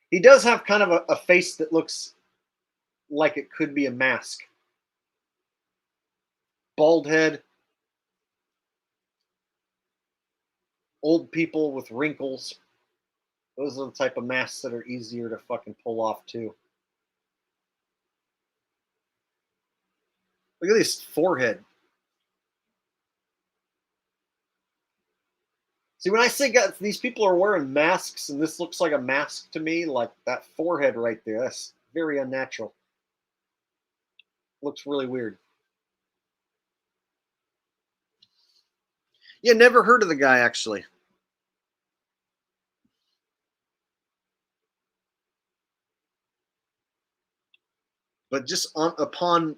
He does have kind of a face that looks like it could be a mask. Bald head. Old people with wrinkles. Those are the type of masks that are easier to fucking pull off too. Look at this forehead. See, when I say these people are wearing masks and this looks like a mask to me, like that forehead right there, that's very unnatural. Looks really weird. Yeah, never heard of the guy actually. But just upon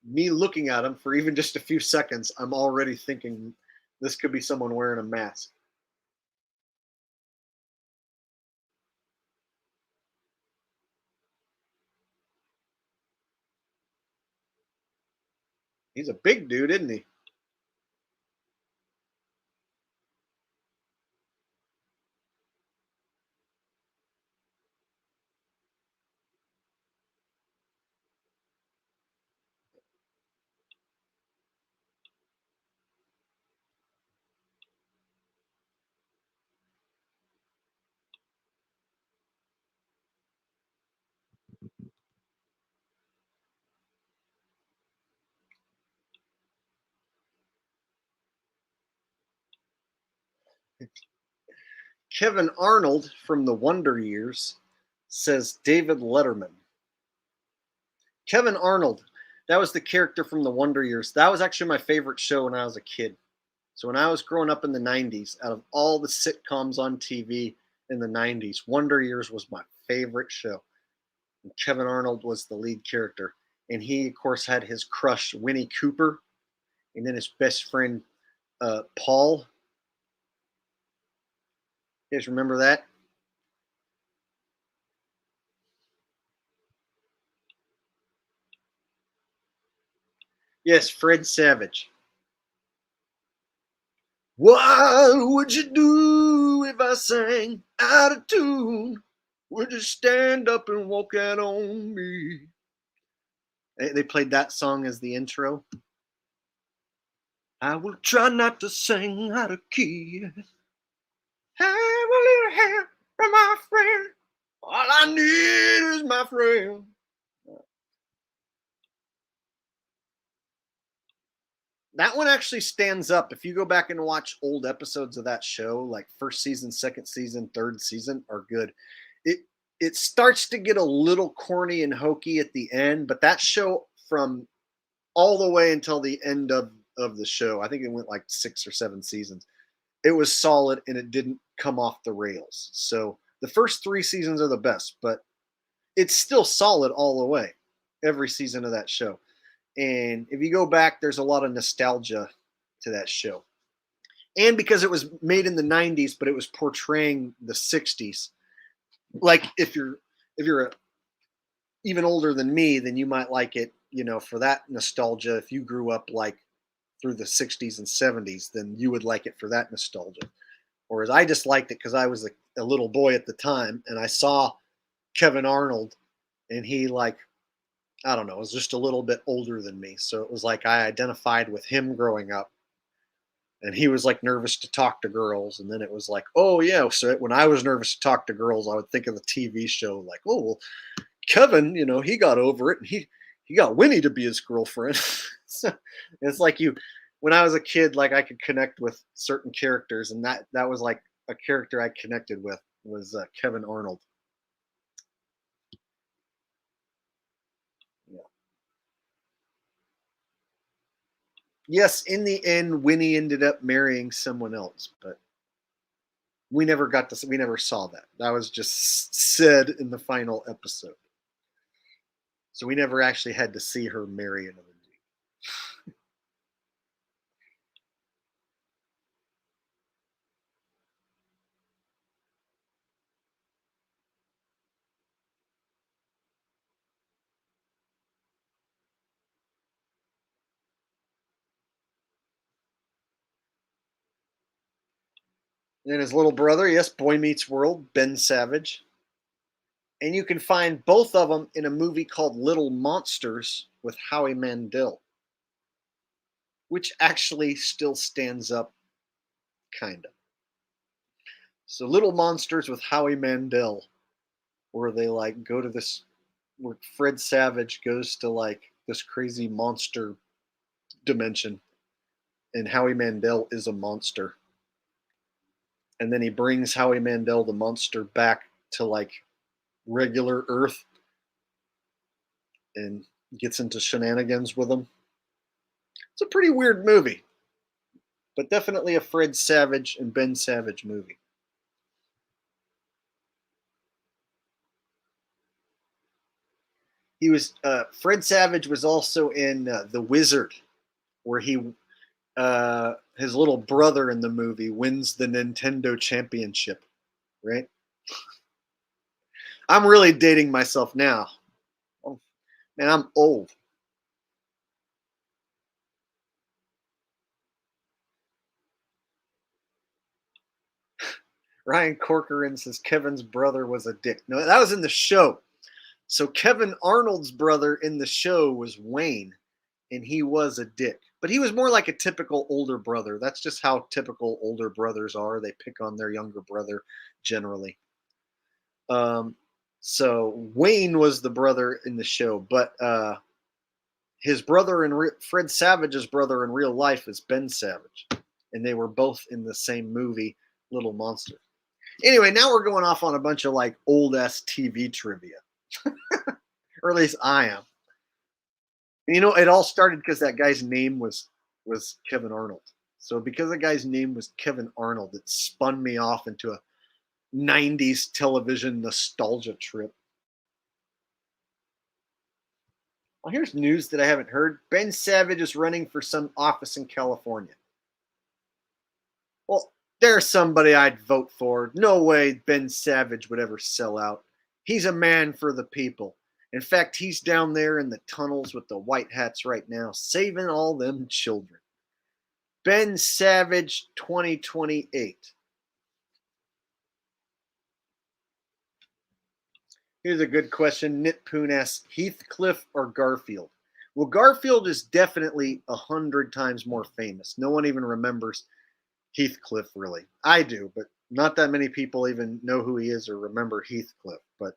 me looking at him for even just a few seconds, I'm already thinking this could be someone wearing a mask. He's a big dude, isn't he? Kevin Arnold from the Wonder Years says David Letterman. Kevin Arnold, that was the character from the Wonder Years. That was actually my favorite show when I was a kid. So when I was growing up in the 90s, out of all the sitcoms on TV in the 90s, Wonder Years was my favorite show. And Kevin Arnold was the lead character. And he, of course, had his crush, Winnie Cooper, and then his best friend, Paul. You guys remember that? Yes, Fred Savage. What would you do if I sang out of tune? Would you stand up and walk out on me? They played that song as the intro. I will try not to sing out of key. Have a little help from my friend. All I need is my friend. That one actually stands up. If you go back and watch old episodes of that show, like first season, second season, third season, are good. It starts to get a little corny and hokey at the end, but that show from all the way until the end of the show, I think it went like 6 or 7 seasons, it was solid and it didn't come off the rails. So the first 3 seasons are the best, but it's still solid all the way, every season of that show. And if you go back, there's a lot of nostalgia to that show. And because it was made in the 90s, but it was portraying the 60s. Like if you're even older than me, then you might like it, for that nostalgia. If you grew up like through the 60s and 70s, then you would like it for that nostalgia. Whereas I just liked it because I was a little boy at the time and I saw Kevin Arnold and he I don't know, was just a little bit older than me. So it was like I identified with him growing up. And he was like nervous to talk to girls. And then it was like, oh, yeah. So when I was nervous to talk to girls, I would think of the TV show like, oh, well, Kevin, he got over it. And he got Winnie to be his girlfriend. So it's like when I was a kid, like I could connect with certain characters. And that was like a character I connected with was Kevin Arnold. Yes, in the end, Winnie ended up marrying someone else, but we never saw that. That was just said in the final episode. So we never actually had to see her marry another dude. And his little brother, yes, Boy Meets World, Ben Savage. And you can find both of them in a movie called Little Monsters with Howie Mandel, which actually still stands up, kind of. So Little Monsters with Howie Mandel, where they go to this, where Fred Savage goes to this crazy monster dimension, and Howie Mandel is a monster. And then he brings Howie Mandel, the monster, back to regular Earth and gets into shenanigans with him. It's a pretty weird movie, but definitely a Fred Savage and Ben Savage movie. He was Fred Savage was also in The Wizard, where his little brother in the movie wins the Nintendo Championship, right? I'm really dating myself now. Oh, man, I'm old. Ryan Corcoran says Kevin's brother was a dick. No, that was in the show. So Kevin Arnold's brother in the show was Wayne, and he was a dick. But he was more like a typical older brother. That's just how typical older brothers are. They pick on their younger brother generally. So Wayne was the brother in the show, but his brother Fred Savage's brother in real life is Ben Savage, and they were both in the same movie, Little Monster. Anyway, now we're going off on a bunch of old ass TV trivia, or at least I am. It all started because that guy's name was Kevin Arnold. So because the guy's name was Kevin Arnold, it spun me off into a 90s television nostalgia trip. Well, here's news that I haven't heard. Ben Savage is running for some office in California. Well, there's somebody I'd vote for. No way Ben Savage would ever sell out. He's a man for the people. In fact, he's down there in the tunnels with the white hats right now, saving all them children. Ben Savage 2028. Here's a good question. Nitpoon asks, Heathcliff or Garfield? Well, Garfield is definitely 100 times more famous. No one even remembers Heathcliff, really. I do, but not that many people even know who he is or remember Heathcliff. But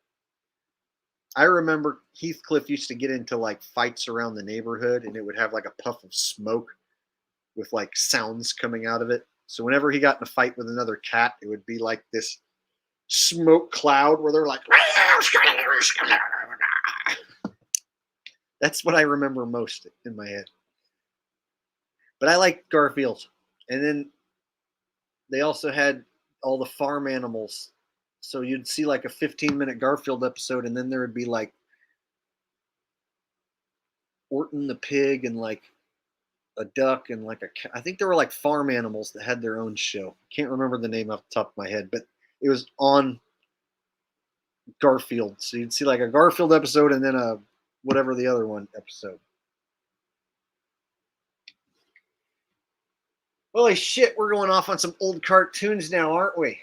I remember Heathcliff used to get into like fights around the neighborhood, and it would have like a puff of smoke with like sounds coming out of it. So whenever he got in a fight with another cat, it would be like this smoke cloud where they're like, that's what I remember most in my head. But I like Garfield. And then they also had all the farm animals. So you'd see like a 15-minute Garfield episode, and then there would be like Orton the pig and like a duck and like I think there were like farm animals that had their own show. Can't remember the name off the top of my head, but it was on Garfield. So you'd see like a Garfield episode and then a whatever the other one episode. Holy shit, we're going off on some old cartoons now, aren't we?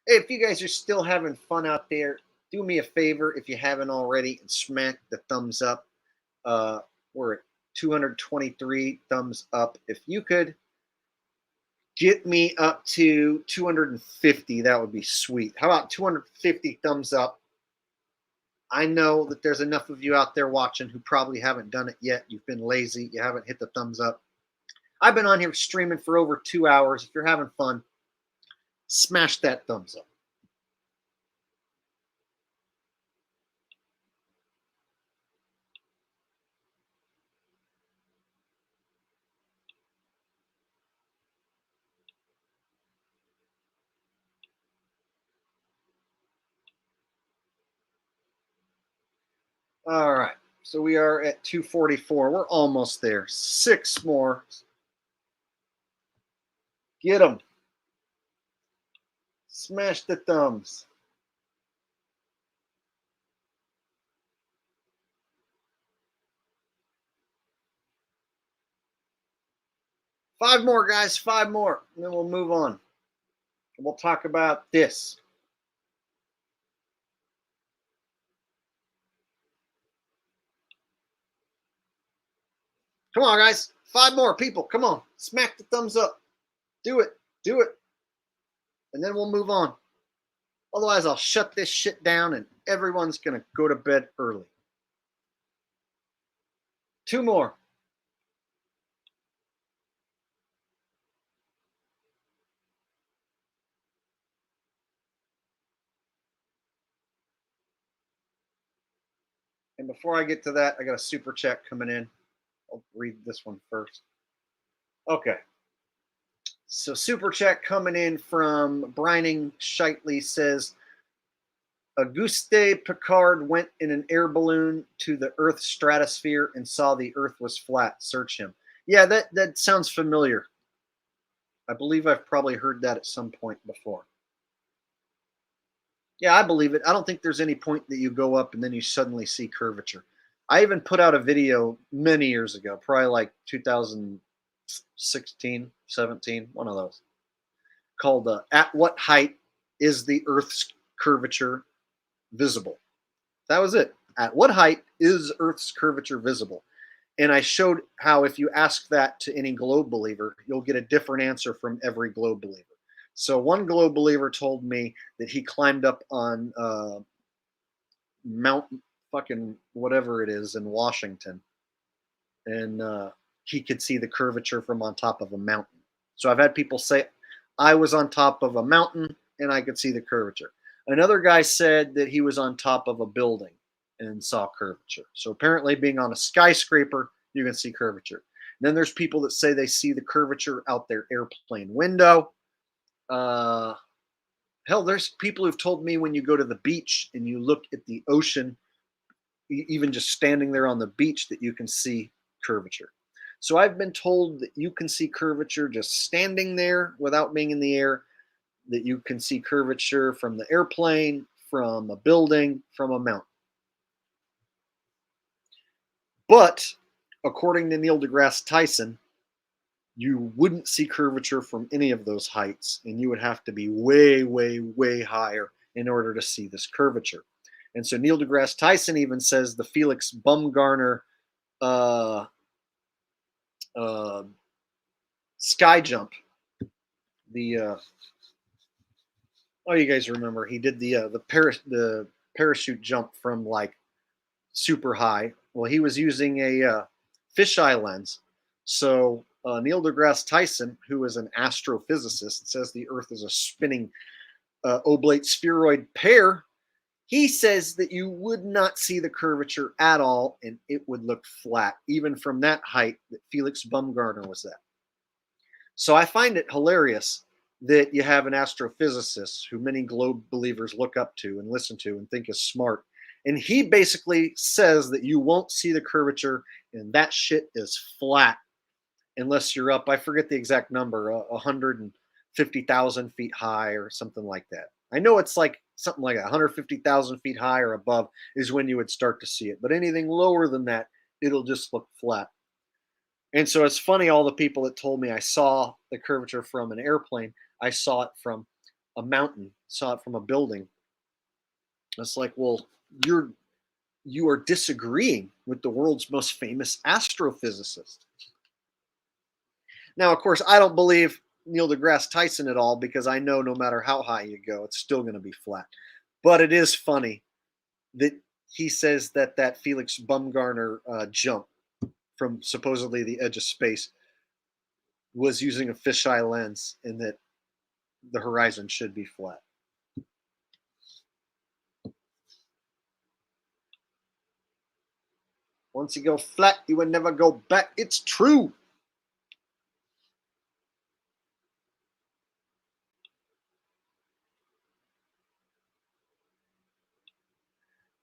Hey, if you guys are still having fun out there, do me a favor if you haven't already and smack the thumbs up. We're at 223 thumbs up. If you could get me up to 250, that would be sweet. How about 250 thumbs up? I know that there's enough of you out there watching who probably haven't done it yet. You've been lazy. You haven't hit the thumbs up. I've been on here streaming for over 2 hours. If you're having fun, smash that thumbs up. All right. So we are at 244. We're almost there. 6 more. Get them. Smash the thumbs. Five more, guys. 5 more. And then we'll move on. And we'll talk about this. Come on, guys. 5 more people. Come on. Smack the thumbs up. Do it. Do it. And then we'll move on. Otherwise, I'll shut this shit down and everyone's going to go to bed early. 2 more. And before I get to that, I got a super chat coming in. I'll read this one first. Okay. So super chat coming in from Brining Shitley says, Auguste Piccard went in an air balloon to the Earth's stratosphere and saw the Earth was flat. Search him. Yeah, that sounds familiar. I believe I've probably heard that at some point before. Yeah, I believe it. I don't think there's any point that you go up and then you suddenly see curvature. I even put out a video many years ago, probably like 2016, 17, one of those, called At What Height is the Earth's Curvature Visible? That was it. At what height is Earth's curvature visible? And I showed how if you ask that to any globe believer, you'll get a different answer from every globe believer. So one globe believer told me that he climbed up on Mount fucking whatever it is in Washington, and he could see the curvature from on top of a mountain. So I've had people say I was on top of a mountain and I could see the curvature. Another guy said that he was on top of a building and saw curvature. So apparently being on a skyscraper, you can see curvature. And then there's people that say they see the curvature out their airplane window. Hell, there's people who've told me when you go to the beach and you look at the ocean, even just standing there on the beach, that you can see curvature. So I've been told that you can see curvature just standing there without being in the air, that you can see curvature from the airplane, from a building, from a mountain. But according to Neil deGrasse Tyson, you wouldn't see curvature from any of those heights, and you would have to be way, way, way higher in order to see this curvature. And so Neil deGrasse Tyson even says the Felix Baumgartner sky jump, the oh, you guys remember he did the parachute jump from like super high. Well, he was using a fisheye lens. So Neil deGrasse Tyson, who is an astrophysicist, says the Earth is a spinning oblate spheroid pear. He says that you would not see the curvature at all, and it would look flat, even from that height that Felix Baumgartner was at. So I find it hilarious that you have an astrophysicist who many globe believers look up to and listen to and think is smart. And he basically says that you won't see the curvature, and that shit is flat unless you're up, I forget the exact number, 150,000 feet high or something like that. I know it's like something like 150,000 feet high or above is when you would start to see it. But anything lower than that, it'll just look flat. And so it's funny, all the people that told me I saw the curvature from an airplane, I saw it from a mountain, saw it from a building. It's like, well, you are disagreeing with the world's most famous astrophysicist. Now, of course, I don't believe Neil deGrasse Tyson at all, because I know no matter how high you go, it's still going to be flat. But it is funny that he says that that Felix Baumgartner jump from supposedly the edge of space was using a fisheye lens, and that the horizon should be flat. Once you go flat, you will never go back. It's true.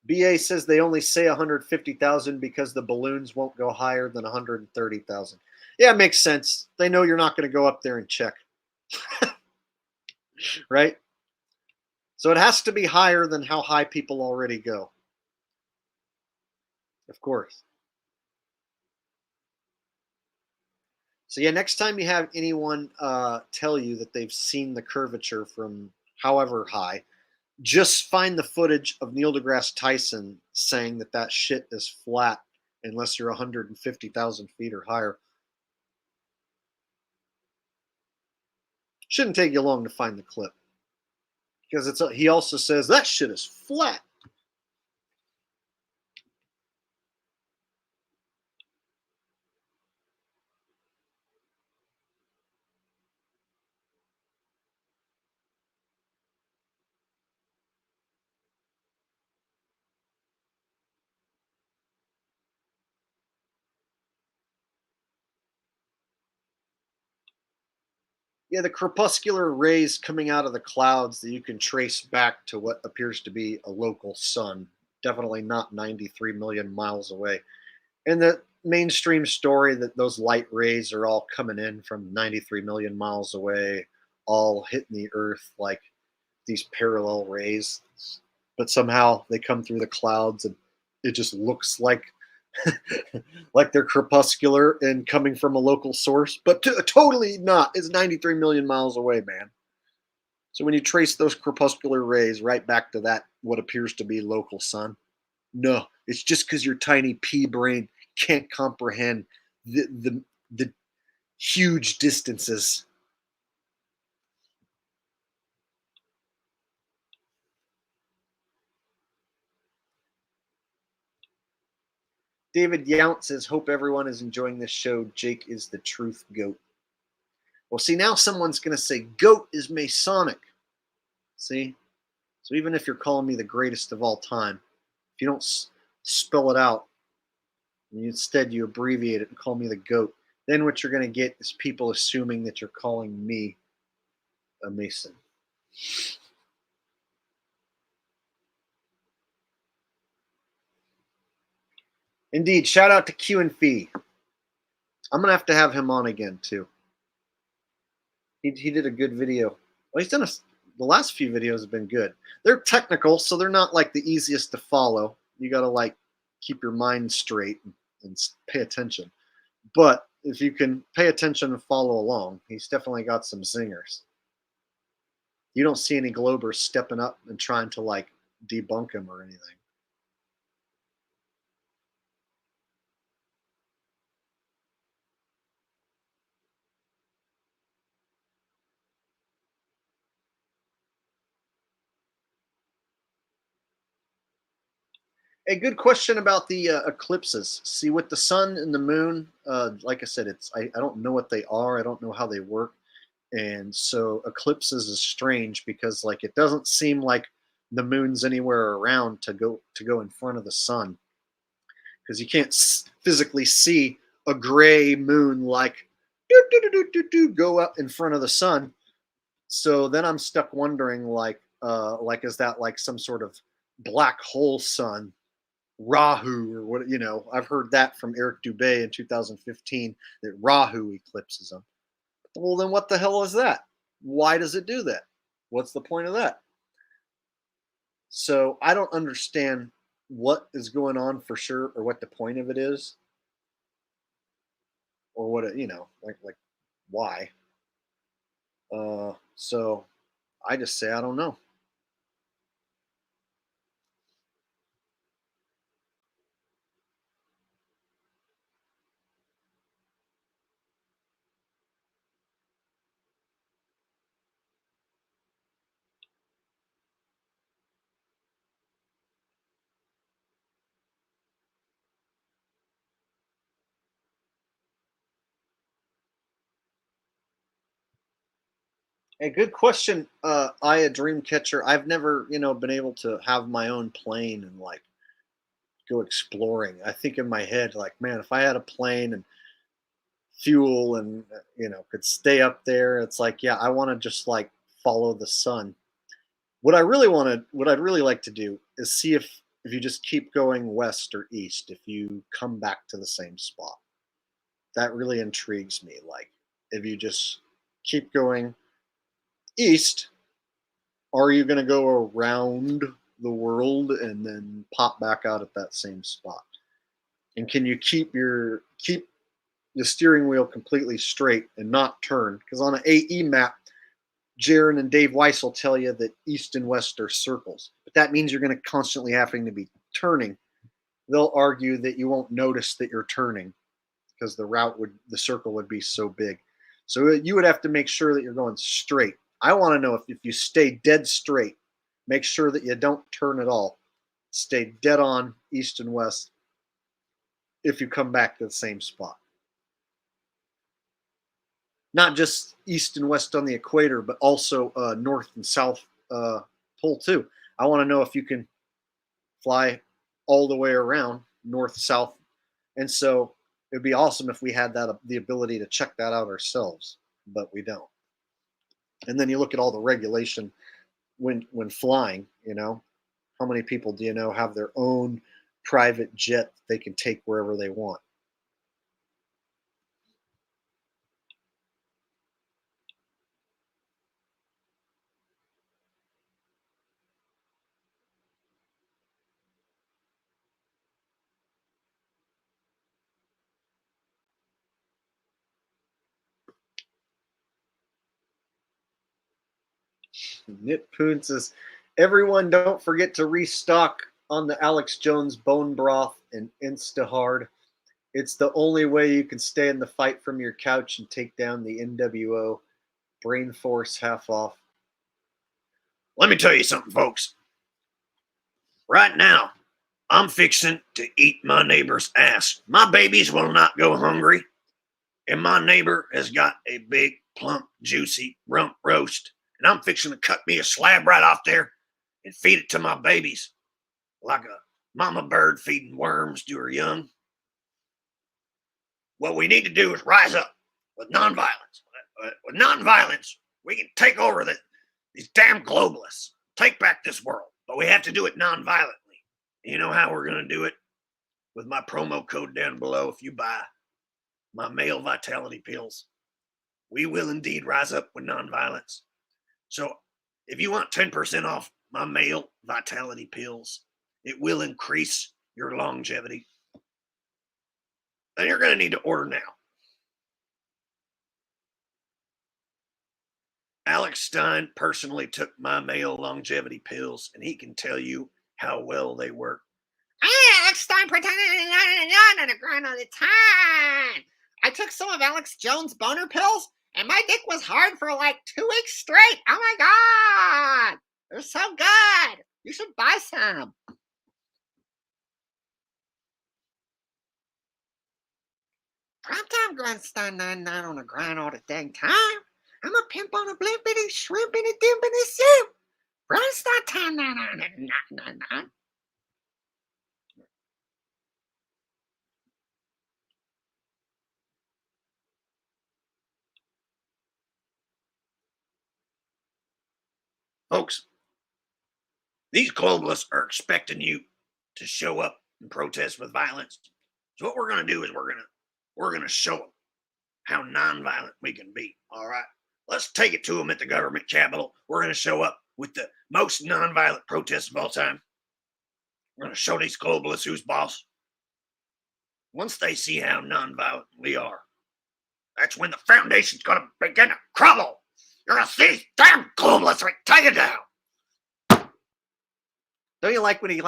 BA says they only say 150,000 because the balloons won't go higher than 130,000. Yeah, it makes sense. They know you're not going to go up there and check. Right? So it has to be higher than how high people already go. Of course. So yeah, next time you have anyone tell you that they've seen the curvature from however high, just find the footage of Neil deGrasse Tyson saying that that shit is flat unless you're 150,000 feet or higher. Shouldn't take you long to find the clip, because he also says that shit is flat. Yeah, the crepuscular rays coming out of the clouds that you can trace back to what appears to be a local sun. Definitely not 93 million miles away. And the mainstream story that those light rays are all coming in from 93 million miles away, all hitting the Earth like these parallel rays. But somehow they come through the clouds and it just looks like like they're crepuscular and coming from a local source, but totally not. It's 93 million miles away, man. So when you trace those crepuscular rays right back to that, what appears to be local sun, no, it's just because your tiny pea brain can't comprehend the huge distances. David Yount says, hope everyone is enjoying this show. Jake is the truth goat. Well, see, now someone's going to say goat is Masonic. See? So even if you're calling me the greatest of all time, if you don't spell it out. And instead, you abbreviate it and call me the GOAT. Then what you're going to get is people assuming that you're calling me a Mason. Indeed, shout out to Q and Fee. I'm going to have him on again, too. He did a good video. Well, he's done the last few videos have been good. They're technical, so they're not like the easiest to follow. You got to like keep your mind straight and pay attention. But if you can pay attention and follow along, he's definitely got some zingers. You don't see any Globers stepping up and trying to like debunk him or anything. A good question about the eclipses. See, with the sun and the moon, like I said, I don't know what they are. I don't know how they work. And so eclipses is strange because like it doesn't seem like the moon's anywhere around to go in front of the sun, because you can't physically see a gray moon like go up in front of the sun. So then I'm stuck wondering like is that like some sort of black hole sun, Rahu, or what, you know? I've heard that from Eric Dubé in 2015 that Rahu eclipses them. Well, then what the hell is that? Why does it do that? What's the point of that? So I don't understand what is going on for sure, or what the point of it is, or what it, like why. So I just say I don't know. A good question. I, a dream catcher. I've never, been able to have my own plane and like go exploring. I think in my head, like, man, if I had a plane and fuel and could stay up there, it's like, yeah, I want to just like follow the sun. What I'd really like to do is see if you just keep going west or east, if you come back to the same spot. That really intrigues me. Like, if you just keep going east, are you going to go around the world and then pop back out at that same spot? And can you keep the steering wheel completely straight and not turn? Because on an AE map, Jaron and Dave Weiss will tell you that east and west are circles, but that means you're going to constantly having to be turning. They'll argue that you won't notice that you're turning because the circle would be so big. So you would have to make sure that you're going straight. I want to know if you stay dead straight, make sure that you don't turn at all. Stay dead on east and west if you come back to the same spot. Not just east and west on the equator, but also north and south pole too. I want to know if you can fly all the way around north, south. And so it'd be awesome if we had the ability to check that out ourselves, but we don't. And then you look at all the regulation when flying, how many people do you know have their own private jet they can take wherever they want? Nit Poon says, everyone don't forget to restock on the Alex Jones bone broth and Instahard. It's the only way you can stay in the fight from your couch and take down the NWO. Brain Force half off. Let me tell you something, folks. Right now, I'm fixing to eat my neighbor's ass. My babies will not go hungry. And my neighbor has got a big, plump, juicy rump roast. And I'm fixing to cut me a slab right off there and feed it to my babies like a mama bird feeding worms to her young. What we need to do is rise up with nonviolence. With nonviolence, we can take over these damn globalists, take back this world. But we have to do it nonviolently. You know how we're going to do it? With my promo code down below if you buy my male vitality pills. We will indeed rise up with nonviolence. So if you want 10% off my male vitality pills, it will increase your longevity. And you're going to need to order now. Alex Stein personally took my male longevity pills, and he can tell you how well they work. Alex Stein pretending on the grind all the time. I took some of Alex Jones' boner pills, and my dick was hard for like 2 weeks straight. Oh my God. They're so good. You should buy some. Primetime Grindstein 99 on the grind all the dang time. I'm a pimp on a blimpity shrimp and a dimpity soup. Grindstein time 99. Folks, these globalists are expecting you to show up and protest with violence. So what we're going to do is we're going to show them how nonviolent we can be. All right, let's take it to them at the government capitol. We're going to show up with the most nonviolent protest of all time. We're going to show these globalists who's boss. Once they see how nonviolent we are, that's when the foundation's going to begin to crumble. You're going to see these damn globalists are taken down. Don't you like when he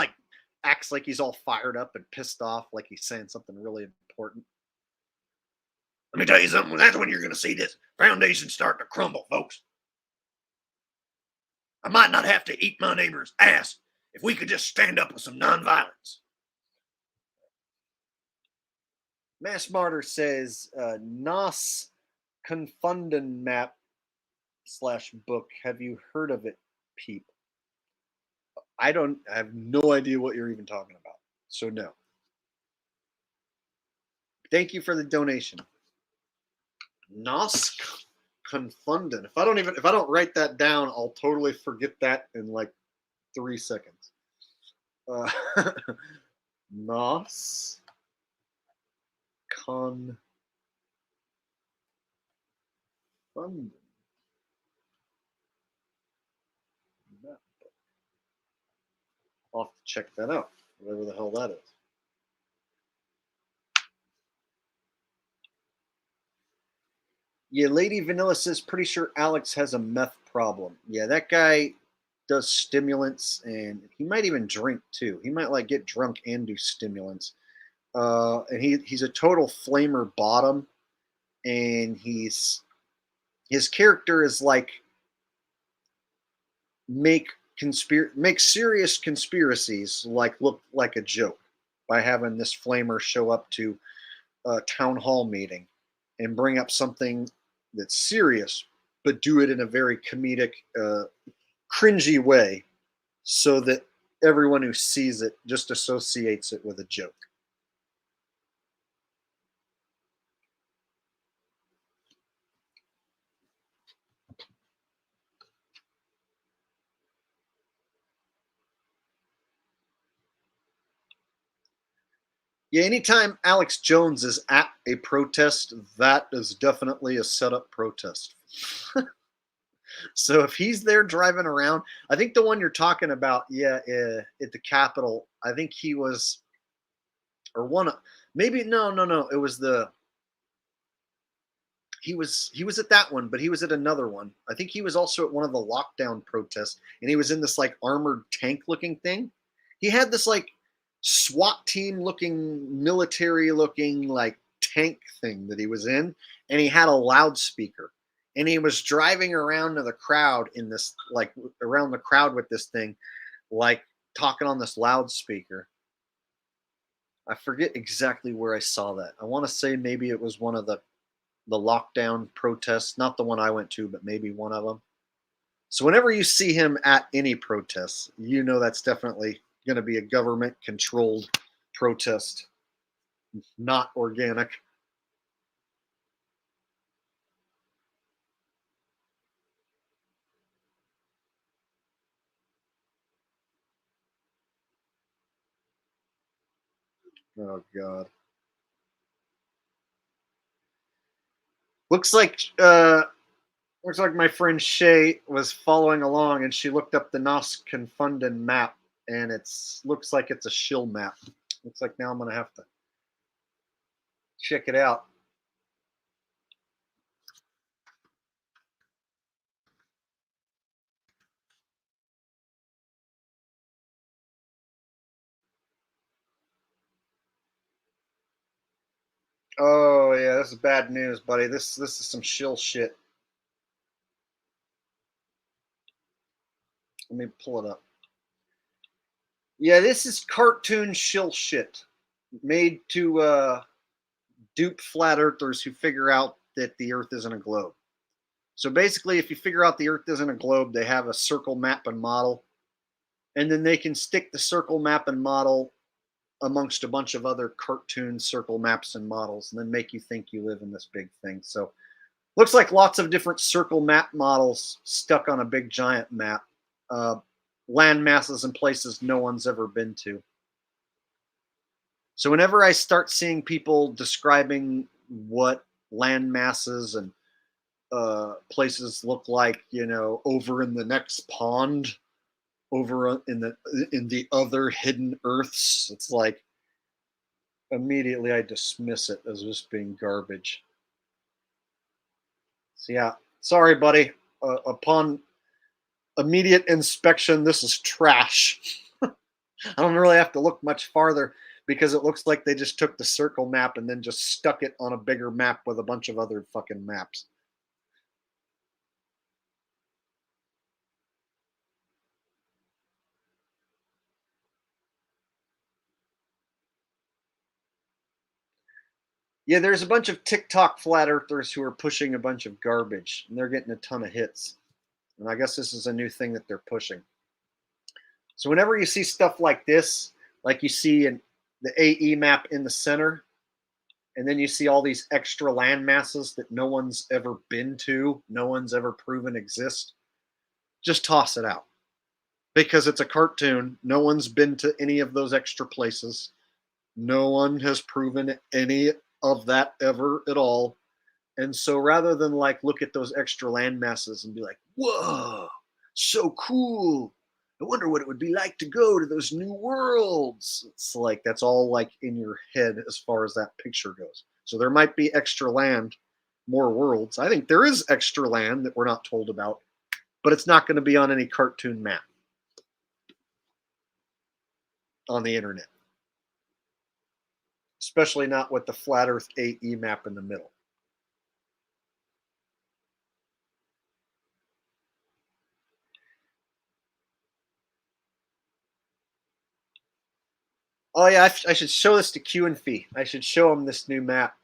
acts like he's all fired up and pissed off, like he's saying something really important? Let me tell you something. That's when you're going to see this foundation start to crumble, folks. I might not have to eat my neighbor's ass if we could just stand up with some nonviolence. Mass Martyr says, Nos Confunden Map /book. Have you heard of it, peep? I have no idea what you're even talking about. So no. Thank you for the donation. Nos Confunden. If I don't write that down, I'll totally forget that in like 3 seconds. Nos Confunden. I'll have to check that out, whatever the hell that is. Yeah, Lady Vanilla says, pretty sure Alex has a meth problem. Yeah, that guy does stimulants, and he might even drink too. He might get drunk and do stimulants. And he's a total flamer bottom, and his character is like make serious conspiracies look like a joke by having this flamer show up to a town hall meeting and bring up something that's serious, but do it in a very comedic, cringy way so that everyone who sees it just associates it with a joke. Yeah, anytime Alex Jones is at a protest, that is definitely a setup protest. So if he's there driving around, I think the one you're talking about, at the Capitol, I think he was, or one, maybe, no, it was he was at that one, but he was at another one. I think he was also at one of the lockdown protests, and he was in this armored tank looking thing. He had this SWAT team looking, military looking tank thing that he was in, and he had a loudspeaker, and he was driving around to the crowd in this around the crowd with this thing, talking on this loudspeaker. I forget exactly where I saw that. I want to say maybe it was one of the lockdown protests, not the one I went to, but maybe one of them. So whenever you see him at any protests, that's definitely going to be a government-controlled protest, not organic. Oh God. Looks like my friend Shay was following along, and she looked up the Nos Confunden map, and looks like it's a shill map. Looks like now I'm gonna have to check it out. Oh yeah, this is bad news, buddy. This is some shill shit. Let me pull it up. Yeah, this is cartoon shill shit made to dupe flat earthers who figure out that the Earth isn't a globe. So basically, if you figure out the Earth isn't a globe, they have a circle map and model, and then they can stick the circle map and model amongst a bunch of other cartoon circle maps and models, and then make you think you live in this big thing. So looks like lots of different circle map models stuck on a big giant map. Land masses and places no one's ever been to. So whenever I start seeing people describing what land masses and places look like, over in the next pond, over in the other hidden Earths, it's like immediately I dismiss it as just being garbage. So yeah, sorry, buddy. Upon immediate inspection, this is trash. I don't really have to look much farther because it looks like they just took the circle map and then just stuck it on a bigger map with a bunch of other fucking maps. Yeah, there's a bunch of TikTok flat earthers who are pushing a bunch of garbage, and they're getting a ton of hits. And I guess this is a new thing that they're pushing. So whenever you see stuff like this, like you see in the AE map in the center, and then you see all these extra land masses that no one's ever been to, no one's ever proven exist, just toss it out. Because it's a cartoon. No one's been to any of those extra places. No one has proven any of that ever at all. And so rather than look at those extra land masses and be like, whoa, so cool. I wonder what it would be like to go to those new worlds. It's like that's all in your head as far as that picture goes. So there might be extra land, more worlds. I think there is extra land that we're not told about, but it's not going to be on any cartoon map on the internet. Especially not with the flat Earth AE map in the middle. Oh yeah, I should show this to Q and Fee. I should show him this new map.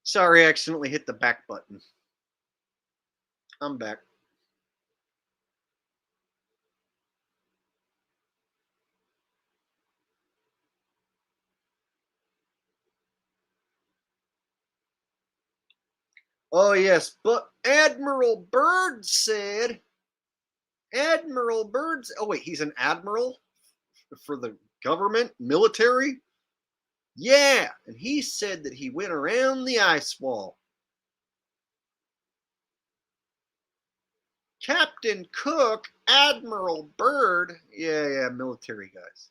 Sorry, I accidentally hit the back button. I'm back. Oh yes, but Admiral Byrd said. Oh wait, he's an admiral for the government, military. Yeah, and he said that he went around the ice wall. Captain Cook, Admiral Byrd. Yeah, military guys.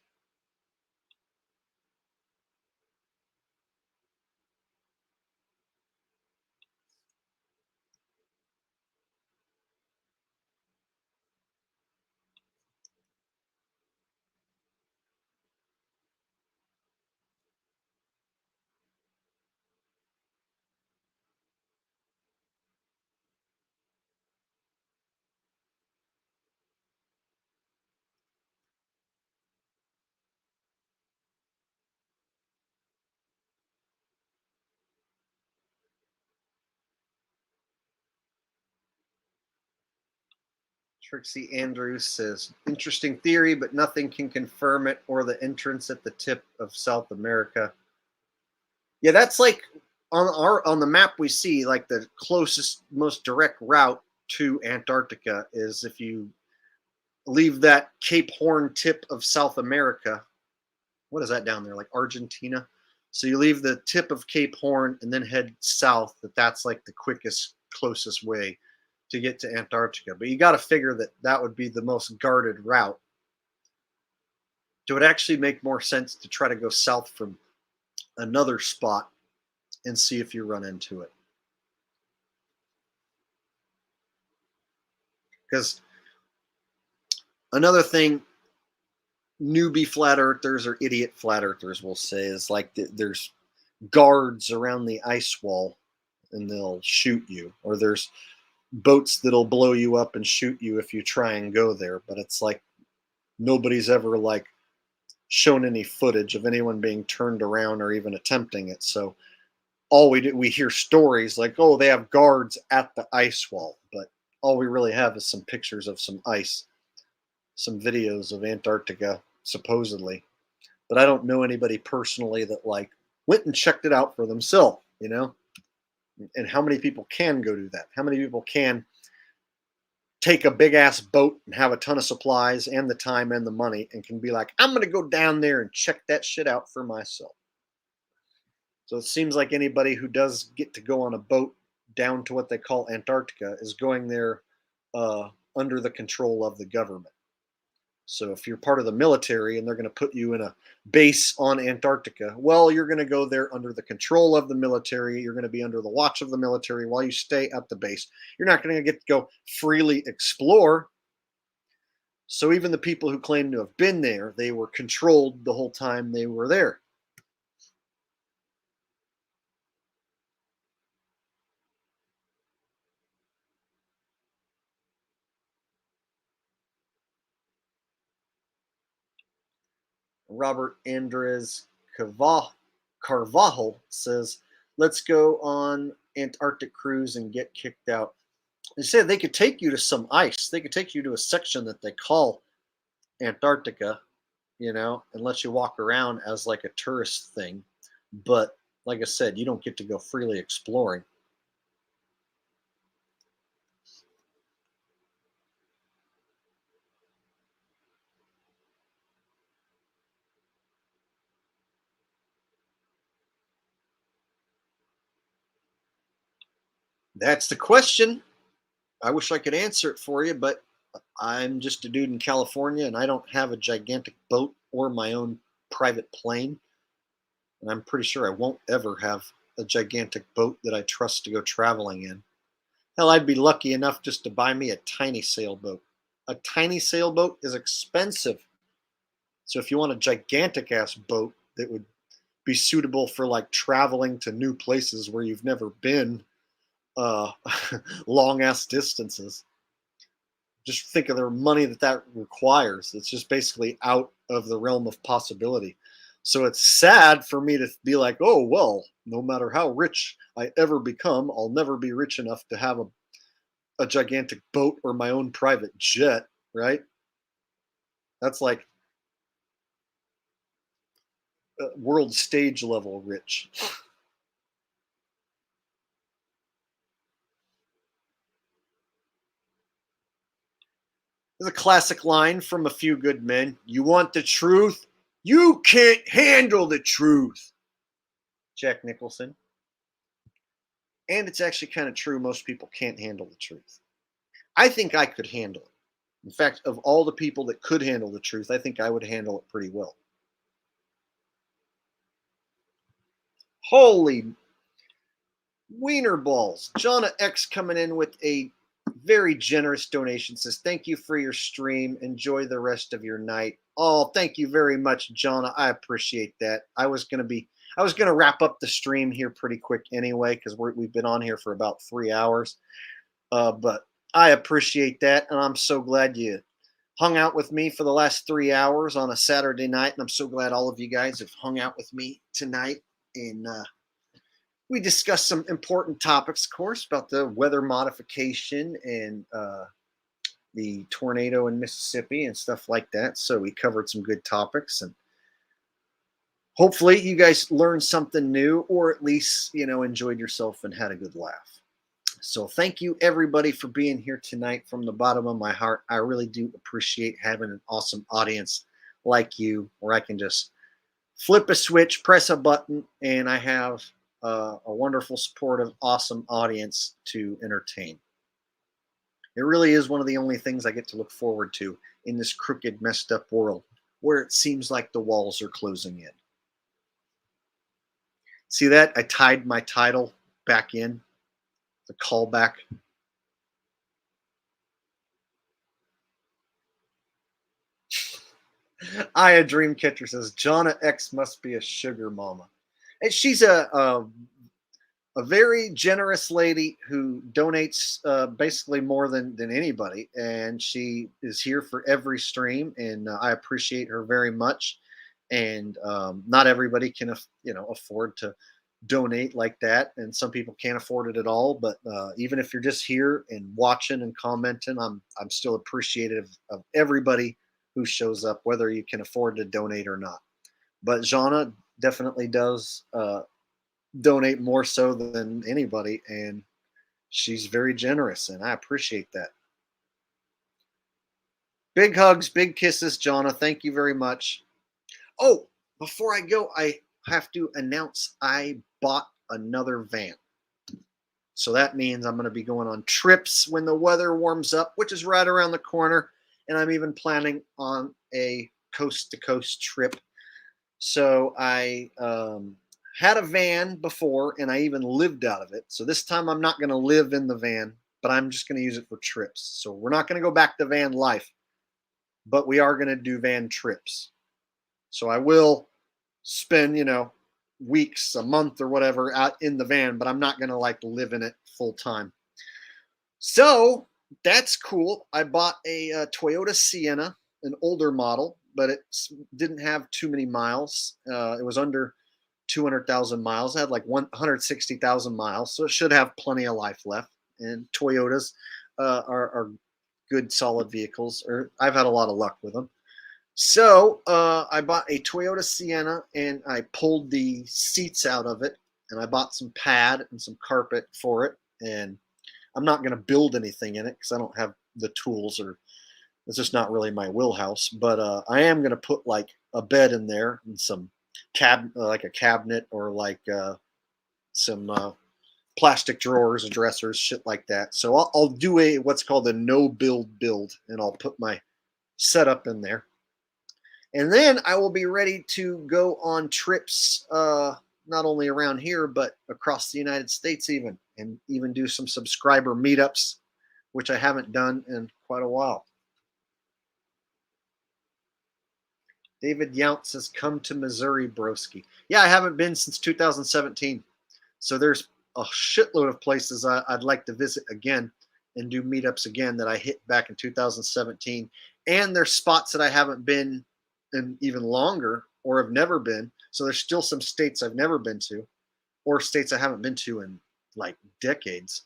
Trixie Andrews says, interesting theory, but nothing can confirm it or the entrance at the tip of South America. Yeah, that's like on the map we see, like the closest, most direct route to Antarctica is if you leave that Cape Horn tip of South America. What is that down there? Like Argentina? So you leave the tip of Cape Horn and then head south. That's like the quickest, closest way to get to Antarctica. But you got to figure that that would be the most guarded route. It would actually make more sense to try to go south from another spot and see if you run into it. Because another thing newbie flat earthers or idiot flat earthers will say is like there's guards around the ice wall and they'll shoot you, or there's boats that'll blow you up and shoot you if you try and go there. But it's like nobody's ever like shown any footage of anyone being turned around or even attempting it. So all we hear stories like, oh, they have guards at the ice wall, but all we really have is some pictures of some ice, some videos of Antarctica supposedly, but I don't know anybody personally that like went and checked it out for themselves, you know. And how many people can go do that? How many people can take a big ass boat and have a ton of supplies and the time and the money and can be like, I'm going to go down there and check that shit out for myself? So it seems like anybody who does get to go on a boat down to what they call Antarctica is going there under the control of the government. So if you're part of the military and they're going to put you in a base on Antarctica, well, you're going to go there under the control of the military. You're going to be under the watch of the military while you stay at the base. You're not going to get to go freely explore. So even the people who claim to have been there, they were controlled the whole time they were there. Robert Andres Carvajal says, let's go on Antarctic cruise and get kicked out. They said they could take you to some ice. They could take you to a section that they call Antarctica, you know, and let you walk around as like a tourist thing. But like I said, you don't get to go freely exploring. That's the question. I wish I could answer it for you, but I'm just a dude in California and I don't have a gigantic boat or my own private plane. And I'm pretty sure I won't ever have a gigantic boat that I trust to go traveling in. Hell, I'd be lucky enough just to buy me a tiny sailboat. A tiny sailboat is expensive. So if you want a gigantic ass boat that would be suitable for like traveling to new places where you've never been, long ass distances, just think of the money that requires. It's just basically out of the realm of possibility. So it's sad for me to be like, oh, well, no matter how rich I ever become, I'll never be rich enough to have a gigantic boat or my own private jet, right? That's like world stage level rich. There's a classic line from A Few Good Men. You want the truth? You can't handle the truth. Jack Nicholson. And it's actually kind of true. Most people can't handle the truth. I think I could handle it. In fact, of all the people that could handle the truth, I think I would handle it pretty well. Holy wiener balls. Jonna X coming in with a very generous donation. Says, thank you for your stream. Enjoy the rest of your night. Oh, thank you very much, Jonna. I appreciate that. I was going to wrap up the stream here pretty quick anyway, because we've been on here for about 3 hours. But I appreciate that, and I'm so glad you hung out with me for the last 3 hours on a Saturday night, and I'm so glad all of you guys have hung out with me tonight. And we discussed some important topics, of course, about the weather modification and the tornado in Mississippi and stuff like that. So we covered some good topics, and hopefully you guys learned something new, or at least, enjoyed yourself and had a good laugh. So thank you everybody for being here tonight from the bottom of my heart. I really do appreciate having an awesome audience like you, where I can just flip a switch, press a button, and I have a wonderful, supportive, awesome audience to entertain. It really is one of the only things I get to look forward to in this crooked, messed up world, where it seems like the walls are closing in. See that? I tied my title back in, the callback. Aya Dreamcatcher says, Jonna X must be a sugar mama. And she's a very generous lady who donates basically more than anybody. And she is here for every stream. And I appreciate her very much. And not everybody can, afford to donate like that. And some people can't afford it at all. But even if you're just here and watching and commenting, I'm still appreciative of everybody who shows up, whether you can afford to donate or not. But Jonna definitely does donate more so than anybody, and she's very generous, and I appreciate that. Big hugs, big kisses, Jonna. Thank you very much. Oh, before I go, I have to announce I bought another van. So that means I'm going to be going on trips when the weather warms up, which is right around the corner. And I'm even planning on a coast-to-coast trip. So I had a van before, and I even lived out of it. So this time I'm not going to live in the van, but I'm just going to use it for trips. So we're not going to go back to van life, but we are going to do van trips. So I will spend, weeks, a month or whatever out in the van, but I'm not going to live in it full time. So that's cool. I bought a Toyota Sienna, an older model, but it didn't have too many miles. It was under 200,000 miles. It had 160,000 miles, so it should have plenty of life left. And Toyotas are good, solid vehicles. I've had a lot of luck with them. So I bought a Toyota Sienna, and I pulled the seats out of it, and I bought some pad and some carpet for it. And I'm not going to build anything in it because I don't have the tools, or it's just not really my wheelhouse. But I am going to put a bed in there and some a cabinet, or some plastic drawers and dressers, shit like that. So I'll do what's called a no build, and I'll put my setup in there. And then I will be ready to go on trips, not only around here, but across the United States even, and even do some subscriber meetups, which I haven't done in quite a while. David Yount says, come to Missouri, broski. Yeah, I haven't been since 2017. So there's a shitload of places I'd like to visit again and do meetups again that I hit back in 2017. And there's spots that I haven't been in even longer, or have never been. So there's still some states I've never been to, or states I haven't been to in decades.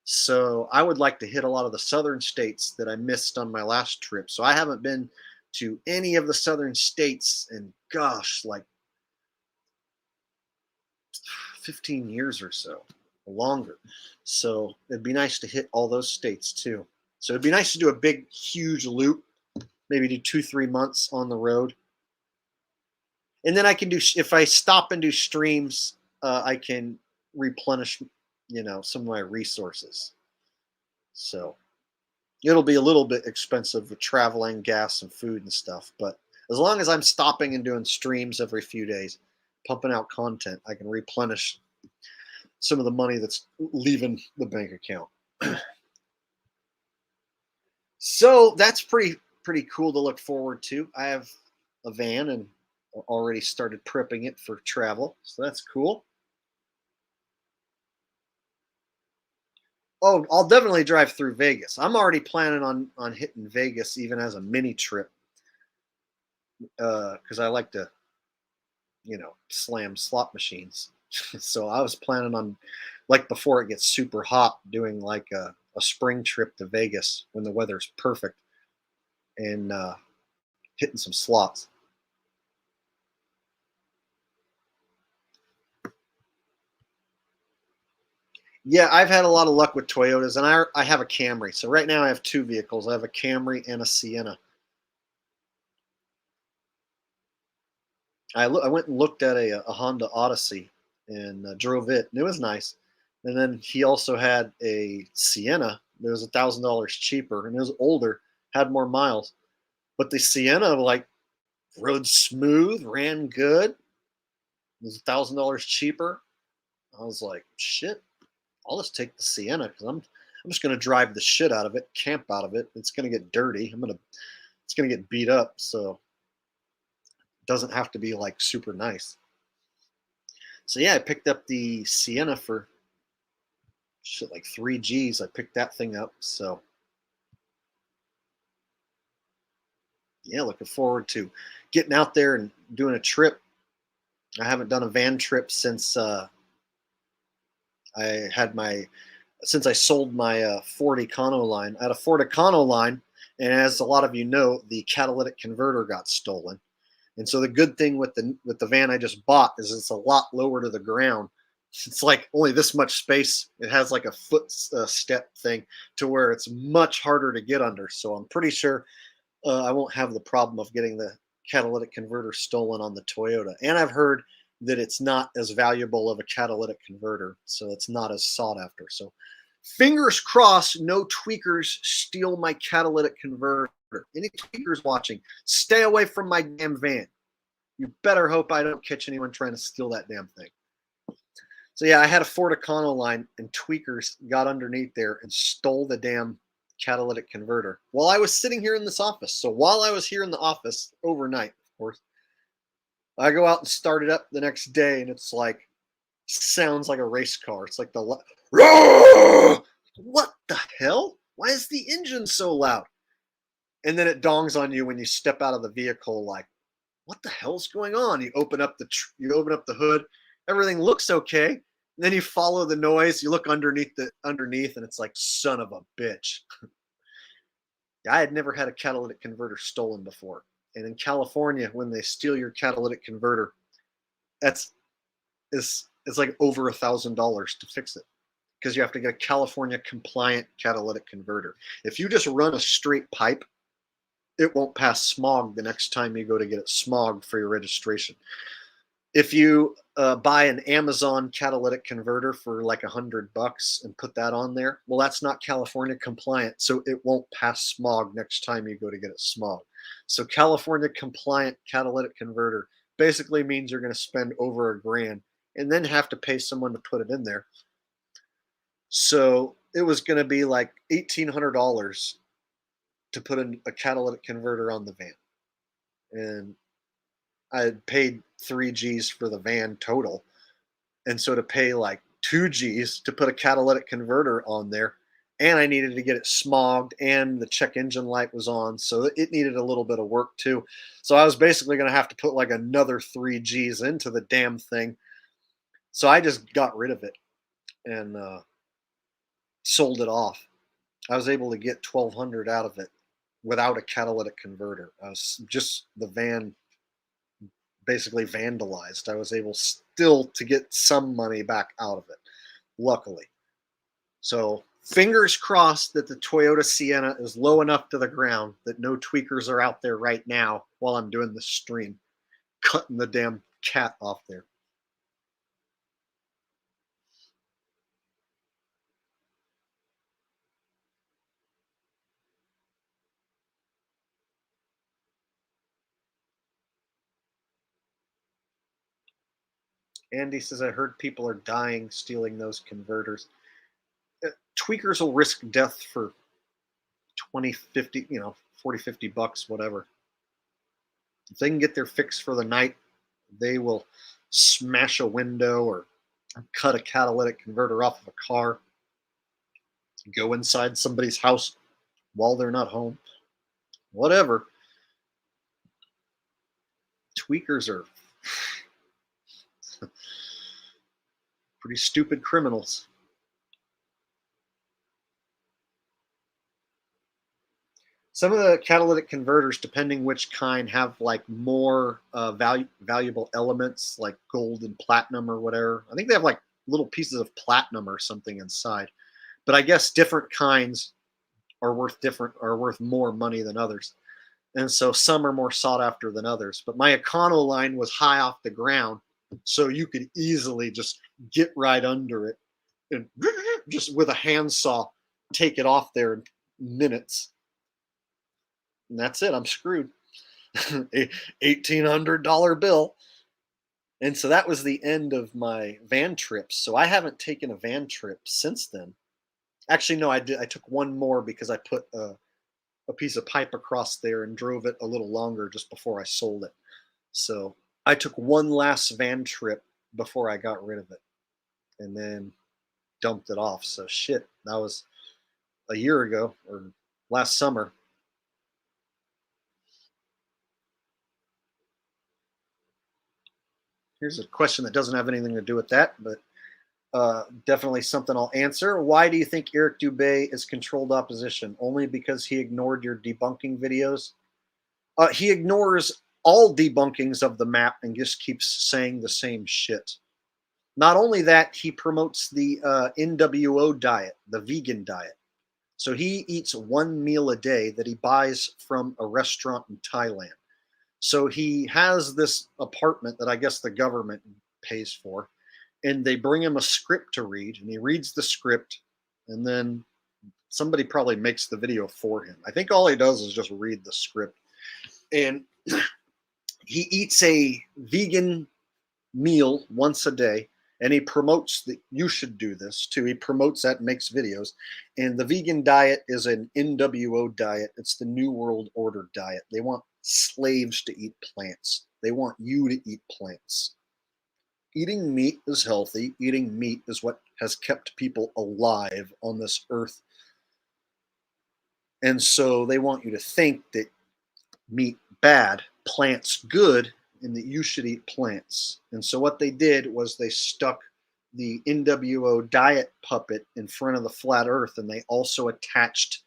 So I would like to hit a lot of the southern states that I missed on my last trip. So I haven't been to any of the southern states in, gosh, 15 years or so, longer. So it'd be nice to hit all those states too. So it'd be nice to do a big, huge loop, maybe do 2-3 months on the road. And then I can do, if I stop and do streams, I can replenish, some of my resources. So it'll be a little bit expensive with traveling, gas, and food and stuff. But as long as I'm stopping and doing streams every few days, pumping out content, I can replenish some of the money that's leaving the bank account. So that's pretty cool to look forward to. I have a van and already started prepping it for travel, so that's cool. Oh, I'll definitely drive through Vegas. I'm already planning on hitting Vegas even as a mini trip, because I like to, slam slot machines. So I was planning on, before it gets super hot, doing a a spring trip to Vegas when the weather's perfect and hitting some slots. Yeah, I've had a lot of luck with Toyotas, and I have a Camry. So right now I have two vehicles. I have a Camry and a Sienna. I went and looked at a Honda Odyssey and drove it, and it was nice. And then he also had a Sienna that was $1,000 cheaper, and it was older, had more miles. But the Sienna like rode smooth, ran good. It was $1,000 cheaper. I was like, shit, I'll just take the Sienna because I'm just gonna drive the shit out of it, camp out of it. It's gonna get dirty. It's gonna get beat up, so it doesn't have to be like super nice. So yeah, I picked up the Sienna for shit like 3 G's. I picked that thing up. So yeah, looking forward to getting out there and doing a trip. I haven't done a van trip since since I sold my Ford Econoline. I had a Ford Econoline, and as a lot of you know, the catalytic converter got stolen. And so the good thing with the van I just bought is it's a lot lower to the ground. It's like only this much space. It has like a foot step thing to where it's much harder to get under. So I'm pretty sure I won't have the problem of getting the catalytic converter stolen on the Toyota. And I've heard that it's not as valuable of a catalytic converter, so it's not as sought after. So fingers crossed, no tweakers steal my catalytic converter. Any tweakers watching, stay away from my damn van. You better hope I don't catch anyone trying to steal that damn thing. So yeah, I had a Ford Econoline, and tweakers got underneath there and stole the damn catalytic converter while I was sitting here in this office. So while I was here in the office overnight, of course, I go out and start it up the next day, and it's like, sounds like a race car. It's like what the hell? Why is the engine so loud? And then it dawns on you when you step out of the vehicle, like, what the hell's going on? You open up the hood, everything looks okay. And then you follow the noise, you look underneath, and it's like, son of a bitch. I had never had a catalytic converter stolen before. And in California, when they steal your catalytic converter, it's like over $1,000 to fix it, because you have to get a California compliant catalytic converter. If you just run a straight pipe, it won't pass smog the next time you go to get it smogged for your registration. If you buy an Amazon catalytic converter for like $100 and put that on there, well, that's not California compliant, so it won't pass smog next time you go to get it smogged. So California compliant catalytic converter basically means you're going to spend over $1,000 and then have to pay someone to put it in there. So it was going to be like $1,800 to put in a catalytic converter on the van. And I had paid 3 G's for the van total. And so to pay like 2 G's to put a catalytic converter on there, and I needed to get it smogged, and the check engine light was on, so it needed a little bit of work too. So I was basically going to have to put like another 3 G's into the damn thing. So I just got rid of it and sold it off. I was able to get $1,200 out of it without a catalytic converter. I was just the van basically vandalized. I was able still to get some money back out of it, luckily. So fingers crossed that the Toyota Sienna is low enough to the ground that no tweakers are out there right now while I'm doing this stream, cutting the damn cat off there. Andy says, I heard people are dying stealing those converters. Tweakers will risk death for 20, 50, 40, 50 bucks, whatever. If they can get their fix for the night, they will smash a window or cut a catalytic converter off of a car, go inside somebody's house while they're not home, whatever. Tweakers are pretty stupid criminals. Some of the catalytic converters, depending which kind, have like more valuable elements like gold and platinum or whatever. I think they have like little pieces of platinum or something inside. But I guess different kinds are worth more money than others. And so some are more sought after than others. But my Econo line was high off the ground, so you could easily just get right under it and just with a handsaw take it off there in minutes. And that's it. I'm screwed. $1,800 bill. And so that was the end of my van trips. So I haven't taken a van trip since then. Actually, no, I did. I took one more because I put a piece of pipe across there and drove it a little longer just before I sold it. So I took one last van trip before I got rid of it and then dumped it off. So shit, that was a year ago or last summer. Here's a question that doesn't have anything to do with that, but definitely something I'll answer. Why do you think Eric Dubé is controlled opposition? Only because he ignored your debunking videos? He ignores all debunkings of the map and just keeps saying the same shit. Not only that, he promotes the NWO diet, the vegan diet. So he eats one meal a day that he buys from a restaurant in Thailand. So he has this apartment that I guess the government pays for, and they bring him a script to read, and he reads the script, and then somebody probably makes the video for him. I think all he does is just read the script. And he eats a vegan meal once a day, and he promotes that you should do this too. He promotes that and makes videos. And the vegan diet is an NWO diet. It's the New World Order diet. They want slaves to eat plants. They want you to eat plants. Eating meat is healthy. Eating meat is what has kept people alive on this earth. And so they want you to think that meat bad, plants good, and that you should eat plants. And so what they did was they stuck the NWO diet puppet in front of the flat earth, and they also attached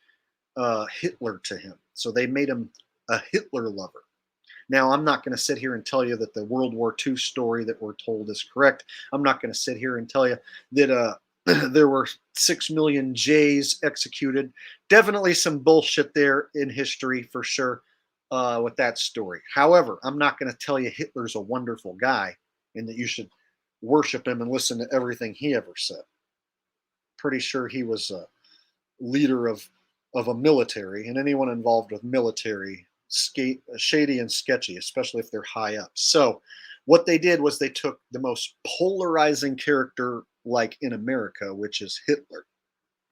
Hitler to him. So they made him a Hitler lover. Now, I'm not going to sit here and tell you that the World War II story that we're told is correct. I'm not going to sit here and tell you that there were 6 million Jays executed. Definitely some bullshit there in history for sure with that story. However, I'm not going to tell you Hitler's a wonderful guy and that you should worship him and listen to everything he ever said. Pretty sure he was a leader of a military, and anyone involved with military, shady and sketchy, especially if they're high up. So what they did was they took the most polarizing character like in America, which is Hitler,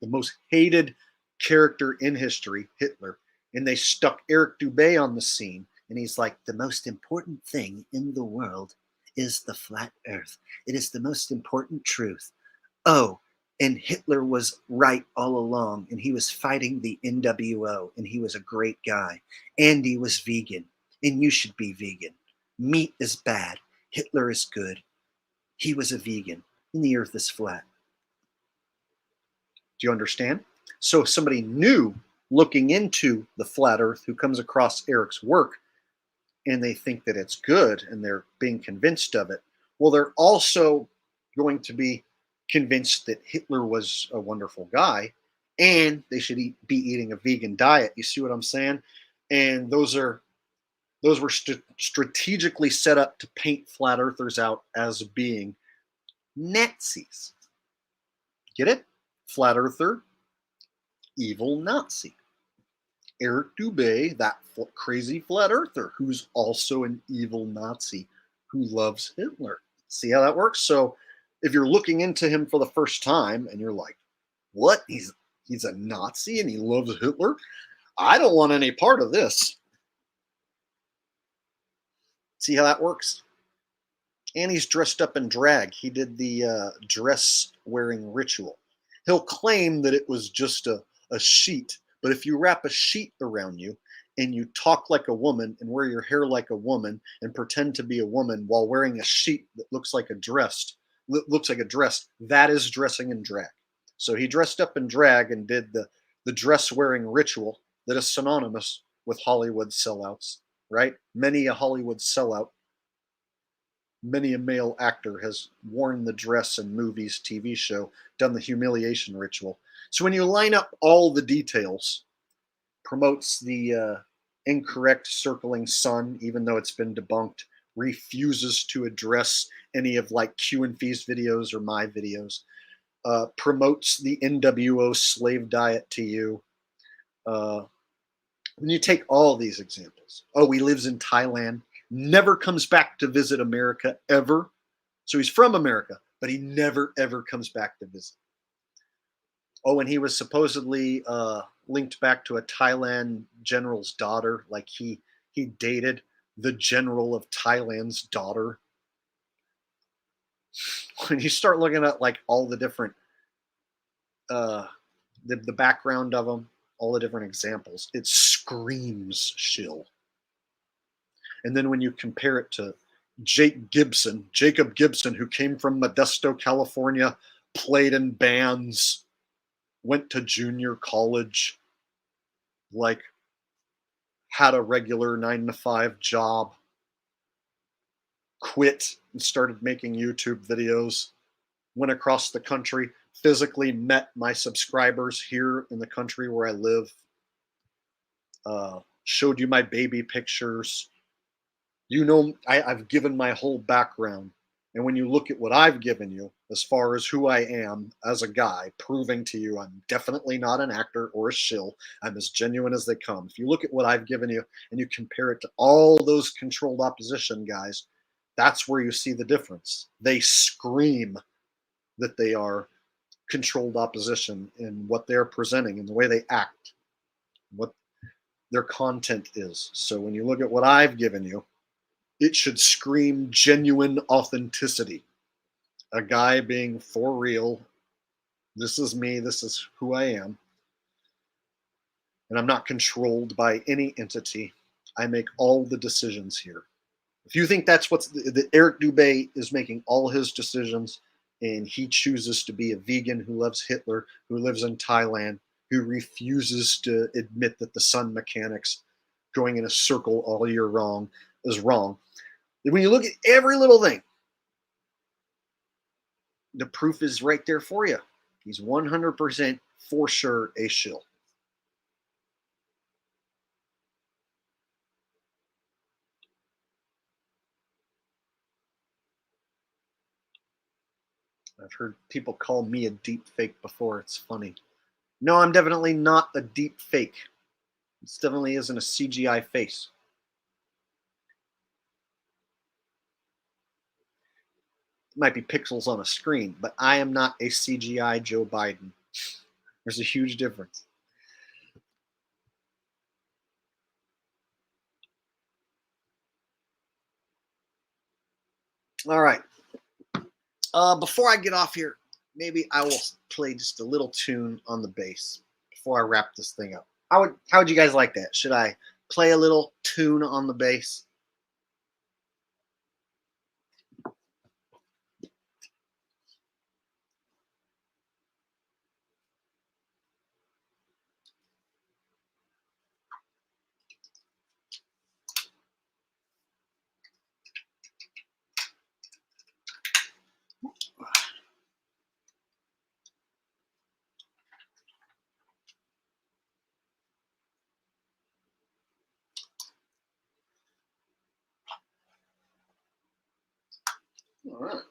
the most hated character in history, Hitler, and they stuck Eric Dubé on the scene, and he's like, the most important thing in the world is the flat earth. It is the most important truth. Oh, and Hitler was right all along, and he was fighting the NWO, and he was a great guy, and he was vegan, and you should be vegan. Meat is bad. Hitler is good. He was a vegan, and the earth is flat. Do you understand? So if somebody new looking into the flat earth who comes across Eric's work, and they think that it's good, and they're being convinced of it, well, they're also going to be convinced that Hitler was a wonderful guy, and they should be eating a vegan diet. You see what I'm saying? And those were strategically set up to paint flat earthers out as being Nazis. Get it? Flat earther, evil Nazi. Eric Dubé, that crazy flat earther, who's also an evil Nazi who loves Hitler. See how that works? So if you're looking into him for the first time and you're like, what? He's a Nazi and he loves Hitler? I don't want any part of this. See how that works? And he's dressed up in drag. He did the dress wearing ritual. He'll claim that it was just a sheet, but if you wrap a sheet around you and you talk like a woman and wear your hair like a woman and pretend to be a woman while wearing a sheet that looks like a dress, that is dressing in drag. So he dressed up in drag and did the dress wearing ritual that is synonymous with Hollywood sellouts, right? Many a Hollywood sellout, many a male actor has worn the dress in movies, TV show, done the humiliation ritual. So when you line up all the details, promotes the incorrect circling sun, even though it's been debunked, refuses to address any of like Q and F's videos or my videos, promotes the NWO slave diet to you. When you take all these examples, he lives in Thailand, never comes back to visit America ever. So he's from America, but he never ever comes back to visit. And he was supposedly linked back to a Thailand general's daughter, like he dated the general of Thailand's daughter. When you start looking at like all the different the background of them, all the different examples, it screams shill. And then when you compare it to Jacob Gibson, who came from Modesto, California, played in bands, went to junior college, like had a regular 9-to-5 job, quit and started making YouTube videos, went across the country, physically met my subscribers here in the country where I live, showed you my baby pictures. You know, I've given my whole background. And when you look at what I've given you, as far as who I am as a guy, proving to you I'm definitely not an actor or a shill, I'm as genuine as they come. If you look at what I've given you and you compare it to all those controlled opposition guys, that's where you see the difference. They scream that they are controlled opposition in what they're presenting and the way they act, what their content is. So when you look at what I've given you, it should scream genuine authenticity. A guy being for real. This is me. This is who I am. And I'm not controlled by any entity. I make all the decisions here. If you think that's that Eric Dubé is making all his decisions and he chooses to be a vegan who loves Hitler, who lives in Thailand, who refuses to admit that the sun mechanics going in a circle all year long is wrong. When you look at every little thing, the proof is right there for you. He's 100% for sure a shill. I've heard people call me a deep fake before. It's funny. No, I'm definitely not a deep fake. This definitely isn't a CGI face. It might be pixels on a screen, but I am not a CGI Joe Biden. There's a huge difference. All right. Before I get off here, maybe I will play just a little tune on the bass before I wrap this thing up. How would you guys like that? Should I play a little tune on the bass? All right.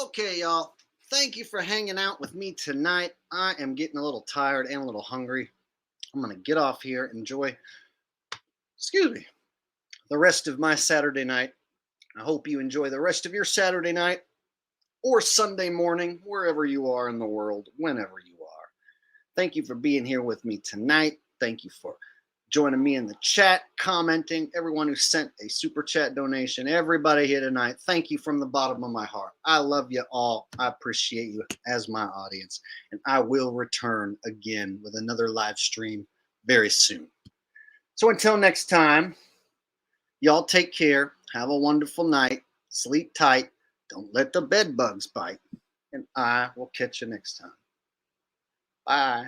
Okay, y'all. Thank you for hanging out with me tonight. I am getting a little tired and a little hungry. I'm going to get off here, enjoy, the rest of my Saturday night. I hope you enjoy the rest of your Saturday night or Sunday morning, wherever you are in the world, whenever you are. Thank you for being here with me tonight. Thank you for joining me in the chat, commenting, everyone who sent a super chat donation, everybody here tonight. Thank you from the bottom of my heart. I love you all. I appreciate you as my audience, and I will return again with another live stream very soon. So until next time, y'all take care. Have a wonderful night. Sleep tight. Don't let the bed bugs bite. And I will catch you next time. Bye.